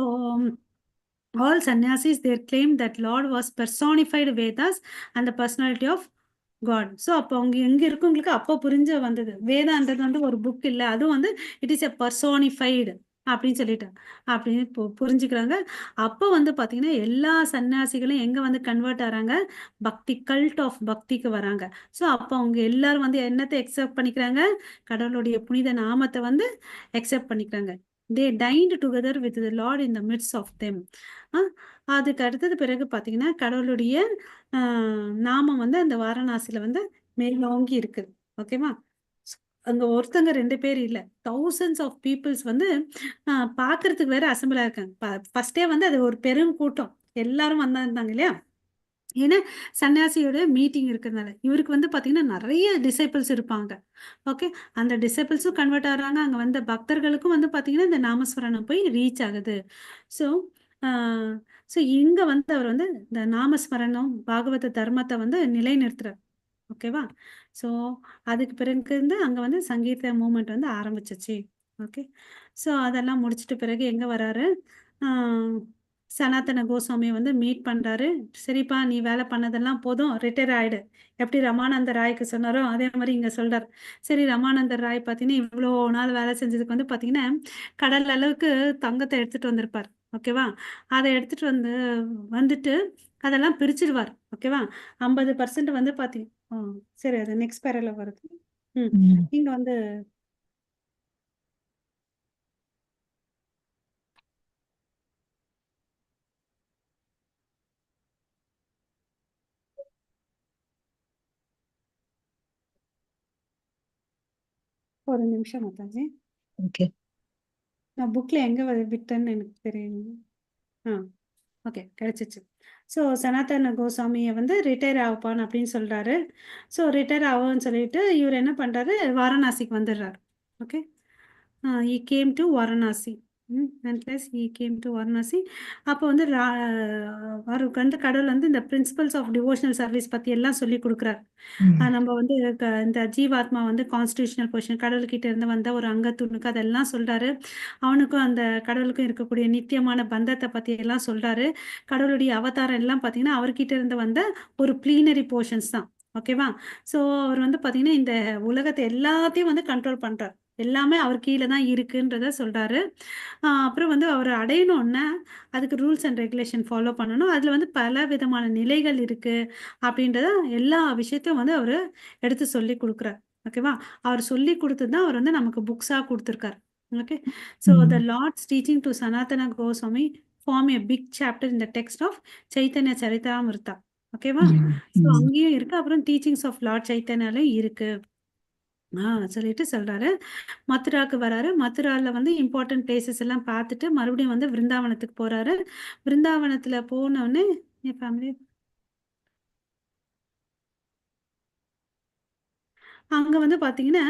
all sannyasis they claim that Lord was personified Vedas and the personality of God. So அப்போ அவங்க எங்க இருக்கவங்களுக்கு அப்போ புரிஞ்ச வந்தது. வேதான்றது வந்து ஒரு புக் இல்லை, அதுவும் வந்து இட் இஸ் எ பர்சோனிஃபைடு அப்படின்னு சொல்லிட்டு அப்படின்னு புரிஞ்சுக்கிறாங்க. அப்போ வந்து பார்த்தீங்கன்னா எல்லா சன்னியாசிகளும் எங்க வந்து கன்வெர்ட் ஆறாங்க? பக்தி, கல்ட் ஆஃப் பக்திக்கு வராங்க. ஸோ அப்போ அவங்க எல்லாரும் வந்து என்னத்தை எக்ஸெப்ட் பண்ணிக்கிறாங்க? கடவுளுடைய புனித நாமத்தை வந்து எக்ஸெப்ட் பண்ணிக்கிறாங்க. They dined together with the lord in the midst of them. அதுக்கு அடுத்தது பிறகு பார்த்தீங்கன்னா கடவுளுடைய நாமம் வந்து அந்த வாரணாசியில வந்து மேலோங்கி இருக்குது. ஓகேவா? அங்க ஒருத்தங்க 2 பேர் இல்ல, thousands ஆஃப் பீப்புள்ஸ் வந்து பாக்குறதுக்கு வேற அசம்பிளா இருக்காங்க. ஃபர்ஸ்டே வந்து அது ஒரு பெரும் கூட்டம், எல்லாரும் வந்தாங்க இல்லையா? ஏன்னா சன்னியாசியோட மீட்டிங் இருக்கிறதுனால இவருக்கு வந்து பார்த்தீங்கன்னா நிறைய டிசைபிள்ஸ் இருப்பாங்க. ஓகே, அந்த டிசைபிள்ஸும் கன்வெர்ட் ஆகுறாங்க. அங்கே வந்த பக்தர்களுக்கும் வந்து பார்த்தீங்கன்னா இந்த நாமஸ்மரணம் போய் ரீச் ஆகுது. ஸோ ஸோ இங்கே வந்து அவர் வந்து இந்த நாமஸ்மரணம் பாகவத தர்மத்தை வந்து நிலைநிறுத்துறார். ஓகேவா? ஸோ அதுக்கு பிறகு இருந்து அங்கே வந்து சங்கீத மூமெண்ட் வந்து ஆரம்பிச்சிச்சு. ஓகே, ஸோ அதெல்லாம் முடிச்சிட்ட பிறகு எங்கே வராரு? ஆஹ் சனாதன கோஸ்வாமி வந்து மீட் பண்ணுறாரு. சரிப்பா, நீ வேலை பண்ணதெல்லாம் போதும், ரிட்டையர் ஆயிடு. எப்படி ரமானந்த ராய்க்கு சொன்னாரோ அதே மாதிரி இங்கே சொல்றார். சரி, ரமானந்த ராய் பார்த்தீங்கன்னா இவ்வளோ நாள் வேலை செஞ்சதுக்கு வந்து பார்த்தீங்கன்னா கடல் அளவுக்கு தங்கத்தை எடுத்துட்டு வந்திருப்பார். ஓகேவா? அதை எடுத்துட்டு வந்துட்டு அதெல்லாம் பிரிச்சிடுவார். ஓகேவா? 50% வந்து பார்த்தீங்க. சரி, அது நெக்ஸ்ட் பேரல வருது. ம் ம். இங்க வந்து ஒரு நிமிஷம் மாதாஜி, ஓகே. நான் புக்ல எங்க விட்டேன்னு எனக்கு தெரியும். ஆ ஓகே, கிடைச்சிச்சு. ஸோ சனாதன கோசாமியை வந்து ரிட்டையர் ஆகப்பான் அப்படின்னு சொல்றாரு. ஸோ ரிட்டையர் ஆகும்னு சொல்லிட்டு இவர் என்ன பண்றாரு, வாரணாசிக்கு வந்துடுறாரு. Okay, he came to Varanasi. and plus he came to Varanasi. அப்போ வந்து அவருக்கு வந்து கடவுள் வந்து இந்த பிரின்சிபல்ஸ் ஆஃப் டிவோஷனல் சர்வீஸ் பற்றி எல்லாம் சொல்லி கொடுக்குறாரு. ம். நம்ம வந்து இந்த ஜீவாத்மா வந்து கான்ஸ்டியூஷனல் பொசிஷன் கடவுள்கிட்ட இருந்து வந்த ஒரு அங்கத்துணுக்கு அதெல்லாம் சொல்றாரு. அவனுக்கும் அந்த கடவுளுக்கும் இருக்கக்கூடிய நித்தியமான பந்தத்தை பற்றி எல்லாம் சொல்றாரு. கடவுளுடைய அவதாரம் எல்லாம் பார்த்தீங்கன்னா அவர்கிட்ட இருந்து வந்த ஒரு ப்ளீனரி போர்ஷன்ஸ் தான். ஓகேவா? ஸோ அவர் வந்து பார்த்தீங்கன்னா இந்த உலகத்தை எல்லாத்தையும் வந்து கண்ட்ரோல் பண்றார். எல்லாமே அவர் கீழே தான் இருக்குன்றத சொல்றாரு. அப்புறம் வந்து அவர் அடையணும்னா அதுக்கு ரூல்ஸ் அண்ட் ரெகுலேஷன் ஃபாலோ பண்ணணும். அதில் வந்து பல விதமான நிலைகள் இருக்கு அப்படின்றத எல்லா விஷயத்தையும் வந்து அவர் எடுத்து சொல்லி கொடுக்குறார். ஓகேவா? அவர் சொல்லி கொடுத்து தான் அவர் வந்து நமக்கு புக்ஸாக கொடுத்துருக்கார். Okay, so the hmm. Lord's teaching to Sanatana Goswami form a big chapter in the text of Chaitanya Charitamrita. ஓகேவா? ம். ஸோ ம். அங்கேயும் இருக்கு. அப்புறம் டீச்சிங்ஸ் ஆஃப் லார்ட் சைத்தன்யாலையும் இருக்கு. சொல்லிட்டு சொல்றாரு. மதுராக்கு வராரு. மதுரால வந்து இம்பார்ட்டன்ட் பிளேசஸ் எல்லாம் பார்த்துட்டு மறுபடியும் வந்து விருந்தாவனத்துக்கு போறாரு. விருந்தாவனத்துல போன உடனே என் ஃபேமிலி அங்க வந்து பாத்தீங்கன்னா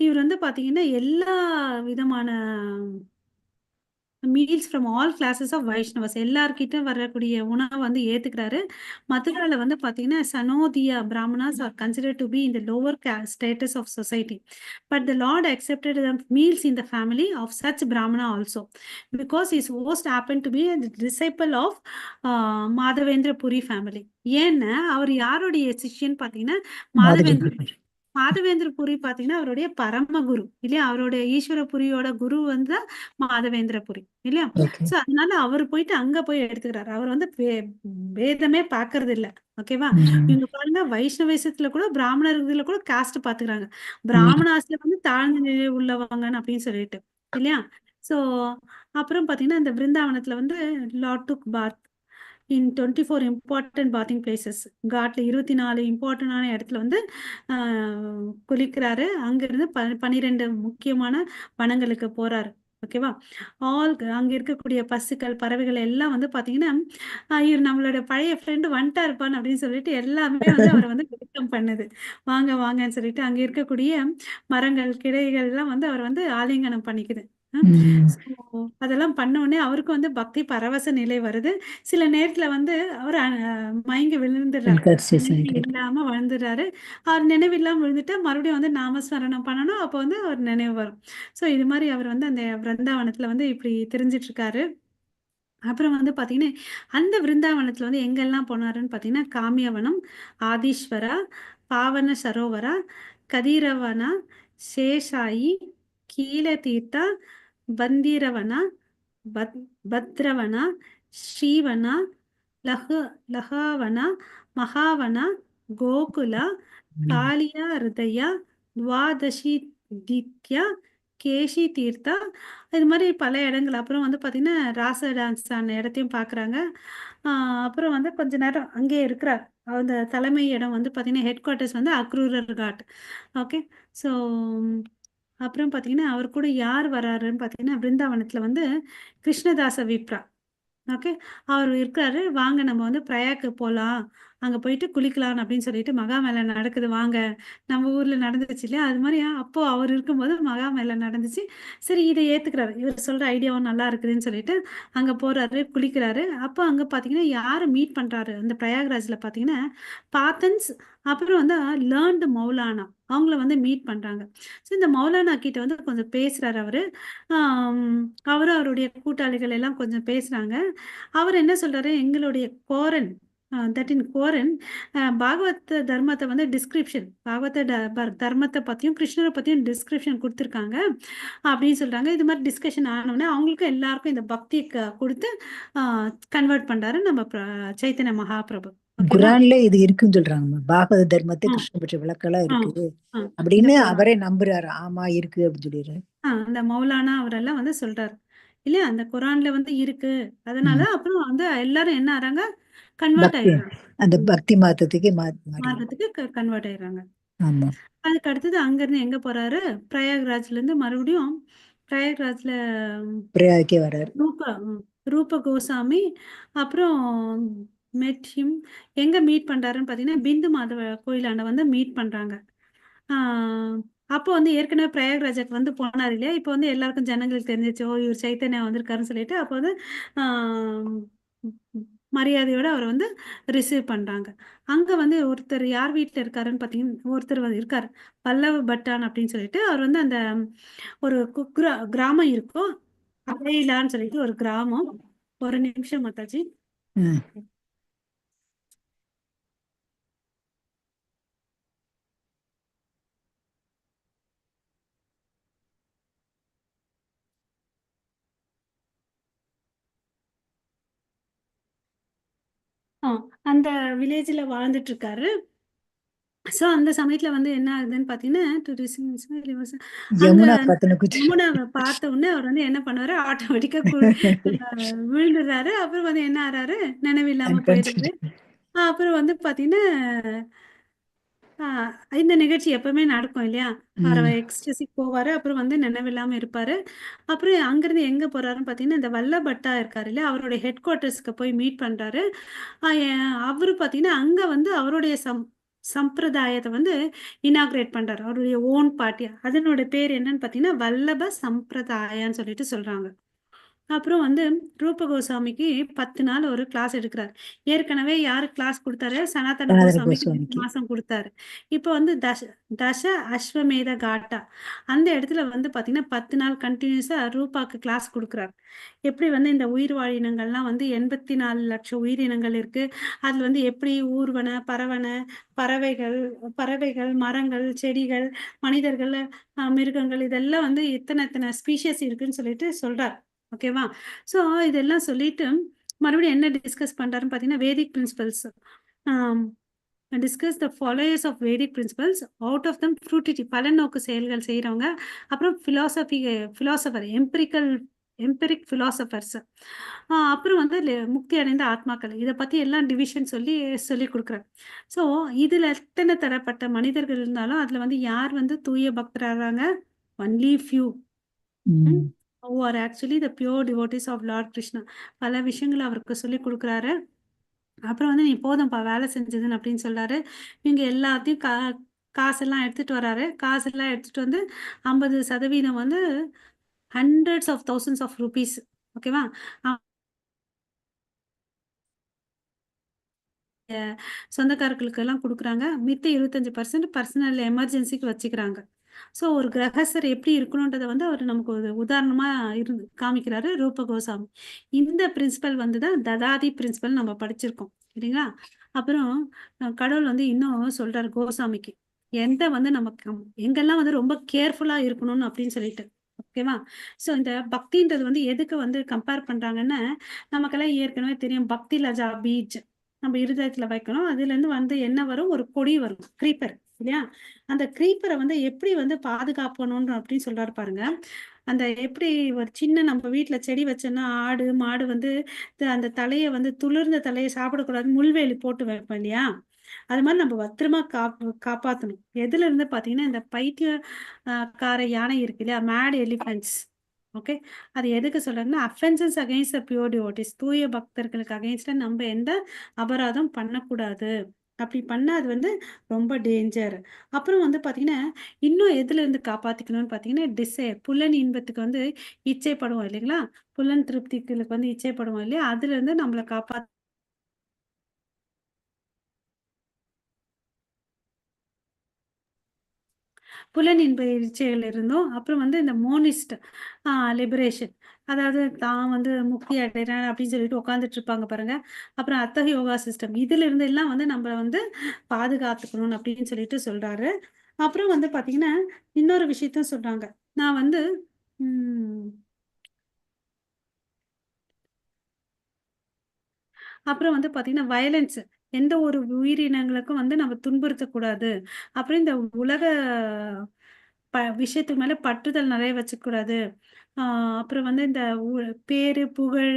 இவர் வந்து பாத்தீங்கன்னா எல்லா விதமான meals from all classes of Vaishnavas எல்லார்கிட்ட வரக்கூடிய உணவை வந்து ஏத்துக்கிறாரு. மதுரால வந்து பாத்தீங்கன்னா Sanodiya Brahmanas are considered to be in the lower status of society. But the lord accepted the meals in the family of such brahmana also because his host happened to be a disciple of Madhavendra Puri family. ஏன்னா அவர் யாருடைய சிஷ்யன் பாத்தீங்கன்னா மாதவேந்திர மாதுளை. மாதவேந்திர புரி பாத்தீங்கன்னா அவருடைய பரம குரு இல்லையா, அவருடைய ஈஸ்வர புரியோட குரு வந்து மாதவேந்திர புரி இல்லையா. ஓகே. சோ அதனால அவர் போயிட்டு அங்க போய் எடுத்துக்கிறாரு. அவர் வந்து வேதமே பாக்குறது இல்ல. ஓகேவா? ம். இவங்க பாருங்க, வைஷ்ணவேசத்துல கூட பிராமணர்கள்ல கூட காஸ்ட் பாத்துக்கிறாங்க. ம். பிராமணாஸ்ல வந்து தாழ்ந்த நிலை உள்ளவங்கன்னு அப்படின்னு சொல்லிட்டு இல்லையா. சோ அப்புறம் பாத்தீங்கன்னா இந்த பிருந்தாவனத்துல வந்து லார்ட் டுக் பாத் இன் 24 இம்பார்ட்டன்ட் பாத்திங் பிளேசஸ். காட்ல 24 இம்பார்ட்டன்டான இடத்துல வந்து குளிக்கிறாரு. அங்கிருந்து 12 முக்கியமான வனங்களுக்கு போறாரு. ஓகேவா? அங்க இருக்கக்கூடிய பசுக்கள் பறவைகள் எல்லாம் வந்து பாத்தீங்கன்னா இவர் நம்மளோட பழைய ஃப்ரெண்டு வந்துட்டாருப்பான் அப்படின்னு சொல்லிட்டு எல்லாமே வந்து அவரை வந்து வெல்கம் பண்ணுது. வாங்க வாங்கன்னு சொல்லிட்டு அங்க இருக்கக்கூடிய மரங்கள் கிளைகள் எல்லாம் வந்து அவர் வந்து ஆலிங்கனம் பண்ணிக்குது. ம். So, அதெல்லாம் பண்ண உடனே அவருக்கு வந்து பக்தி பரவச நிலை வருது. சில நேரத்துல வந்து அவர் மயங்கி விழுந்துடுறாரு. உட்கார்ச்சி நினைவு இல்லாம விழுந்துடுறாரு. அவர் நினைவு இல்லாம விழுந்துட்டா மறுபடியும் வந்து நாமஸ்மரணம் பண்ணணும். அப்போ வந்து அவர் நினைவு வரும். ஸோ இது மாதிரி அவர் வந்து அந்த பிருந்தாவனத்துல வந்து இப்படி தெரிஞ்சிட்டு இருக்காரு. அப்புறம் வந்து பார்த்தீங்கன்னா, அந்த விருந்தாவனத்துல வந்து எங்கெல்லாம் போனாருன்னு பார்த்தீங்கன்னா, காமியவனம், ஆதீஸ்வரா, பாவன சரோவரா, கதிரவனா, சேஷாயி, கீழதீர்த்தா, பந்தீரவனா, பத் பத்ரவனா, ஸ்ரீவனா, லஹு லகாவனா, மகாவனா, கோகுலா, காளியா ஹிருதயா, துவாதசி தித்யா, கேஷி தீர்த்தா, இது மாதிரி பல இடங்கள். அப்புறம் வந்து பார்த்தீங்கன்னா ராச டான்ஸ் ஆன இடத்தையும் பார்க்குறாங்க. அப்புறம் வந்து கொஞ்ச நேரம் அங்கேயே இருக்கிறார். அந்த தலைமை இடம் வந்து பார்த்தீங்கன்னா ஹெட் குவார்ட்டர்ஸ் வந்து அக்ரூரர் காட். ஓகே, ஸோ அப்புறம் பார்த்தீங்கன்னா அவர் கூட யார் வராருன்னு பார்த்தீங்கன்னா பிருந்தாவனத்தில் வந்து கிருஷ்ணதாச விப்ரா. ஓகே, அவர் இருக்காரு. வாங்க நம்ம வந்து பிரயாக்கு போகலாம் அங்க போயிட்டு குளிக்கலாம் அப்படின்னு சொல்லிட்டு மகா மேளா நடக்குது வாங்க, நம்ம ஊர்ல நடந்துச்சு இல்லையா? அது மாதிரி அப்போ அவர் இருக்கும்போது மகா மேளா நடந்துச்சு. சரி இதை ஏத்துக்கிறாரு. இவர் சொல்ற ஐடியாவும் நல்லா இருக்குதுன்னு சொல்லிட்டு அங்க போறாரு, குளிக்கிறாரு. அப்போ அங்க பாத்தீங்கன்னா யாரை மீட் பண்றாரு அந்த பிரயாக்ராஜ்ல பாத்தீங்கன்னா பாத்தன்ஸ், அப்புறம் வந்து லேர்ன்டு மௌலானா அவங்கள வந்து மீட் பண்றாங்க. ஸோ இந்த மௌலானா கிட்ட வந்து கொஞ்சம் பேசுறாரு அவரு. ஆம், அவரும் அவருடைய கூட்டாளிகள் எல்லாம் கொஞ்சம் பேசுறாங்க. அவர் என்ன சொல்றாரு, எங்களுடைய கோரன் தட் இன் கோரன் பாகவத தர்மத்தை வந்து டிஸ்கிரிப்ஷன் பாகவத தர்மத்தை பத்தியும் கிருஷ்ணரை பத்தியும் டிஸ்கிரிப்ஷன் கொடுத்துருக்காங்க அப்படின்னு சொல்றாங்க. இது மாதிரி டிஸ்கஷன் ஆனோடனே அவங்களுக்கும் எல்லாருக்கும் இந்த பக்தியை கொடுத்து கன்வெர்ட் பண்றாரு நம்ம சைத்தன்ய மகாபிரபு. ஓகேவா? குரான்ல இது இருக்குன்னு சொல்றாங்க, பாகவத தர்மத்தை ஆ கிருஷ்ண பட்ச விளக்கெல்லாம் ஆ இருக்கு ஆ இந்த அப்படின்னு குரான் அவரே நம்புறாரு. ஆமா இருக்கு அப்படின்னு சொல்லிடுறாரு. அந்த மௌலானா அவரெல்லாம் வந்து சொல்றாரு இல்லையா, அந்த குரான்ல வந்து இருக்கு. அதனால ம். அப்புறம் வந்து எல்லாரும் என்ன ஆறாங்க, கன்வெர்ட் பக்தி, ஆயிடுறாங்க. அந்த பக்தி மாத்தத்துக்கு மாறிடுறாரு. மார்க்கத்துக்கு கன்வெர்ட் ஆயிடுறாங்க. ஆமா. அதுக்கு அடுத்தது அங்கிருந்து எங்க போறாரு, பிரயாக்ராஜ்ல இருந்து மறுபடியும் பிரயாக்ராஜ்ல பிரயாகே வர்றாரு. ரூப கோசாமி அப்புறம் மெட் ஹிம் எங்க மீட் பண்றாருன்னு பார்த்தீங்கன்னா பிந்து மாதவ கோயிலாண்ட வந்து மீட் பண்றாங்க. ஆஹ் அப்போ வந்து ஏற்கனவே பிரயாக்ராஜுக்கு வந்து போனார் இல்லையா, இப்போ வந்து எல்லாருக்கும் ஜனங்களுக்கு தெரிஞ்சிச்சு, ஓ இவர் சைத்தன்யா வந்திருக்காருன்னு சொல்லிட்டு அப்போ வந்து ஆஹ் மரியாதையோட அவரை வந்து ரிசீவ் பண்றாங்க. அங்க வந்து ஒருத்தர் யார் வீட்டில் இருக்காருன்னு பார்த்தீங்கன்னா ஒருத்தர் வந்து இருக்காரு, பல்லவ பட்டான் அப்படின்னு சொல்லிட்டு. அவர் வந்து அந்த ஒரு கிராமம் இருக்கும், அலையிலான்னு சொல்லிட்டு ஒரு கிராமம். ஒரு நிமிஷம் மாதாஜி. ம். ஆ, அந்த வில்லேஜ்ல வாழ்ந்துட்டு இருக்காரு. ஸோ அந்த சமயத்துல வந்து என்ன ஆகுதுன்னு பார்த்தீங்கன்னா அங்க யமுனா பத்தின குச்சி. யமுனாவை பார்த்த உடனே அவர் வந்து என்ன பண்ணுவாரு, ஆட்டோமேட்டிக்கா விழுந்துடுறாரு. அப்புறம் வந்து என்ன ஆறாரு, நினைவில்லாம போயிடுறாரு. அப்புறம் வந்து பார்த்தீங்கன்னா இந்த நிகழ்ச்சி எப்பவுமே நடக்கும் இல்லையா, அவர் ம். எக்ஸ்டசிக்கு போவாரு, அப்புறம் வந்து நினைவில்லாம இருப்பாரு. அப்புறம் அங்கிருந்து எங்க போறாருன்னு பார்த்தீங்கன்னா இந்த வல்லபட்டா இருக்காரு இல்லையா, அவருடைய ஹெட் குவார்ட்டர்ஸ்க்கு போய் மீட் பண்றாரு. அவரு பார்த்தீங்கன்னா அங்க வந்து அவருடைய சம்பிரதாயத்தை வந்து இனாகிரேட் பண்றாரு, அவருடைய ஓன் பார்ட்டி. அதனோட பேர் என்னன்னு பார்த்தீங்கன்னா வல்லப சம்பிரதாயான்னு சொல்லிட்டு சொல்றாங்க. அப்புறம் வந்து ரூப கோசாமிக்கு 10 நாள் ஒரு கிளாஸ் எடுக்கிறார். ஏற்கனவே யாரு கிளாஸ் கொடுத்தாரு, சனாதன சனாதன கோசாமிக்கு 2 கோஸ்வாமிக்கு. மாசம் கொடுத்தாரு. இப்போ வந்து தச அஸ்வமேத காட்டா அந்த இடத்துல வந்து பார்த்தீங்கன்னா 10 நாள் கண்டினியூஸா ரூபாக்கு கிளாஸ் கொடுக்குறாரு. எப்படி வந்து இந்த உயிர் வாழினங்கள்லாம் வந்து 84 லட்சம் உயிரினங்கள் இருக்கு, அதுல வந்து எப்படி ஊர்வன பறவன பறவைகள் பறவைகள் மரங்கள் செடிகள் மனிதர்கள் மிருகங்கள் இதெல்லாம் வந்து இத்தனை இத்தனை ஸ்பீஷியஸ் இருக்குன்னு சொல்லிட்டு சொல்றார். ஓகேவா? ஸோ இதெல்லாம் சொல்லிட்டு மறுபடியும் என்ன டிஸ்கஸ் பண்றாருன்னு பார்த்தீங்கன்னா Vedic principles discuss the followers of Vedic principles out of them fruitive பலநோக்கு செயல்கள் செய்கிறவங்க, அப்புறம் ஃபிலாசபர் எம்பிரிக் ஃபிலாசபர்ஸ், அப்புறம் வந்து முக்தி அடைந்த ஆத்மாக்கள், இதை பற்றி எல்லாம் டிவிஷன் சொல்லி கொடுக்குறாரு. ஸோ இதில் எத்தனை தரப்பட்ட மனிதர்கள் இருந்தாலும் அதில் வந்து யார் வந்து தூய பக்தராகிறாங்க, ஒன்லி ஃபியூ ம். who are actually the pure devotees of Lord Krishna. பல விஷயங்களை அவருக்கு சொல்லி கொடுக்குறாரு. அப்புறம் வந்து நீ போதும்ப்பா வேலை செஞ்சதுன்னு அப்படின்னு சொல்றாரு. இவங்க எல்லாத்தையும் காசெல்லாம் எடுத்துட்டு வராரு. காசெல்லாம் எடுத்துட்டு வந்து 50% வந்து hundreds of thousands of rupees. ஓகேவா? சொந்தக்காரர்களுக்கு எல்லாம் கொடுக்குறாங்க. மித்த 25% பர்சனல் எமர்ஜென்சிக்கு வச்சுக்கிறாங்க. ஸோ ஒரு கிரகஸ்தர் எப்படி இருக்கணுன்றதை வந்து அவர் நமக்கு ஒரு உதாரணமா இருந்து காமிக்கிறாரு ரூப கோசாமி. இந்த பிரின்சிபல் வந்து தான் ததாதி பிரின்சிபல் நம்ம படிச்சிருக்கோம் சரிங்களா. அப்புறம் கடவுள் வந்து இன்னும் சொல்றாரு கோசாமிக்கு எந்த வந்து நமக்கு எங்கெல்லாம் வந்து ரொம்ப கேர்ஃபுல்லா இருக்கணும்னு அப்படின்னு சொல்லிட்டு. ஓகேவா? ஸோ இந்த பக்தின்றது வந்து எதுக்கு வந்து கம்பேர் பண்றாங்கன்னா, நமக்கெல்லாம் ஏற்கனவே தெரியும் பக்தி லஜா பீஜ் நம்ம இருதயத்துல வைக்கணும். அதுல இருந்து வந்து என்ன வரும், ஒரு கொடி வரும், கிரீப்பர் இல்லையா. அந்த கிரீப்பரை வந்து எப்படி வந்து பாதுகாக்கணும்னு அப்படின்னு சொல்றாரு பாருங்க. அந்த எப்படி ஒரு சின்ன நம்ம வீட்டுல செடி வச்சோன்னா ஆடு மாடு வந்து அந்த தலையை வந்து துளிர்ந்த தலையை சாப்பிடக்கூடாது, முள்வேலி போட்டு வைப்போம் இல்லையா. அது மாதிரி நம்ம பத்திரமா காப்பாற்றணும். எதுல இருந்து பாத்தீங்கன்னா இந்த பைத்திய கார யானை இருக்கு இல்லையா, மேட் எலிஃபென்ட்ஸ், ஓகே, அது எதுக்கு சொல்றாங்கன்னா offences against the pure devotees, தூய பக்தர்களுக்கு அகைன்ஸ்டா நம்ம எந்த அபராதம் பண்ணக்கூடாது. அப்படி பண்ணா அது வந்து ரொம்ப டேஞ்சர். அப்புறம் வந்து பாத்தீங்கன்னா இன்னும் எதுல இருந்து காப்பாத்திக்கணும்னு பாத்தீங்கன்னா டிசைர், புலன் இன்பத்துக்கு வந்து இச்சைப்படுவோம் இல்லைங்களா, புலன் திருப்திகளுக்கு வந்து இச்சைப்படுவோம் இல்லையா, அதுல இருந்து நம்மளை புலன் இன்ப இச்சைகள் இருந்தும், அப்புறம் வந்து இந்த மோனிஸ்ட் லிபரேஷன், அதாவது தான் வந்து முக்தி அடைறேன் அப்படின்னு சொல்லிட்டு உட்காந்துட்டு இருப்பாங்க பாருங்க. அப்புறம் அத்தக யோகா சிஸ்டம், இதுல இருந்து எல்லாம் வந்து நம்ம வந்து பாதுகாத்துக்கணும் அப்படின்னு சொல்லிட்டு சொல்றாரு. அப்புறம் வந்து பாத்தீங்கன்னா இன்னொரு விஷயத்த சொல்றாங்க. நான் வந்து அப்புறம் வந்து பாத்தீங்கன்னா வயலன்ஸ், எந்த ஒரு உயிரினங்களுக்கும் வந்து நம்ம துன்புறுத்தக்கூடாது. அப்புறம் இந்த உலக விஷயத்துக்கு மேல பற்றுதல் நிறைய வச்சுக்கூடாது. அப்புறம் வந்து இந்த பேரு புகழ்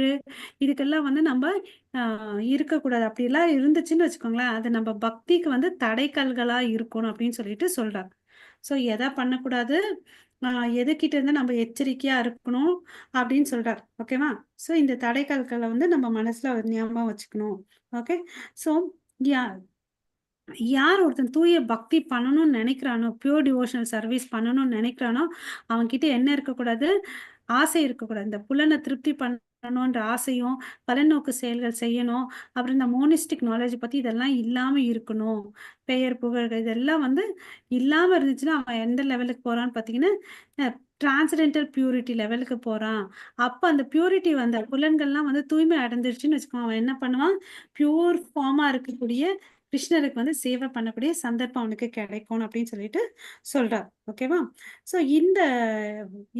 இதுக்கெல்லாம் வந்து நம்ம இருக்கக்கூடாது. அப்படிலாம் இருந்துச்சுன்னு வச்சுக்கோங்களேன், அது நம்ம பக்திக்கு வந்து தடைக்கல்களா இருக்கணும் அப்படின்னு சொல்லிட்டு சொல்றாங்க. ஸோ எதை பண்ணக்கூடாது, எதுக்கிட்ட இருந்து நம்ம எச்சரிக்கையா இருக்கணும் அப்படின்னு சொல்றார். ஓகேவா? ஸோ இந்த தடைக்கற்களை வந்து நம்ம மனசுல ஞாபகம் வச்சுக்கணும். ஓகே. ஸோ யா யார் ஒருத்தன் தூய பக்தி பண்ணணும்னு நினைக்கிறானோ, பியூர் டிவோஷனல் சர்வீஸ் பண்ணணும்னு நினைக்கிறானோ, அவன்கிட்ட என்ன இருக்கக்கூடாது? ஆசை இருக்கக்கூடாது. இந்த புலனை திருப்தி பண்ணணுன்ற ஆசையும், பலநோக்கு செயல்கள் செய்யணும். அப்புறம் இந்த மோனிஸ்டிக் நாலேட்ஜ் பத்தி இதெல்லாம் இல்லாம இருக்கணும். பெயர், புகழ்கள் இதெல்லாம் வந்து இல்லாம இருந்துச்சுன்னா, அவன் எந்த லெவலுக்கு போறான்னு பார்த்தீங்கன்னா, டிரான்சென்டென்டல் பியூரிட்டி லெவலுக்கு போறான். அப்ப அந்த பியூரிட்டி வந்த புலன்கள்லாம் வந்து தூய்மை அடைஞ்சிருச்சுன்னு வச்சுக்கோங்க, அவன் என்ன பண்ணுவான்? பியூர் ஃபார்மா இருக்கக்கூடிய கிருஷ்ணருக்கு வந்து சேவை பண்ணக்கூடிய சந்தர்ப்பம் அவனுக்கு கிடைக்கும் அப்படின்னு சொல்லிட்டு சொல்றார். ஓகேவா? ஸோ இந்த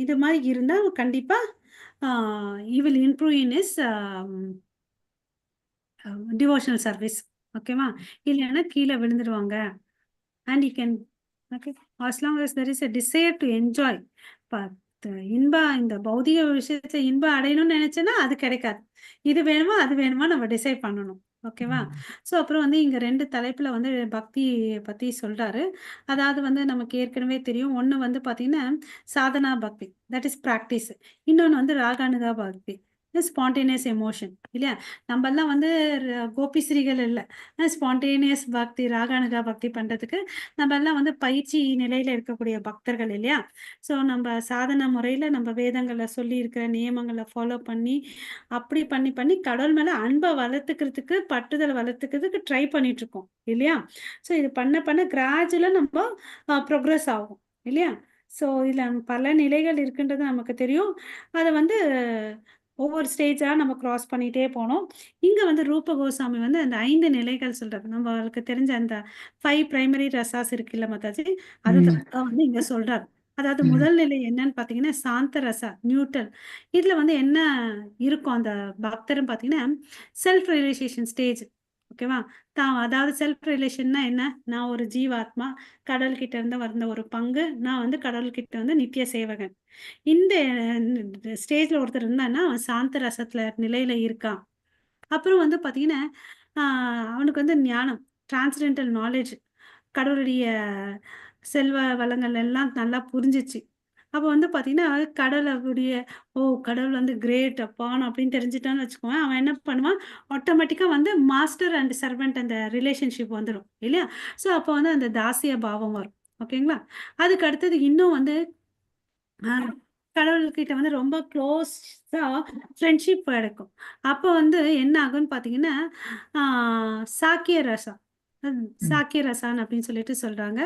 இது மாதிரி இருந்தா கண்டிப்பா he will improve in his devotional service. ஓகேவா? இல்லைன்னா கீழே விழுந்துருவாங்க. and he can, okay, as long as there is a desire to enjoy, இந்த பௌதிக விஷயத்தை இன்பம் அடையணும்னு நினைச்சேன்னா அது கிடைக்காது. இது வேணுமா அது வேணுமா நம்ம டிசைட் பண்ணணும். ஓகேவா? ஸோ அப்புறம் வந்து இங்க 2 தலைப்புல வந்து பக்தி பத்தி சொல்றாரு. அதாவது வந்து நமக்கு ஏற்கனவே தெரியும். ஒண்ணு வந்து பாத்தீங்கன்னா சாதனா பக்தி, தட் இஸ் பிராக்டிஸ். இன்னொன்னு வந்து ராகானுகா பக்தி, ஸ்பான்டேனியஸ் எமோஷன் இல்லையா. நம்ம எல்லாம் வந்து கோபிஸ்ரீகள் இல்லை, ஸ்பான்டேனியஸ் பக்தி ராகானுகா பக்தி பண்றதுக்கு நம்ம எல்லாம் வந்து பயிற்சி நிலையில இருக்கக்கூடிய பக்தர்கள் இல்லையா. ஸோ நம்ம சாதன முறையில நம்ம வேதங்களை சொல்லி இருக்கிற நியமங்களை ஃபாலோ பண்ணி அப்படி பண்ணி பண்ணி கடவுள் மேல அன்பை வளர்த்துக்கிறதுக்கு பட்டுதல் வளர்த்துக்கிறதுக்கு ட்ரை பண்ணிட்டு இருக்கோம் இல்லையா. ஸோ இது பண்ண பண்ண கிராஜுவலா நம்ம ப்ரோக்ரஸ் ஆகும் இல்லையா. ஸோ இதுல பல நிலைகள் இருக்குன்றது நமக்கு தெரியும். அதை வந்து ஒவ்வொரு ஸ்டேஜா நம்ம கிராஸ் பண்ணிட்டே போனோம். இங்க வந்து ரூப கோஸ்வாமி வந்து அந்த 5 நிலைகள் சொல்றாரு. நம்மளுக்கு தெரிஞ்ச அந்த 5 பிரைமரி ரசாஸ் இருக்குல்ல மாதாஜி, அதுதான் வந்து இங்க சொல்றாரு. அதாவது முதல் நிலை என்னன்னு பாத்தீங்கன்னா சாந்த ரசா, நியூட்ரல். இதுல வந்து என்ன இருக்கும் அந்த பக்தரும் பாத்தீங்கன்னா செல்ஃப் ரியலைசேஷன் ஸ்டேஜ். ஓகேவா? அதாவது செல்ஃப் ரிலேஷன்னா என்ன? நான் ஒரு ஜீவாத்மா, கடவுள் கிட்ட இருந்து வந்த ஒரு பங்கு, நான் வந்து கடவுள் கிட்ட வந்து நித்திய சேவகன். இந்த ஸ்டேஜ்ல ஒருத்தர் இருந்தான்னா அவன் சாந்த ரசத்துல நிலையில இருக்கான். அப்புறம் வந்து பாத்தீங்கன்னா அவனுக்கு வந்து ஞானம், டிரான்ஸ்டென்டல் நாலேஜ், கடவுளுடைய செல்வ வளங்கள் எல்லாம் நல்லா புரிஞ்சிச்சு. அப்போ வந்து பாத்தீங்கன்னா கடவுளுடைய கடவுள் வந்து கிரேட் அப்பான் அப்படின்னு தெரிஞ்சுட்டான்னு வச்சுக்கோங்க, அவன் என்ன பண்ணுவான்? ஆட்டோமேட்டிக்கா வந்து மாஸ்டர் அண்ட் சர்வெண்ட் அந்த ரிலேஷன்ஷிப் வந்துடும் இல்லையா. ஸோ அப்போ வந்து அந்த தாசிய பாவம் வரும். ஓகேங்களா. அதுக்கு அடுத்தது இன்னும் வந்து கடவுள்கிட்ட வந்து ரொம்ப க்ளோஸா ஃப்ரெண்ட்ஷிப் கிடைக்கும். அப்போ வந்து என்ன ஆகும்னு பார்த்தீங்கன்னா, சாக்கிய ரசம், சாக்கிய ரசான் அப்படின்னு சொல்லிட்டு சொல்றாங்க.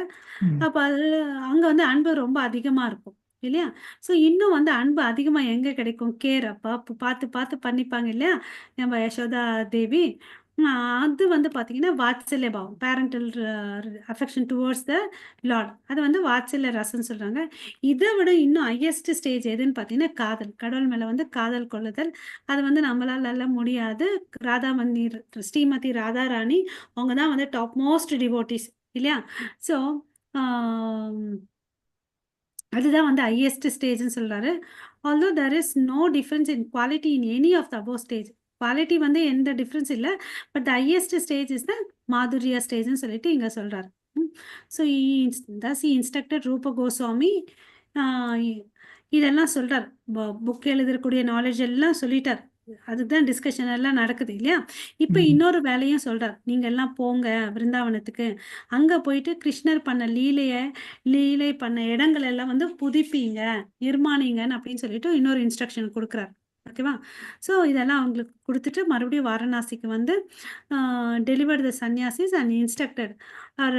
அப்ப அது அங்க வந்து அன்பு ரொம்ப அதிகமா இருக்கும் இல்லையா. ஸோ இன்னும் வந்து அன்பு அதிகமா எங்க கிடைக்கும்? கேர், அப்பா பார்த்து பார்த்து பண்ணிப்பாங்க இல்லையா நம்ம யசோதா தேவி. அது வந்து பார்த்தீங்கன்னா வாத்சல்ய பாவம், parental affection towards the Lord, அது வந்து வாத்சல்ய ரசம்னு சொல்றாங்க. இதை விட இன்னும் ஹையஸ்ட் ஸ்டேஜ் எதுன்னு பார்த்தீங்கன்னா காதல், கடவுள் மேல வந்து காதல் கொள்ளுதல். அது வந்து நம்மளால எல்லாம் முடியாது. ராதாமணி, ஸ்ரீமதி ராதாராணி அவங்க தான் வந்து டாப் மோஸ்ட் டிவோட்டிஸ் இல்லையா. ஸோ அதுதான் வந்து ஹையஸ்ட் ஸ்டேஜ்னு சொல்றாரு. Although there is no difference in quality in any of the above stage. Quality வந்து எந்த டிஃப்ரென்ஸ் இல்லை, but the highest stage is the madhurya ஸ்டேஜ்னு சொல்லிட்டு இங்க சொல்றாரு. ஸோ thus he instructed ரூப கோஸ்வாமி இதெல்லாம் சொல்றார். புக் எழுதக்கூடிய நாலேஜ் எல்லாம் சொல்லிட்டார். அதுதான் டிஸ்கஷன் எல்லாம் நடக்குது இல்லையா? இப்ப இன்னொரு வேலையும் சொல்றார். நீங்க எல்லாம் போங்க விருந்தாவனத்துக்கு. அங்க போயிட்டு கிருஷ்ணர் பண்ண லீலை பண்ண இடங்கள் எல்லாம் வந்து புதுப்பிங்க, நிர்மாணிங்கன்னு அப்படின்னு சொல்லிட்டு இன்னொரு இன்ஸ்ட்ரக்ஷன் கொடுக்குறார். ஓகேவா? ஸோ இதெல்லாம் அவங்களுக்கு கொடுத்துட்டு மறுபடியும் வாரணாசிக்கு வந்து deliver the sannyasis and instructed our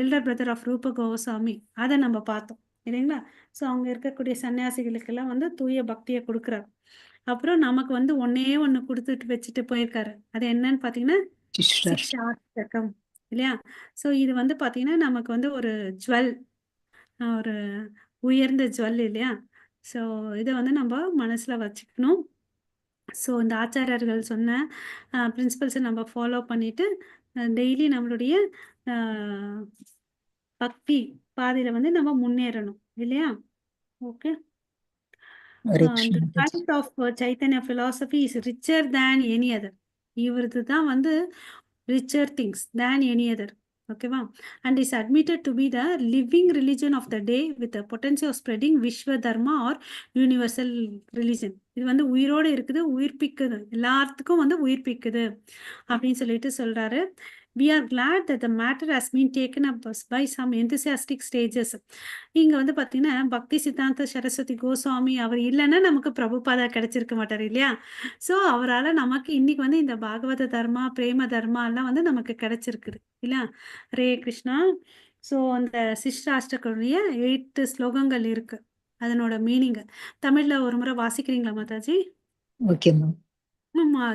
elder brother of Rupa Goswami. அதை நம்ம பார்த்தோம் இல்லைங்களா? ஸோ அவங்க இருக்கக்கூடிய சன்னியாசிகளுக்கெல்லாம் வந்து தூய பக்தியை கொடுக்குறாரு. அப்புறம் நமக்கு வந்து ஒண்ணு கொடுத்துட்டு வச்சுட்டு போயிருக்காரு. அது என்னன்னு பார்த்தீங்கன்னா சிக்ஷாஷ்டகம் இல்லையா? ஸோ இது வந்து பார்த்தீங்கன்னா நமக்கு வந்து ஒரு ஜுவல், ஒரு உயர்ந்த ஜுவல் இல்லையா? ஸோ இதை வந்து நம்ம மனசுல வச்சுக்கணும். ஸோ இந்த ஆச்சாரியர்கள் சொன்ன பிரின்சிபல்ஸை நம்ம ஃபாலோ பண்ணிட்டு டெய்லி நம்மளுடைய பக்தி பாதையில வந்து நம்ம முன்னேறணும் இல்லையா? Okay. The type of Chaitanya philosophy is richer than any other. இவரது தான் வந்து richer things than any other. ஓகேவா? And is admitted to be the living religion of the day with the potential of spreading Vishwa Dharma or universal religion. இது வந்து உயிரோடு இருக்குது, உயிர்ப்பிக்குது, எல்லாத்துக்கும் வந்து உயிர்ப்பிக்குது அப்படின்னு சொல்லிட்டு சொல்றாரு. We are glad that the matter has been taken up by some enthusiastic stages. இங்க வந்து பாத்தீங்கன்னா பக்தி சித்தாந்த சரஸ்வதி கோஸ்வாமி அவர் இல்லைன்னா நமக்கு பிரபுபாதா கிடைச்சிருக்க மாட்டார் இல்லையா? ஸோ அவரால் நமக்கு இன்னைக்கு வந்து இந்த பாகவத தர்மா, பிரேம தர்மா எல்லாம் வந்து நமக்கு கிடைச்சிருக்குது இல்லையா? ஹரே கிருஷ்ணா. ஸோ அந்த சிஷ்டாஷ்டகுடைய 8 ஸ்லோகங்கள் இருக்கு. அதனோட மீனிங் தமிழ்ல ஒரு முறை வாசிக்கிறீங்களா மாதாஜி?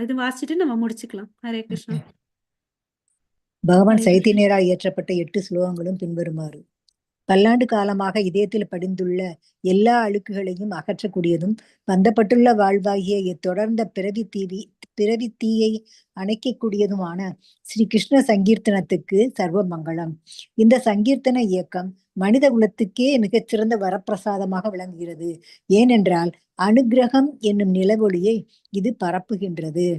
இது வாசிச்சுட்டு நம்ம முடிச்சுக்கலாம். ஹரே கிருஷ்ணா. பகவான் சைத்தன்யரால் இயற்றப்பட்ட 8 ஸ்லோகங்களும் பின்வருமாறு. பல்லாண்டு காலமாக இதயத்தில் படிந்துள்ள எல்லா அழுக்குகளையும் அகற்றக்கூடியதும் பந்தப்பட்டுள்ள வாழ்வாகிய தொடர்ந்த பிறவி தீயை அணைக்கக்கூடியதுமான ஸ்ரீ கிருஷ்ண சங்கீர்த்தனத்துக்கு சர்வ மங்களம். இந்த சங்கீர்த்தன இயக்கம் மனித குலத்துக்கே மிகச்சிறந்த வரப்பிரசாதமாக விளங்குகிறது. ஏனென்றால் அனுக்கிரகம் என்னும் நிலவொளியை இது பரப்புகின்றது.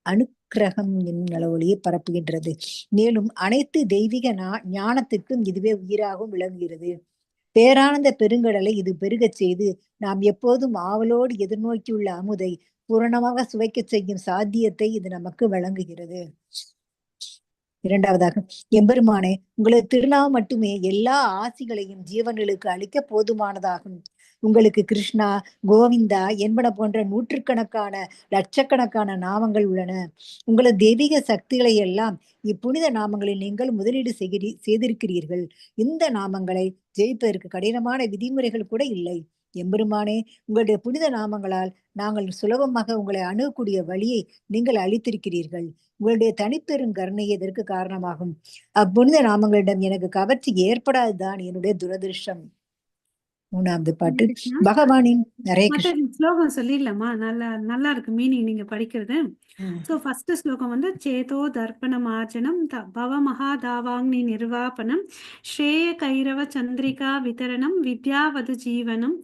அனுக்கிரகம் என்னும் நிலவொளியை பரப்புகின்றது. மேலும் அனைத்து தெய்வீக ஞானத்துக்கும் இதுவே உயிராகவும் விளங்குகிறது. பேரானந்த பெருங்கடலை இது பெருகச் செய்து நாம் எப்போதும் ஆவலோடு எதிர்நோக்கியுள்ள அமுதை பூரணமாக சுவைக்க செய்யும் சாத்தியத்தை இது நமக்கு வழங்குகிறது. இரண்டாவதாக, எம்பெருமானே, உங்களது திருநாமம் மட்டுமே எல்லா ஆசிகளையும் ஜீவன்களுக்கு அளிக்க போதுமானதாகும். உங்களுக்கு கிருஷ்ணா, கோவிந்தா என்பன போன்ற நூற்றுக்கணக்கான லட்சக்கணக்கான நாமங்கள் உள்ளன. உங்களது தெய்வீக சக்திகளை எல்லாம் இப்புனித நாமங்களில் நீங்கள் முதலீடு செய்திருக்கிறீர்கள். இந்த நாமங்களை ஜெயிப்பதற்கு கடினமான விதிமுறைகள் கூட இல்லை. எம்பெருமானே, உங்களுடைய புனித நாமங்களால் நாங்கள் சுலபமாக உங்களை அணுகக்கூடிய வழியை நீங்கள் அளித்திருக்கிறீர்கள். உங்களுடைய தனிப்பெரும் கருணையே இதற்கு காரணமாகும். அப்புனித நாமங்களிடம் எனக்கு கவர்ச்சி ஏற்படாதுதான் என்னுடைய துரதிருஷ்டம். மூணாவது பாட்டு பகவானின் ஸ்லோகம் சொல்லிடலாமா? நல்லா இருக்கு மீனிங் நீங்க படிக்கிறது. சோ ஃபர்ஸ்ட் ஸ்லோகம் வந்து சேதோ தர்ப்பண மார்ஜனம் பவ மகாதாவாங்னி நிர்வாபனம் ஸ்ரேய கைரவ சந்திரிகா விதரணம் வித்யாவது ஜீவனம்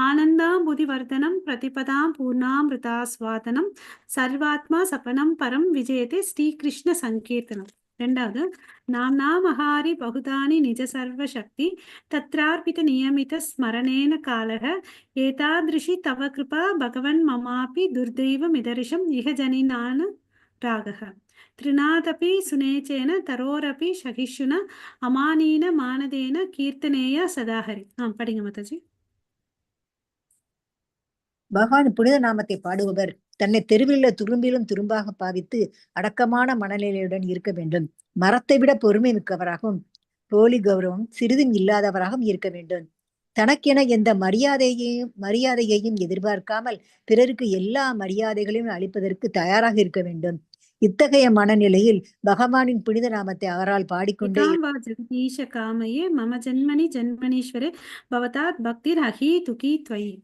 ஆனந்தாம்புதி வர்தனம் பிரதிபதாம் பூர்ணாமிருதாஸ்வாதனம் சர்வாத்மா சபனம் பரம் விஜயதே ஸ்ரீகிருஷ்ண சங்கீர்த்தனம். ரெண்டாவது நாம்னா மகாரி பகுதானி நிஜ சர்வ சக்தி தத்ரார்பித நியமித ஸ்மரணேன காலக ஏதாதிருஷி தவ கிருபா பகவன் மமாபி துர்தெய்வம் இதரிஷம் இஹ ஜனினான ராகக த்ரிநாதபி சுனேச்சேன தரோரபி சகிஷுன அமானீன மானதேன கீர்த்தனேய சதாஹரி. படிங்க மாதாஜி. பகவான் புனித நாமத்தை பாடுபவர் தன்னை தெருவிலுள்ள துரும்பிலும் துரும்பாக பாவித்து அடக்கமான மனநிலையுடன் இருக்க வேண்டும். மரத்தை விட பொறுமை மிக்கவராகவும் போலி கௌரவம் சிறிதும் இல்லாதவராகவும் இருக்க வேண்டும். தனக்கென எந்த மரியாதையையும் எதிர்பார்க்காமல் பிறருக்கு எல்லா மரியாதைகளையும் அளிப்பதற்கு தயாராக இருக்க வேண்டும். இத்தகைய மனநிலையில் பகவானின் புனித நாமத்தை அவரால் பாடிக்கொண்டே ஜெகதீஷ காமையே மம ஜென்மனி ஜென்மனீஸ்வரே பவதாத் பக்திர் அஹி துகி த்வயி.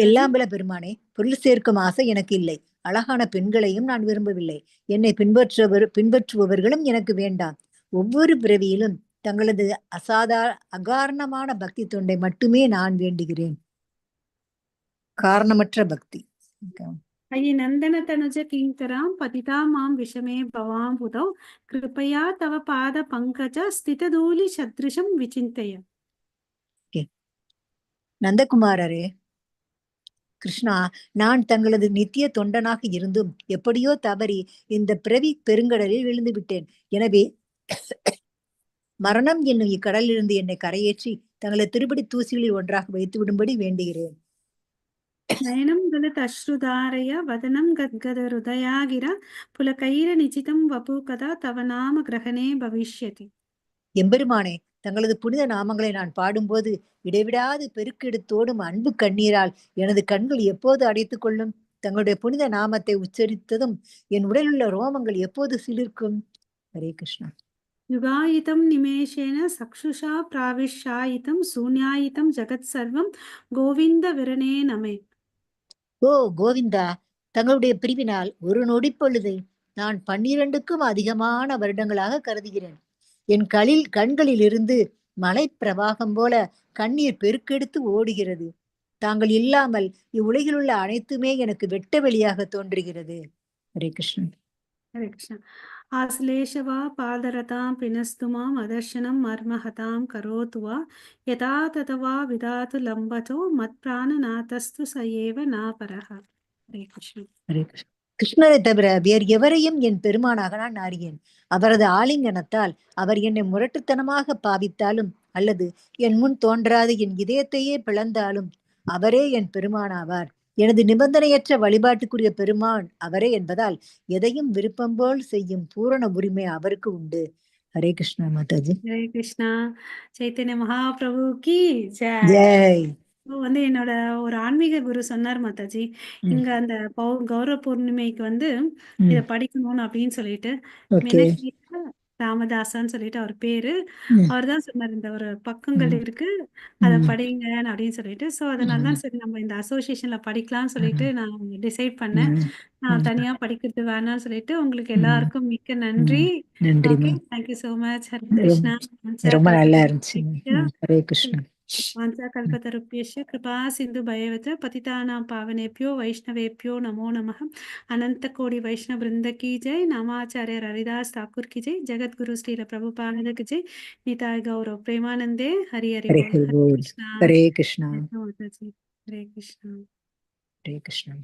எல்லாம் பல பெருமானே, பொருள் சேர்க்கும் ஆசை எனக்கு இல்லை. அழகான பெண்களையும் நான் விரும்பவில்லை. என்னை பின்பற்றுபவர்களும் எனக்கு வேண்டாம். ஒவ்வொரு பிறவியிலும் தங்களது அகாரணமான பக்தி தொண்டை மட்டுமே நான் வேண்டுகிறேன். காரணமற்ற பக்தி. अयि नन्दनतनुज किङ्करां पतिता मां विषमे भवाम्बुधौ कृपया तव पादपङ्कज स्थितधूलिसदृशं विचिन्तय. Okay. நந்தகுமாரரே, கிருஷ்ணா, நான் தங்களது நித்திய தொண்டனாக இருந்தும் எப்படியோ தவறி இந்த பிறவி பெருங்கடலில் விழுந்து விட்டேன். எனவே மரணம் என்னும் இக்கடலிலிருந்து என்னை கரையேற்றி தங்களது திருப்படி தூசிகளில் ஒன்றாக வைத்து விடும்படி வேண்டுகிறேன். नयनं गलदश्रुधारय वदनं गद्गदहृदयागिरा पुलकैरनिचितं वपु कदा तव नाम ग्रहणे भविष्यति. எம்பெருமானே, தங்களது புனித நாமங்களை நான் பாடும்போது இடைவிடாது பெருக்கெடுத்தோடும் அன்பு கண்ணீரால் எனது கண்கள் எப்போது அடைத்துக் கொள்ளும்? தங்களுடைய புனித நாமத்தை உச்சரித்ததும் என் உடலுள்ள ரோமங்கள் எப்போது சிலிர்க்கும்? ஹரே கிருஷ்ணா. युगायितं निमेषेण चक्षुषा प्राविशायितं शून्यायितं जगत्सर्वं गोविन्दविरणे नमे. ஓ கோவிந்தா, தங்களுடைய பிரிவினால் ஒரு நொடி பொழுதை நான் 12க்கும் அதிகமான வருடங்களாக கருதுகிறேன். என் கண்களில் இருந்து மலை பிரவாகம் போல கண்ணீர் பெருக்கெடுத்து ஓடுகிறது. தாங்கள் இல்லாமல் இவ்வுலகில் உள்ள அனைத்துமே எனக்கு வெட்ட வெளியாக தோன்றுகிறது. ஹரே கிருஷ்ணன். हरे कृष्ण. आश्लेषवा पादरतां पिनस्तु माम् अदर्शनं मर्महतां करोतु वा यथा तथवा विधातु लम्बतो मत्प्राणनाथस्तु स एव नापरः. हरे कृष्ण. ஹரே கிருஷ்ணன். கிருஷ்ணரை தவிர வேறு எவரையும் என் பெருமானாக நான் அறியேன். அவரது ஆலிங்கனத்தால் அவர் என்னை முரட்டுத்தனமாக பாவித்தாலும் அல்லது என் முன் தோன்றாத என் இதயத்தையே பிளந்தாலும் அவரே என் பெருமானாவார். எனது நிபந்தனையற்ற வழிபாட்டுக்குரிய பெருமான் அவரே என்பதால் எதையும் விருப்பம் போல் செய்யும் பூரண உரிமை அவருக்கு உண்டு. ஹரே கிருஷ்ணா மாதாஜி. हरे कृष्णा. चैतन्य महाप्रभु की जय. ஜெய். இப்போ வந்து என்னோட ஒரு ஆன்மீக குரு சொன்னார் மாதாஜி, இங்க அந்த கௌரவ பூர்ணிமைக்கு வந்து இத படிக்கணும்னு அப்படின்னு சொல்லிட்டு ஓகே. மினக்கீட்ட ராமதாசான்னு சொல்லிட்டு அவர் பேரு. அவர் தான் சொன்னார் இந்த ஒரு பக்கங்கள் இருக்கு அதை படிங்க அப்படின்னு சொல்லிட்டு. ஸோ அதனால தான் சரி நம்ம இந்த அசோசியேஷன்ல படிக்கலாம்னு சொல்லிட்டு நான் டிசைட் பண்ணேன். நான் தனியா படிக்கிறது வேணாம்னு சொல்லிட்டு. உங்களுக்கு எல்லாருக்கும் மிக்க நன்றி. நன்றிமா. Okay, thank you so much. Hare Krishna. ரொம்ப நல்லா இருந்துச்சு. ஹரே கிருஷ்ணா. वाञ्छाकल्पतरुभ्यश्च कृपा सिन्धु भयवत् पतितानां पावनेभ्यो वैष्णवेभ्यो नमो नमः. अनंतकोटि वैष्णव वृंद की जय. नामाचार्य हरिदास ठाकुर की जय. जगत गुरु श्रील प्रभुपाद की जय. निताय गौरव प्रेमानंदे. हरि हरि बोल. हरे कृष्णा. हरे कृष्णा. हरे कृष्णा. हरे कृष्णा.